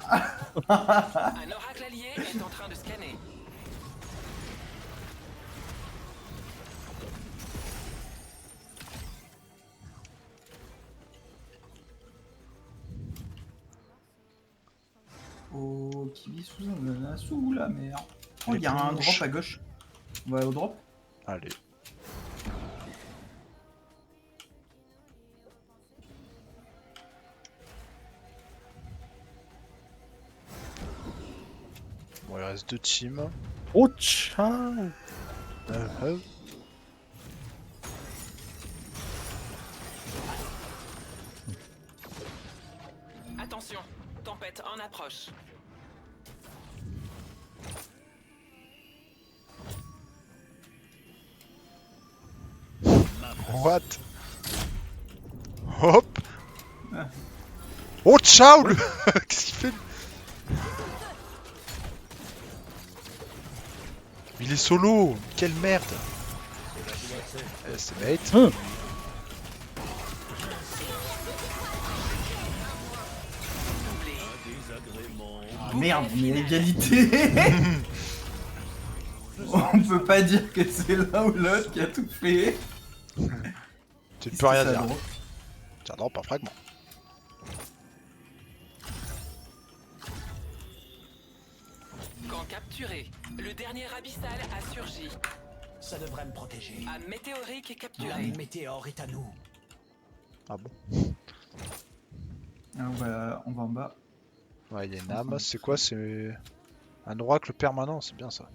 Speaker 1: Hein.
Speaker 5: Un oracle allié est en train de scanner.
Speaker 3: Oh, qui vit sous un ananas, sous la mer. Oh,
Speaker 1: Les
Speaker 3: y a un
Speaker 1: planches.
Speaker 3: drop à gauche. On va aller au drop.
Speaker 1: Allez. Bon, il reste 2 teams.
Speaker 8: Oh, ciao.
Speaker 1: Euh.
Speaker 5: Attention, tempête en approche.
Speaker 1: What? Hop! Oh, ciao! Qu'est-ce qu'il fait? Lui Il est solo! Quelle merde! C'est mate.
Speaker 3: Ah merde, on est à égalité. On peut pas dire que c'est l'un ou l'autre qui a tout fait.
Speaker 1: Tu ne peux rien
Speaker 3: Ça
Speaker 1: dire.
Speaker 3: drop.
Speaker 1: Tiens, non, pas fragment.
Speaker 5: Quand capturé, le dernier abyssal a surgi.
Speaker 7: Ça devrait me protéger.
Speaker 5: Un météorique est
Speaker 7: La
Speaker 5: capturé.
Speaker 7: météore est à nous.
Speaker 1: Ah bon?
Speaker 3: Ah, on va en bas.
Speaker 1: Ouais, il y a une âme. C'est quoi? C'est un oracle permanent, c'est bien ça.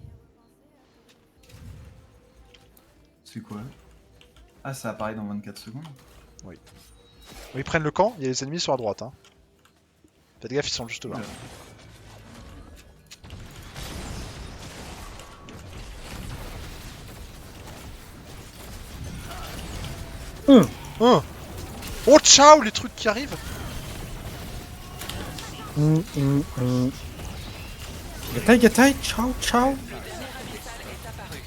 Speaker 3: C'est quoi? Ah, ça apparaît dans 24 secondes.
Speaker 1: Ils prennent le camp, il y a les ennemis sur la droite. Hein. Faites gaffe, ils sont juste là. Hein. Oh, ciao, les trucs qui arrivent!
Speaker 8: Gatai, gatai, ciao, ciao.
Speaker 5: Le dernier abyssal est apparu.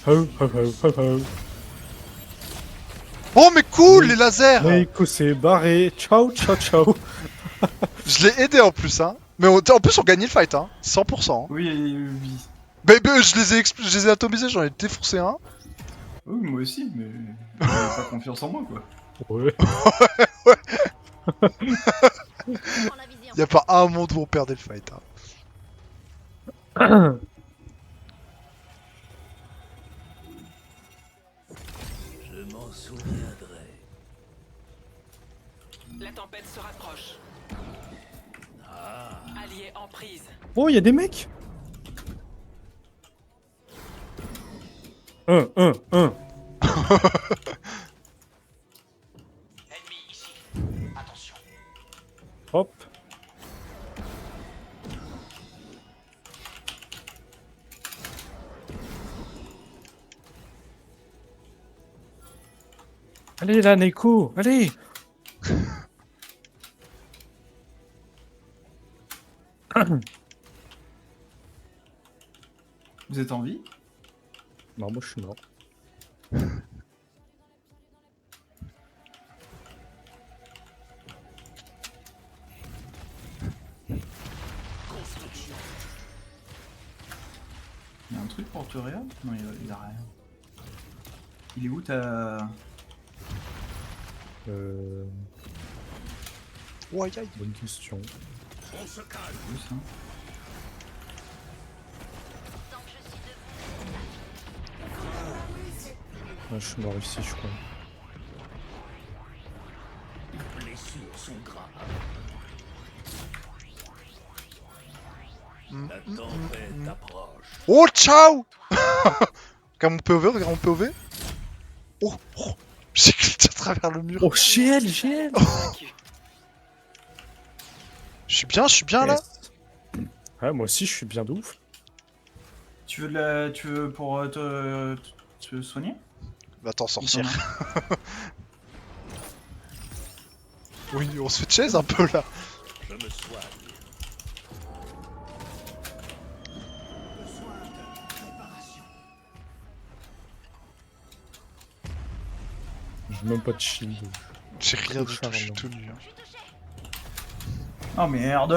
Speaker 8: Ho, ho, ho, ho, ho.
Speaker 1: Oh, mais cool, les lasers!
Speaker 8: Nico s'est barré. Ciao, ciao, ciao.
Speaker 1: Je l'ai aidé en plus, hein. Mais en plus, on gagnait le fight, hein. 100%. Hein.
Speaker 3: Oui, oui.
Speaker 1: Mais je les ai atomisés, j'en ai défoncé un.
Speaker 3: Oui, moi aussi, mais j'avais pas confiance en moi, quoi.
Speaker 8: Ouais.
Speaker 6: Prends la vision.
Speaker 1: Y a pas un monde où on perdait le fight. Hein.
Speaker 4: Je m'en souviendrai.
Speaker 5: La tempête se rapproche. Allié en prise.
Speaker 8: Oh, y'a des mecs. Un.
Speaker 7: Ennemi ici.
Speaker 8: Allez là, Neko, allez.
Speaker 3: Vous êtes en vie?
Speaker 8: Non, moi je suis mort.
Speaker 3: Il y a un truc pour te réa? Non, il a rien. Il est où ta...
Speaker 1: Ouais, aïe.
Speaker 8: Bonne question.
Speaker 4: On se calme.
Speaker 3: Où ça?
Speaker 6: Tant que je suis debout.
Speaker 8: Ouais, je suis mort ici, je crois.
Speaker 4: Les blessures sont graves. La tempête approche.
Speaker 1: Oh, ciao. Regarde mon POV, regarde mon POV. Oh, oh. J'ai glitché à travers le mur.
Speaker 8: Oh, GL, GL.
Speaker 5: Vaincu.
Speaker 1: Je suis bien là.
Speaker 8: Ouais, moi aussi, je suis bien de ouf.
Speaker 3: Tu veux pour te soigner?
Speaker 1: Va t'en
Speaker 3: Il t'en
Speaker 1: sortir.
Speaker 3: a.
Speaker 1: Oui, on se fait chase un peu là.
Speaker 4: Je me soigne.
Speaker 8: J'ai même pas de shield.
Speaker 1: J'ai rien du tout,
Speaker 8: Charmant.
Speaker 1: je suis tout nu.
Speaker 3: Oh merde!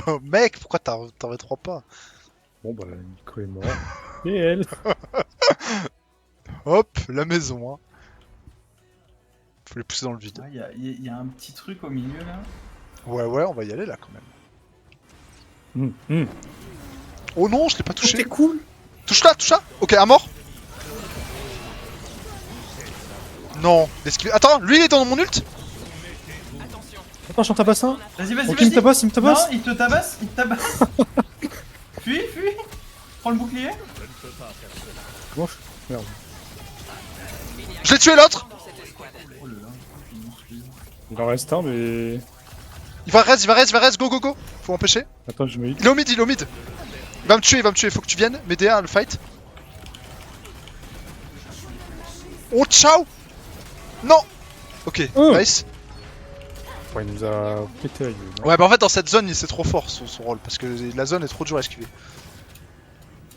Speaker 1: Oh, mec, pourquoi t'en retrouvas pas?
Speaker 8: Bon bah, Nico est mort. Et elle.
Speaker 1: Hop, la maison, hein. Faut les pousser dans le vide.
Speaker 3: Il y a un petit truc au milieu là.
Speaker 1: Ouais, on va y aller là quand même.
Speaker 8: Hum.
Speaker 1: Oh non, je l'ai pas touché.
Speaker 8: C'est cool.
Speaker 1: Touche là. Ok, un mort. Non, l'esquive. Attends, lui il est dans mon ult.
Speaker 5: Attention.
Speaker 8: Attends, j'en tabasse un.
Speaker 3: Vas-y, vas-y,
Speaker 8: Ok,
Speaker 3: vas-y!
Speaker 8: il me tabasse, il me tabasse.
Speaker 3: Non, il te tabasse, il te tabasse! Fuis! Prends le bouclier!
Speaker 8: Comment je... Merde.
Speaker 1: Je l'ai tué l'autre.
Speaker 5: Dans cette escouade.
Speaker 3: Oh là là, je suis monstrueux.
Speaker 8: Il en reste un, mais...
Speaker 1: Il va reste, go. Faut empêcher.
Speaker 8: Attends, je me...
Speaker 1: Il est au mid. Il va me tuer, faut que tu viennes m'aider à le fight. Oh, ciao. Non. Ok, nice.
Speaker 8: Ouais, il nous a pété la gueule. hein.
Speaker 1: Ouais, bah en fait dans cette zone c'est trop fort son rôle parce que la zone est trop dure à esquiver.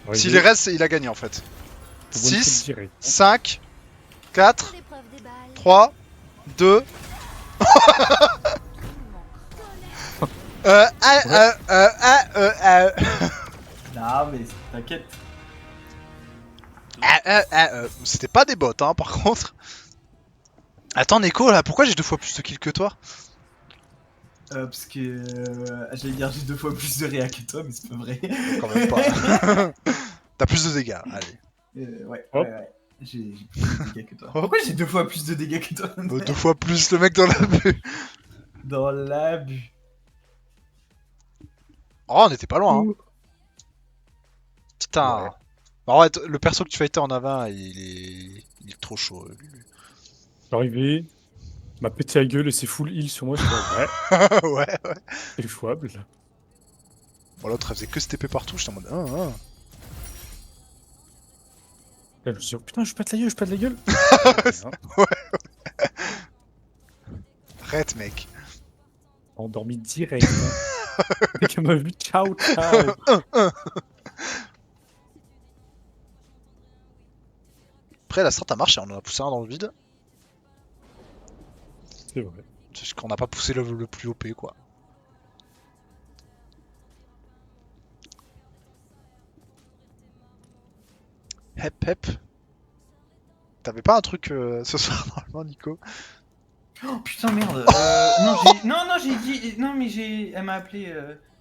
Speaker 8: Arrivé,
Speaker 1: S'il est reste, il a gagné en fait.
Speaker 8: c'est one shot
Speaker 1: 6,
Speaker 8: direct.
Speaker 1: 5, 4,
Speaker 6: L'épreuve des balles.
Speaker 1: 3, 2.
Speaker 3: Non, mais t'inquiète.
Speaker 1: C'était pas des bots, hein, par contre. Attends, Neko, là, pourquoi j'ai 2 fois plus de kills que toi?
Speaker 3: Parce que. J'allais dire j'ai 2 fois plus de réa que toi, mais c'est pas vrai.
Speaker 1: Quand même pas. T'as plus de dégâts, allez.
Speaker 3: Ouais.
Speaker 8: Hop.
Speaker 3: J'ai plus de dégâts que toi. Pourquoi j'ai 2 fois plus de dégâts que toi?
Speaker 1: 2 fois plus le mec dans la vue.
Speaker 3: Dans l'abus.
Speaker 1: Oh, on était pas loin, hein. Putain.
Speaker 8: Ouais.
Speaker 1: Bah ouais, le perso que tu fightais en avant, il est trop chaud. Lui.
Speaker 8: Je suis arrivé, il m'a pété la gueule et c'est full heal sur moi. Je suis
Speaker 1: ouais.
Speaker 8: c'est jouable.
Speaker 1: Bon, l'autre, elle faisait que se TP partout, j'étais en mode.
Speaker 8: Là, je me suis dit, oh, putain, je pète la gueule.
Speaker 1: Arrête, mec.
Speaker 8: Endormi direct. Hein. Le mec m'a vu, ciao.
Speaker 1: Après, la strat a marché, on en a poussé un dans le vide.
Speaker 8: C'est vrai.
Speaker 1: C'est juste qu'on n'a pas poussé le plus OP, quoi. Hep. T'avais pas un truc ce soir normalement, Nico?
Speaker 3: Oh putain, merde. Non, j'ai dit. Non, mais elle m'a appelé.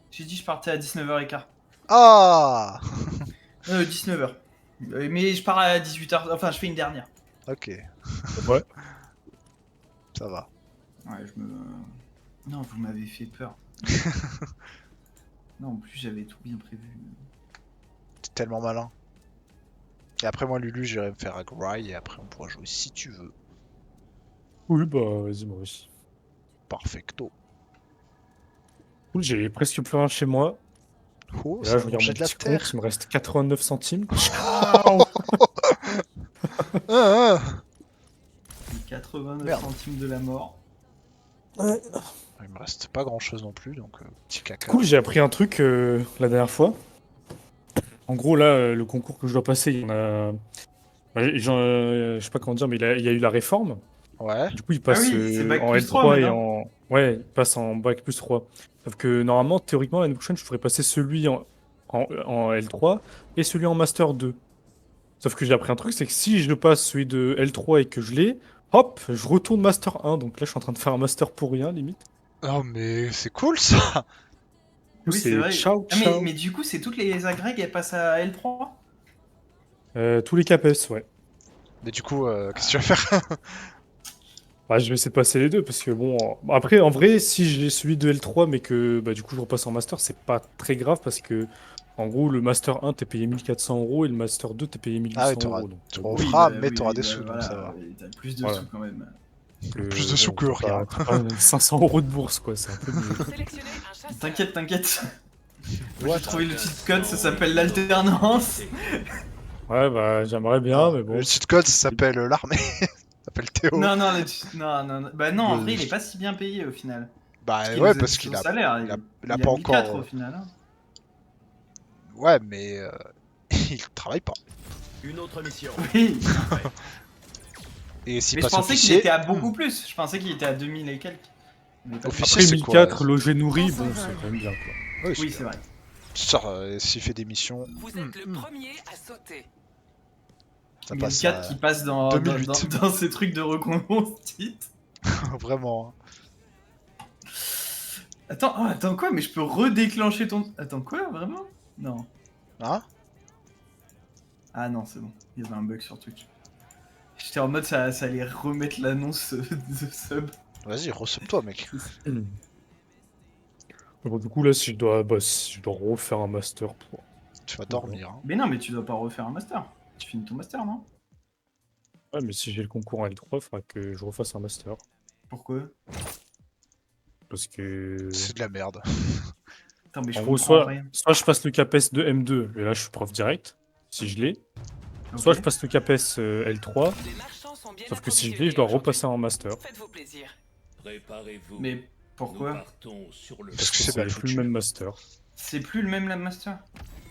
Speaker 3: J'ai dit je partais à 19h15.
Speaker 1: Ah.
Speaker 3: 19h. Mais je pars à 18h. Enfin, je fais une dernière.
Speaker 1: Ok,
Speaker 8: Ouais.
Speaker 1: ça va.
Speaker 3: Ouais, Non, vous m'avez fait peur. Non, en plus, j'avais tout bien prévu.
Speaker 1: T'es tellement malin. Et après, moi, Lulu, j'irai me faire un Gry et après, on pourra jouer si tu veux.
Speaker 8: Oui, bah, vas-y, moi aussi.
Speaker 1: Perfecto.
Speaker 8: Cool, j'ai presque plus rien chez moi.
Speaker 1: Oh,
Speaker 8: Et
Speaker 1: ça
Speaker 8: là,
Speaker 1: va
Speaker 8: je regarde
Speaker 1: manger
Speaker 8: mon
Speaker 1: de la
Speaker 8: petit
Speaker 1: terre.
Speaker 8: compte, il me reste 89 centimes.
Speaker 1: Ah.
Speaker 3: Les 89
Speaker 1: Merde.
Speaker 3: centimes de la mort.
Speaker 8: Ouais.
Speaker 1: Il me reste pas grand chose non plus, donc petit caca.
Speaker 8: Cool, j'ai appris un truc la dernière fois. En gros, là, le concours que je dois passer, il y en a. Je sais pas comment dire, mais il y a eu la réforme.
Speaker 1: Ouais.
Speaker 8: Du coup, il passe
Speaker 3: c'est bac
Speaker 8: en
Speaker 3: plus 3
Speaker 8: L3 et
Speaker 3: maintenant.
Speaker 8: en. Ouais, il passe en bac plus 3. Sauf que normalement, théoriquement, l'année prochaine, je pourrais passer celui en L3 et celui en Master 2. Sauf que j'ai appris un truc, c'est que si je passe celui de L3 et que je l'ai, hop, je retourne Master 1. Donc là, je suis en train de faire un Master pour rien, limite.
Speaker 1: Oh, mais c'est cool ça!
Speaker 8: Du coup,
Speaker 3: Oui, c'est
Speaker 8: c'est
Speaker 3: vrai.
Speaker 8: ciao,
Speaker 3: Ah,
Speaker 8: ciao.
Speaker 3: mais du coup, c'est toutes les agrègues, elles passent à L3?
Speaker 8: Tous les CAPES, ouais.
Speaker 1: Mais du coup, qu'est-ce que tu vas faire?
Speaker 8: Bah, je vais essayer de passer les deux parce que bon. Après, en vrai, si j'ai celui de L3 mais que bah, du coup je repasse en master, c'est pas très grave parce que en gros, le master 1 t'es payé 1400 € et le master 2 t'es payé 1800
Speaker 1: Ah oui,
Speaker 8: euros. Donc,
Speaker 1: tu
Speaker 8: bon,
Speaker 1: referas, mais
Speaker 3: oui,
Speaker 1: t'auras des
Speaker 3: bah,
Speaker 1: sous, donc
Speaker 3: voilà,
Speaker 1: ça va.
Speaker 3: T'as plus de
Speaker 8: Voilà.
Speaker 3: sous quand même.
Speaker 1: Plus de sous que rien.
Speaker 8: T'as pas 500 € de bourse quoi, c'est un peu mieux.
Speaker 5: Sélectionnez un chasseur.
Speaker 3: T'inquiète, t'inquiète.
Speaker 1: Ouais,
Speaker 3: J'ai trouvé le cheat code, ça s'appelle l'alternance.
Speaker 8: Ouais, bah j'aimerais bien, mais bon.
Speaker 1: Le cheat code, ça s'appelle l'armée. Ça s'appelle Théo.
Speaker 3: Non, non, non, non, non. Bah non, en
Speaker 1: Le-
Speaker 3: vrai, il est pas si bien payé au final.
Speaker 1: Bah
Speaker 3: Qu'il
Speaker 1: ouais,
Speaker 3: nous a
Speaker 1: parce
Speaker 3: dit
Speaker 1: qu'il
Speaker 3: son
Speaker 1: a,
Speaker 3: salaire,
Speaker 1: il a
Speaker 3: il
Speaker 1: pas
Speaker 3: 1004
Speaker 1: encore.
Speaker 3: au final. Hein.
Speaker 1: Ouais, mais il travaille pas.
Speaker 7: Une autre mission.
Speaker 3: Oui,
Speaker 1: Et s'il
Speaker 3: mais je
Speaker 1: passe
Speaker 3: pensais qu'il
Speaker 1: officier,
Speaker 3: était à beaucoup plus. Je pensais qu'il était à 2000 et quelques. Mais pas
Speaker 1: Officier,
Speaker 8: Après
Speaker 1: c'est
Speaker 8: 1004,
Speaker 1: quoi,
Speaker 8: logé nourri, bon, c'est quand même bien quoi.
Speaker 1: ouais,
Speaker 3: Oui, c'est vrai.
Speaker 1: sûr, s'il fait des missions,
Speaker 5: Vous êtes le premier à sauter.
Speaker 1: ça passe
Speaker 3: 1004
Speaker 1: à...
Speaker 3: qui passe dans
Speaker 1: 2008.
Speaker 3: dans ces trucs de reconstruite.
Speaker 1: Vraiment.
Speaker 3: Attends, oh, attends quoi? Mais je peux redéclencher ton... Attends quoi? Vraiment? Non.
Speaker 1: Hein?
Speaker 3: Ah non, c'est bon. Il y avait un bug sur Twitch. J'étais en mode ça allait remettre l'annonce de sub.
Speaker 1: Vas-y, resub-toi, mec.
Speaker 8: Bon, du coup, là, si je dois refaire un master pour.
Speaker 1: Tu vas dormir. Hein.
Speaker 3: Mais non, mais tu dois pas refaire un master. Tu finis ton master, non?
Speaker 8: Ouais, mais si j'ai le concours en L3, il faudra que je refasse un master.
Speaker 3: Pourquoi?
Speaker 8: Parce que.
Speaker 1: C'est de la merde.
Speaker 3: Attends, mais je
Speaker 8: En gros,
Speaker 3: comprends rien.
Speaker 8: soit je passe le CAPES de M2, et là je suis prof direct, si je l'ai. Soit
Speaker 3: Ok.
Speaker 8: je passe le CAPES L3,
Speaker 5: Les marchands sont bien
Speaker 8: sauf que si je
Speaker 5: approvisionnés
Speaker 8: l'ai, je dois
Speaker 5: aujourd'hui.
Speaker 8: repasser en master.
Speaker 5: Faites-vous plaisir.
Speaker 4: Préparez-vous.
Speaker 3: Mais
Speaker 4: Nous
Speaker 3: pourquoi?
Speaker 4: partons sur le
Speaker 1: Parce que
Speaker 8: que
Speaker 1: c'est mal
Speaker 8: plus
Speaker 1: foutu.
Speaker 8: le même master.
Speaker 3: C'est plus le même la master?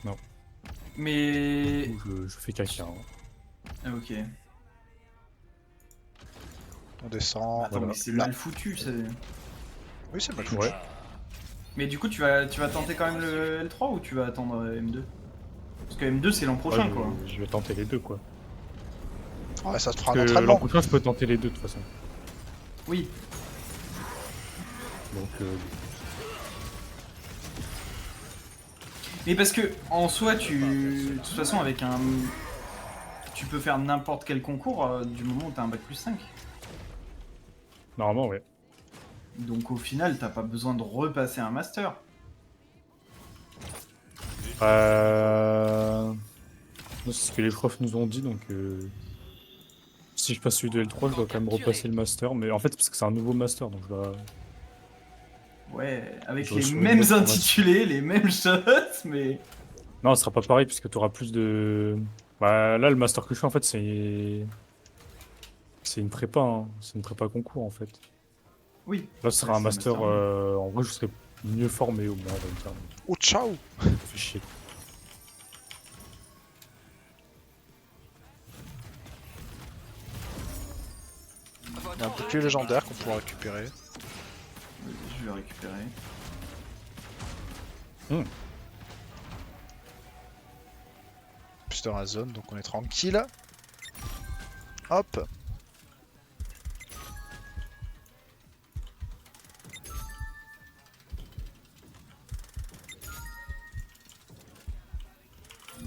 Speaker 8: Non.
Speaker 3: Mais...
Speaker 8: Du coup, je fais caca. Hein.
Speaker 3: Ah, ok.
Speaker 1: On descend.
Speaker 3: Attends, mais c'est
Speaker 1: Là.
Speaker 3: mal foutu, c'est...
Speaker 1: Oui, c'est mal foutu.
Speaker 8: Ouais.
Speaker 3: Mais du coup, tu vas tenter quand même le L3 ou tu vas attendre M2? Parce que M2, c'est l'an prochain,
Speaker 8: Ouais,
Speaker 3: quoi.
Speaker 8: je vais tenter les deux, quoi.
Speaker 1: Ouais, ça te fera un
Speaker 8: Parce que l'an
Speaker 1: entraînement.
Speaker 8: prochain, je peux tenter les deux, de toute façon.
Speaker 3: Oui.
Speaker 8: Donc,
Speaker 3: Mais parce que, en soi, de toute façon, avec un... Tu peux faire n'importe quel concours du moment où t'as un bac plus 5.
Speaker 8: normalement, ouais.
Speaker 3: Donc au final, t'as pas besoin de repasser un master.
Speaker 8: C'est ce que les profs nous ont dit, donc... Si je passe celui de L3, je dois quand même repasser le master, mais en fait, parce que c'est un nouveau master, donc je dois...
Speaker 3: Ouais, avec
Speaker 8: Je
Speaker 3: les
Speaker 8: reçois une
Speaker 3: mêmes
Speaker 8: autre
Speaker 3: intitulés, les mêmes choses, mais...
Speaker 8: Non, ce sera pas pareil, puisque tu auras plus de... Bah, là, le master que je fais, en fait, c'est... C'est une prépa, hein. C'est une prépa concours, en fait.
Speaker 3: Oui.
Speaker 8: Là, ce sera
Speaker 3: Ouais,
Speaker 8: un
Speaker 3: c'est
Speaker 8: master...
Speaker 3: un master.
Speaker 8: En vrai, je serai mieux formé, au moins, on va dire.
Speaker 1: Oh, ciao!
Speaker 8: Ça fait chier.
Speaker 1: Il y a un bouclier légendaire qu'on pourra récupérer.
Speaker 3: Je vais récupérer.
Speaker 1: Plus dans la zone, donc on est tranquille. Hop!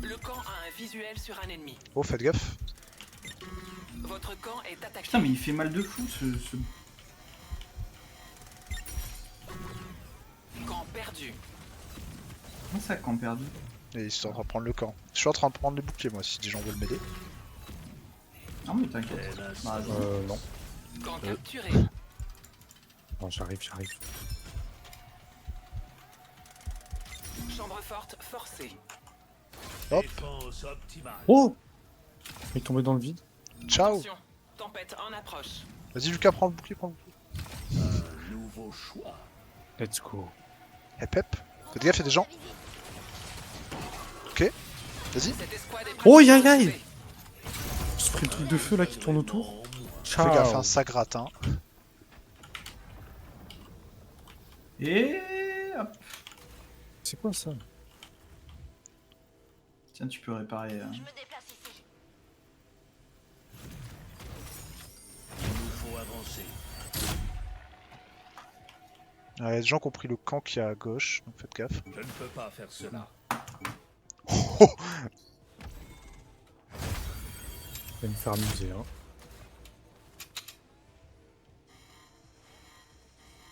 Speaker 5: Le camp a un visuel sur un ennemi.
Speaker 1: Oh, faites gaffe.
Speaker 5: Votre camp est attaqué.
Speaker 3: Putain, mais il fait mal de fou, ce...
Speaker 5: Camp perdu.
Speaker 3: Comment ça, camp perdu?
Speaker 1: Et ils sont en train de prendre le camp. Je suis en train de prendre les boucliers, moi, si des gens veulent m'aider.
Speaker 3: Non, mais t'inquiète. Bah,
Speaker 8: Non.
Speaker 5: Camp capturé.
Speaker 8: Non, j'arrive.
Speaker 5: Chambre forte forcée.
Speaker 1: Hop.
Speaker 4: Défense optimale.
Speaker 8: Oh! Il est tombé dans le vide.
Speaker 1: Ciao!
Speaker 5: Attention, tempête en approche.
Speaker 1: Vas-y Lucas, prends le bouclier, prends le bouclier.
Speaker 4: Un nouveau choix.
Speaker 8: Let's go.
Speaker 1: Hep hep. Faites gaffe, il y a des gens. Ok. Vas-y.
Speaker 5: Cette escouade est
Speaker 8: Oh, aïe,
Speaker 5: pratiquement
Speaker 8: aïe, aïe.
Speaker 5: achevée.
Speaker 8: J'ai pris le truc de feu là qui tourne autour.
Speaker 1: Fais gaffe, hein, ça gratte. Hein.
Speaker 3: Et hop.
Speaker 8: C'est quoi ça?
Speaker 3: Tiens, tu peux réparer.
Speaker 6: Je me déplace ici.
Speaker 4: Il nous faut avancer.
Speaker 1: Il y a des gens qui ont pris le camp qui est à gauche, donc faites gaffe.
Speaker 4: Je ne peux pas faire cela.
Speaker 8: Je vais me faire amuser. Hein.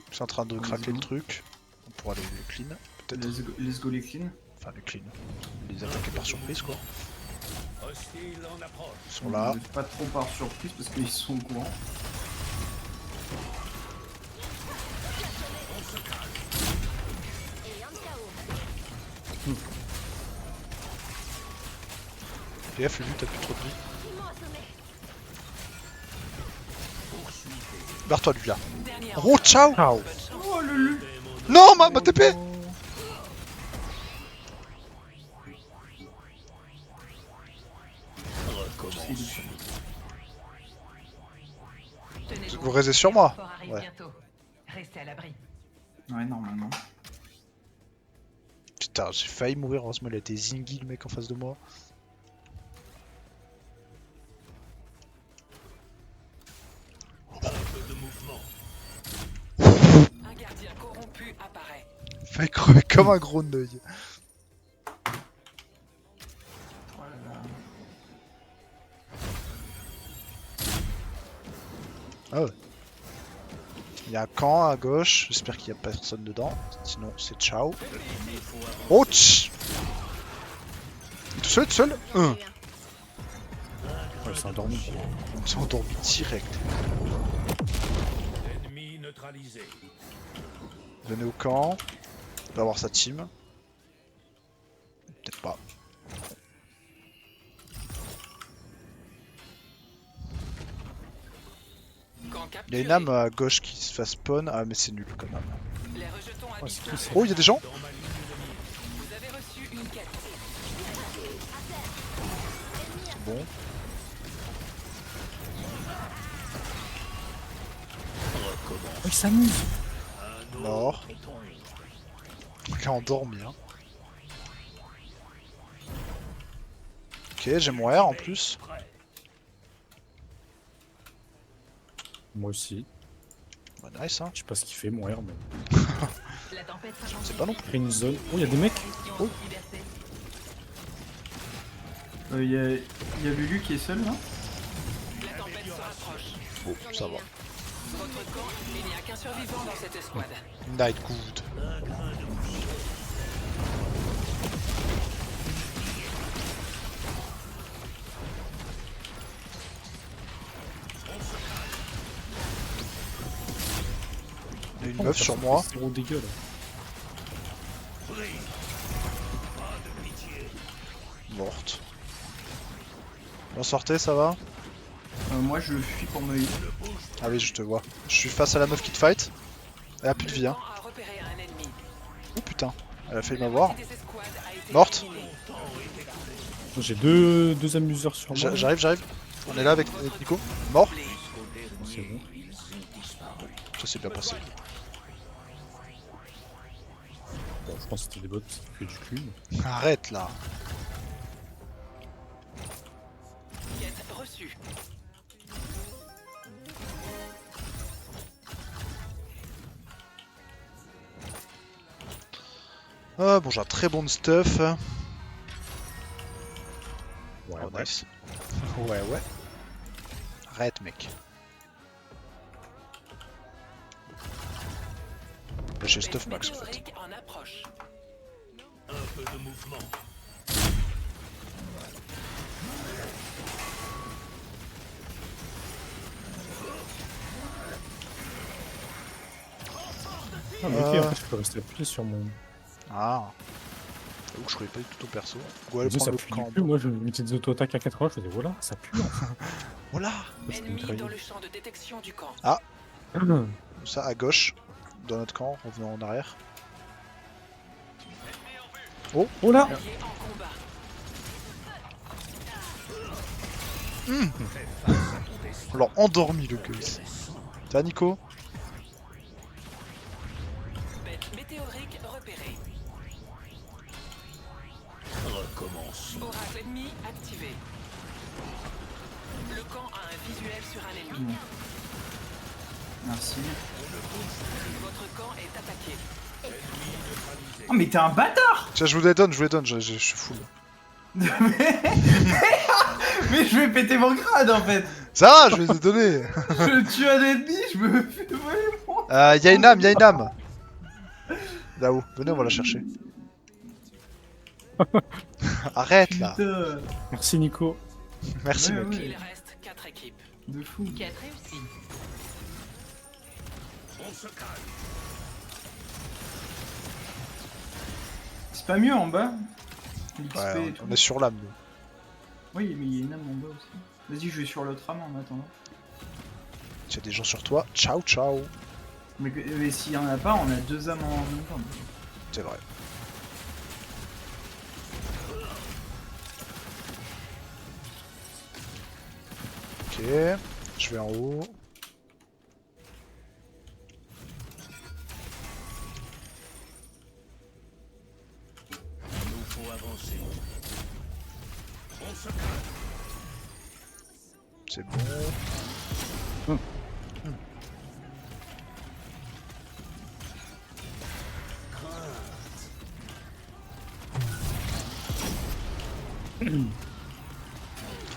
Speaker 1: Je suis en train de craquer le truc. On pourra les clean, peut-être.
Speaker 3: Let's go les clean.
Speaker 1: Enfin, les clean. Les attaquer par surprise, quoi.
Speaker 4: Hostile en approche.
Speaker 1: Ils sont là.
Speaker 3: Pas trop par surprise parce qu'ils sont au courant.
Speaker 6: Et un KO.
Speaker 1: PF, lui, t'as plus trop de vie.
Speaker 6: Ils m'ont assommé.
Speaker 1: Barre-toi, lui, là.
Speaker 5: Dernière
Speaker 1: Oh, ciao.
Speaker 8: Ciao.
Speaker 5: bonne chance.
Speaker 3: Oh le lu.
Speaker 1: Non, ma TP.
Speaker 5: Tenez
Speaker 1: Vous
Speaker 5: bon.
Speaker 1: raisez sur moi.
Speaker 5: Fort arrive
Speaker 1: Ouais.
Speaker 5: bientôt. Restez à l'abri.
Speaker 3: Ouais, normalement.
Speaker 1: Putain, j'ai failli mourir. Heureusement, il a été zingy, le mec en face de moi.
Speaker 4: Un peu de mouvement.
Speaker 5: Un gardien corrompu apparaît.
Speaker 1: Failli crever comme un gros neuil. Ah ouais. Il y a un camp à gauche, j'espère qu'il n'y a personne dedans. Sinon, c'est ciao. Oh, tch. Tout seul, tout seul.
Speaker 8: Ouais, c'est endormi.
Speaker 1: Ils sont endormis direct.
Speaker 4: Ennemi neutralisé.
Speaker 1: Venez au camp. Il va avoir sa team. Peut-être pas.
Speaker 5: Camp
Speaker 1: Il y a
Speaker 5: capturé.
Speaker 1: une âme à gauche qui se fait spawn. Ah, mais c'est nul quand même.
Speaker 5: Les rejetons à
Speaker 8: Ouais, c'est
Speaker 5: distance.
Speaker 8: tout ça.
Speaker 1: Oh, il y a des gens.
Speaker 4: Dans ma ligne de mire.
Speaker 5: Vous avez reçu une quête.
Speaker 1: C'est bon.
Speaker 8: Oh, il s'amuse.
Speaker 1: Mort. Il est endormi, hein. Ok, j'ai mon R en plus.
Speaker 8: Moi aussi.
Speaker 1: Bah, nice, hein.
Speaker 8: Je sais pas ce qu'il fait, mon R, mais.
Speaker 5: La tempête
Speaker 1: Je sais pas non plus.
Speaker 8: Pris une zone. Oh, il y a des mecs.
Speaker 5: Oh. Liberté.
Speaker 3: Y a Lulu qui est seul là.
Speaker 5: La tempête se rapproche.
Speaker 1: Bon, ça va.
Speaker 5: Votre camp, il n'y a qu'un survivant dans cette escouade.
Speaker 1: Night good. Il y a une meuf sur moi.
Speaker 8: Zéro dégâts là.
Speaker 1: Morte. Bon, sortez, ça va?
Speaker 3: Moi je fuis pour me heal.
Speaker 1: Ah oui, je te vois. Je suis face à la meuf qui te fight. Elle a plus de vie, hein.
Speaker 5: Le camp a repéré un ennemi.
Speaker 1: Oh putain, elle a failli
Speaker 5: La
Speaker 1: m'avoir.
Speaker 5: moitié des escouades a été
Speaker 1: Morte.
Speaker 5: éliminée.
Speaker 8: J'ai deux amuseurs sur moi.
Speaker 1: J'arrive. On est là avec Nico. Mort.
Speaker 8: C'est bon.
Speaker 1: Ça s'est bien passé.
Speaker 8: Bon, je pense que c'était des bots qui fait du cul. mais-
Speaker 1: Arrête là.
Speaker 5: Quête reçue.
Speaker 1: Ah bon, j'ai un très bon stuff.
Speaker 8: Ouais,
Speaker 1: Oh,
Speaker 8: ouais.
Speaker 1: nice. Ouais. Arrête, mec. Bah, j'ai stuff max en fait.
Speaker 5: Météorique en approche.
Speaker 4: Un peu de mouvement.
Speaker 8: Ah, mais ok, en fait, je peux rester appuyé sur mon.
Speaker 1: Ah. J'avoue que je connais pas du tout ton perso. Go aller
Speaker 8: Ça
Speaker 1: prendre
Speaker 8: pue
Speaker 1: le
Speaker 8: du
Speaker 1: camp.
Speaker 8: cul. Moi, je mettais des auto-attaques à 80, je faisais voilà, ça pue enfin.
Speaker 1: Voilà.
Speaker 8: Parce que
Speaker 5: Ennemi
Speaker 8: mitraillé.
Speaker 5: dans le champ de détection du camp.
Speaker 1: Ça à gauche, dans notre camp, revenons en arrière.
Speaker 8: Oh là
Speaker 5: Allié en combat.
Speaker 1: Alors endormi le Gueuse. Ça va Nico?
Speaker 5: Bête météorique repérée.
Speaker 4: Recommence.
Speaker 5: Oracle ennemi activé. Le camp a un visuel sur un ennemi.
Speaker 3: Merci.
Speaker 5: Votre camp est attaqué.
Speaker 3: Oh mais t'es un bâtard.
Speaker 1: Tiens, je vous les donne, je suis full.
Speaker 3: Mais je vais péter mon crâne en fait.
Speaker 1: Ça va, je vais les donner.
Speaker 3: Je tue un ennemi, je me fais voler moi.
Speaker 1: Y'a une âme, y'a une âme. Là-haut, venez, on va la chercher. Arrête là.
Speaker 3: Putain.
Speaker 8: Merci Nico.
Speaker 1: Merci
Speaker 3: Ouais,
Speaker 1: mec.
Speaker 3: ouais.
Speaker 5: Il reste 4 équipes.
Speaker 3: De fou.
Speaker 5: Quête réussie.
Speaker 4: On se calme.
Speaker 3: C'est pas mieux en bas l'XP
Speaker 1: Ouais,
Speaker 3: et tout.
Speaker 1: on est sur l'âme nous.
Speaker 3: Oui, mais il y a une âme en bas aussi. Vas-y, je vais sur l'autre âme en attendant.
Speaker 1: S'il y a des gens sur toi, ciao ciao.
Speaker 3: Mais s'il y en a pas, on a deux âmes en même temps.
Speaker 1: C'est vrai. Ok, je vais en haut.
Speaker 4: Il nous faut avancer. On se calme.
Speaker 1: C'est bon.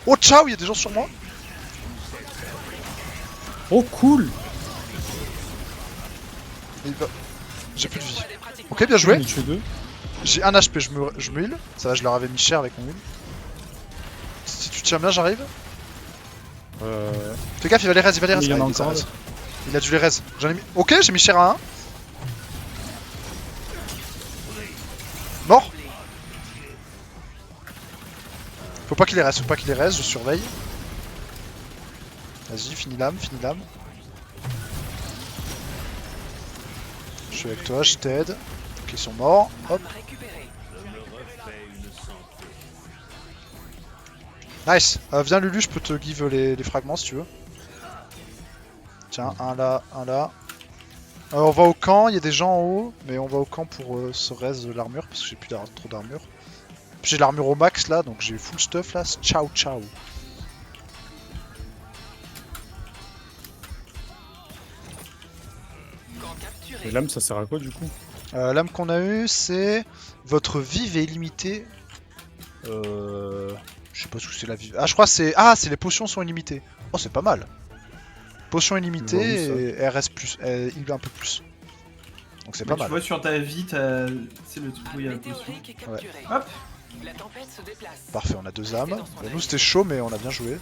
Speaker 1: Oh ciao, il y a des gens sur moi.
Speaker 8: Oh cool.
Speaker 1: Il va- J'ai plus de vie. Ok, bien
Speaker 8: J'en
Speaker 1: joué.
Speaker 8: ai tué deux.
Speaker 1: J'ai un HP, je me heal. Ça va, je leur avais mis cher avec mon heal. Si tu tiens bien, j'arrive. Fais gaffe, il va les raise, il va les raise.
Speaker 8: Il y en a
Speaker 1: Ah, les
Speaker 8: encore,
Speaker 1: raise. Il a dû les raise. J'en ai mis. Ok, j'ai mis cher à 1. Mort. Faut pas qu'il les raise, je surveille. Vas-y, finis l'âme, Je suis avec toi, je t'aide. Ok, ils sont morts. Hop,
Speaker 5: Arme récupérée.
Speaker 4: Je me refais une santé.
Speaker 1: nice. Viens Lulu, je peux te give les fragments si tu veux. Tiens, un là, un là. On va au camp, il y a des gens en haut, mais on va au camp pour se raise l'armure, parce que j'ai plus trop d'armure. J'ai l'armure au max là, donc j'ai full stuff là. Ciao ciao.
Speaker 5: Camp capturé.
Speaker 8: Et l'âme, ça sert à quoi du coup?
Speaker 1: L'âme qu'on a eue, c'est votre vive est illimitée. Je sais pas ce que c'est la vive. Ah, je crois que c'est. Ah, c'est les potions sont illimitées. Oh, c'est pas mal. Potion illimitée
Speaker 8: Bon,
Speaker 1: et RS plus. Il un peu plus. Donc c'est pas
Speaker 3: Tu
Speaker 1: mal.
Speaker 3: vois sur ta vie, c'est le truc où il y a la potion.
Speaker 5: Météorique est capturé.
Speaker 3: Hop.
Speaker 5: La tempête se déplace.
Speaker 1: Parfait, on a deux âmes. Bon, nous c'était chaud, mais on a bien joué.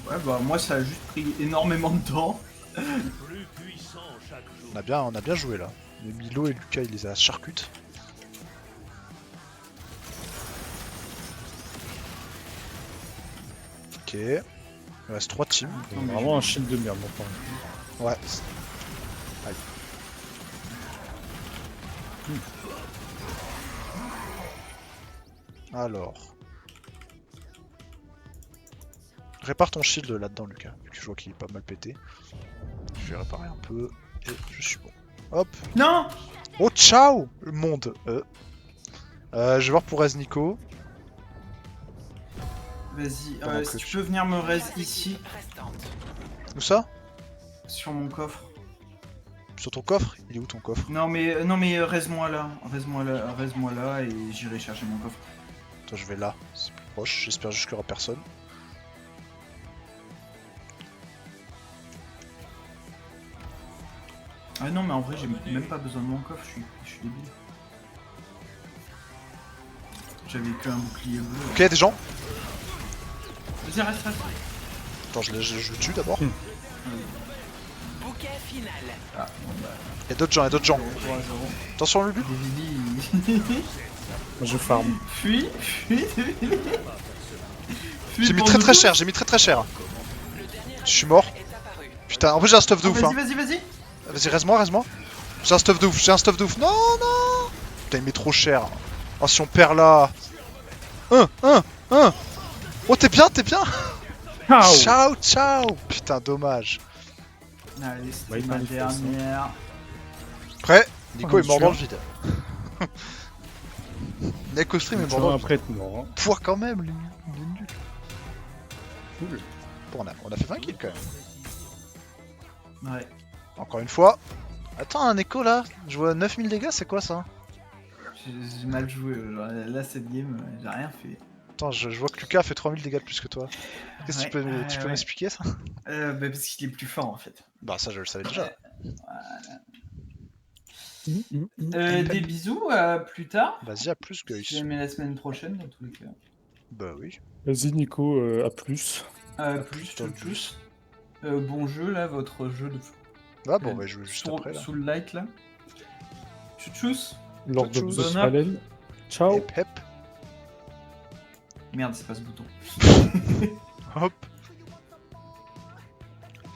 Speaker 3: Ouais, bah moi ça a juste pris énormément de temps.
Speaker 4: Plus puissant chaque jour.
Speaker 1: On a bien joué là. Milo et Lucas, il les a charcutes. Ok. Il reste 3 teams.
Speaker 8: C'est vraiment un shield de merde, mon frère.
Speaker 1: Ouais. Aïe. Alors. Répare ton shield là-dedans, Lucas. Vu que je vois qu'il est pas mal pété. Je vais réparer un peu. Et je suis bon. Hop.
Speaker 3: Non.
Speaker 1: Oh, ciao le monde. Je vais voir pour Nico.
Speaker 3: Vas-y,
Speaker 1: Pendant
Speaker 3: si
Speaker 1: que
Speaker 3: tu
Speaker 1: tu-
Speaker 3: peux venir me raise
Speaker 5: Trois
Speaker 3: ici,
Speaker 5: équipes restantes.
Speaker 1: Où ça?
Speaker 3: sur mon coffre.
Speaker 1: Sur ton coffre? Il est où ton coffre?
Speaker 3: Non mais raise-moi là, raise-moi là et j'irai chercher mon coffre.
Speaker 1: Toi, je vais là. C'est plus proche. J'espère juste qu'il y aura personne.
Speaker 3: Ah non mais en vrai j'ai même pas besoin de mon coffre, je suis débile. J'avais que un bouclier bleu.
Speaker 1: Ok, des gens.
Speaker 3: Vas-y reste.
Speaker 1: Attends, je le tue d'abord.
Speaker 5: Bouquet final.
Speaker 3: Ah bon bah
Speaker 1: Il y a d'autres gens,
Speaker 3: 3-0.
Speaker 1: Attention, Lulu.
Speaker 3: Des Vili.
Speaker 8: Je farm.
Speaker 3: Fuis.
Speaker 1: J'ai mis très cher, j'ai mis très cher.
Speaker 5: Le dernier
Speaker 1: Je suis mort.
Speaker 5: est apparu.
Speaker 1: Putain, en plus j'ai un stuff de ouf. Hein.
Speaker 3: Vas-y.
Speaker 1: Vas-y, reste-moi. J'ai un stuff de ouf. Non. Putain, il met trop cher. Oh, si on perd là. Oh, t'es bien. Ciao. Putain, dommage.
Speaker 3: Allez, c'était
Speaker 8: Ouais, il
Speaker 3: ma
Speaker 8: manifeste, hein.
Speaker 3: dernière.
Speaker 1: Après, Nico
Speaker 8: Oh,
Speaker 1: est mort
Speaker 8: sûr.
Speaker 1: dans le vide. Neko Stream est mort dans le vide.
Speaker 8: Après être mort. Hein.
Speaker 1: Pouvoir quand même, lui. Il est nul.
Speaker 8: Cool.
Speaker 1: Bon, on a fait 20 kills quand même.
Speaker 3: Ouais.
Speaker 1: Encore une fois. Attends, un écho là. Je vois 9000 dégâts, c'est quoi ça?
Speaker 3: J'ai mal joué. Genre, là, cette game, j'ai rien fait.
Speaker 1: Attends, je vois que Lucas a fait 3000 dégâts de plus que toi. Qu'est-ce que tu peux,
Speaker 3: Ouais,
Speaker 1: tu peux
Speaker 3: ouais.
Speaker 1: m'expliquer ça?
Speaker 3: Bah, parce qu'il est plus fort en fait.
Speaker 1: Bah, ça, je le savais déjà.
Speaker 3: Des bisous, à plus tard.
Speaker 1: Vas-y, à plus,
Speaker 3: Si
Speaker 1: guys.
Speaker 3: jamais la semaine prochaine, dans tous les cas.
Speaker 1: Bah oui.
Speaker 8: Vas-y, Nico, à plus.
Speaker 3: Plus,
Speaker 1: plus,
Speaker 3: tchuss. Bon jeu là, votre jeu de.
Speaker 1: Ah bon, bah je joue juste
Speaker 3: sous,
Speaker 1: après là.
Speaker 3: Sous le like là. Tchuss.
Speaker 8: Lord of
Speaker 1: Tchou-tchou.
Speaker 8: the
Speaker 3: Bonne
Speaker 8: Fallen. Ciao.
Speaker 1: Hep.
Speaker 3: Merde, c'est pas ce bouton.
Speaker 1: Hop.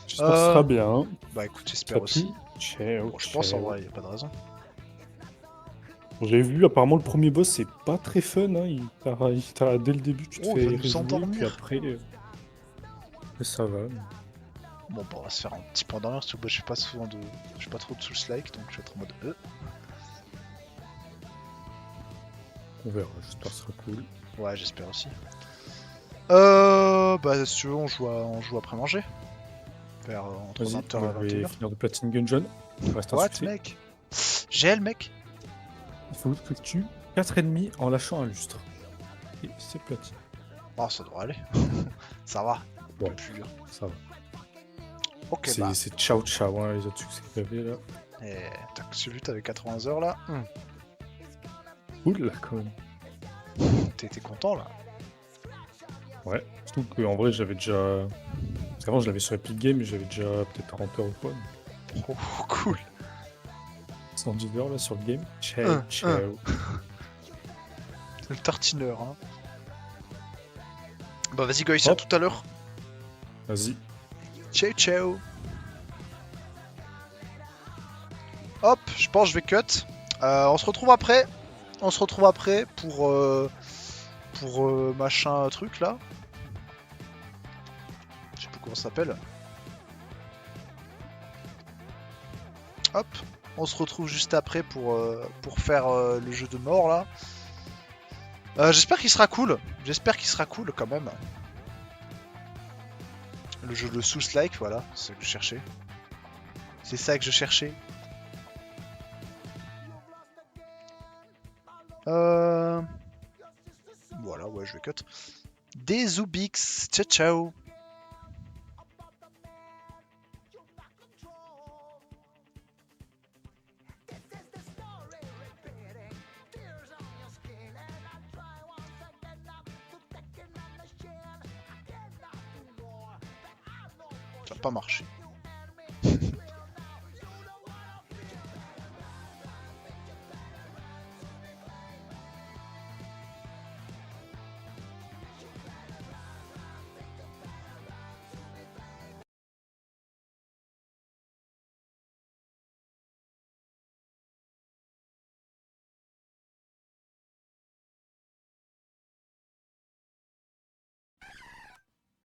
Speaker 8: J'espère que ce sera bien. Hein.
Speaker 1: Bah écoute,
Speaker 8: Ça
Speaker 1: j'espère
Speaker 8: pue.
Speaker 1: aussi.
Speaker 8: Ciao.
Speaker 1: Bon, je pense en
Speaker 8: ciao.
Speaker 1: vrai, y a pas de raison.
Speaker 8: J'ai vu, apparemment, le premier boss, c'est pas très fun. Hein. Dès le début, tu te
Speaker 1: Oh,
Speaker 8: fais
Speaker 1: il va nous
Speaker 8: réveiller,
Speaker 1: endormir.
Speaker 8: puis après, ça va.
Speaker 1: Bon, bah on va se faire un petit point d'arrière, parce que moi, je fais pas trop de sous-like, donc je vais être en mode
Speaker 8: On verra, j'espère que ce sera cool.
Speaker 1: Ouais, j'espère aussi. Bah si tu veux, on joue après manger. Vers entre
Speaker 8: Vas-y,
Speaker 1: 20h
Speaker 8: on
Speaker 1: et
Speaker 8: va
Speaker 1: 21h.
Speaker 8: finir de Platine Gungeon. Il reste un
Speaker 1: What,
Speaker 8: succès.
Speaker 1: mec? GL, mec?
Speaker 8: Il faut que tu tues 4 ennemis en lâchant un lustre. Et c'est platine.
Speaker 1: Oh, ça devrait aller. Ça va.
Speaker 8: Ouais.
Speaker 1: Pur.
Speaker 8: Ça va.
Speaker 1: Ok,
Speaker 8: C'est
Speaker 1: bah.
Speaker 8: c'est ciao ciao, hein, les autres succès qu'il y avait là.
Speaker 1: Et celui t'avais 80 heures là.
Speaker 8: Cool là quand même.
Speaker 1: T'étais content là?
Speaker 8: Ouais. Surtout qu'en vrai j'avais déjà. Parce qu'avant je l'avais sur Epic Game et j'avais déjà peut-être 40 heures ou quoi.
Speaker 1: Oh, cool.
Speaker 8: 110 heures là sur le game. Ciao ciao.
Speaker 1: Le tartineur, hein. Bah vas-y, guys, à
Speaker 8: Hop.
Speaker 1: tout à l'heure.
Speaker 8: Vas-y.
Speaker 1: Ciao. Hop, je pense que je vais cut. On se retrouve après. Pour machin truc là. Je sais plus comment ça s'appelle. Hop, on se retrouve juste après pour faire le jeu de mort là. J'espère qu'il sera cool. Quand même. Le jeu de sous-like, voilà, c'est ce que je cherchais. C'est ça que je cherchais. Voilà, ouais, je vais cut. Des Zubix, ciao. Ça n'a pas marché.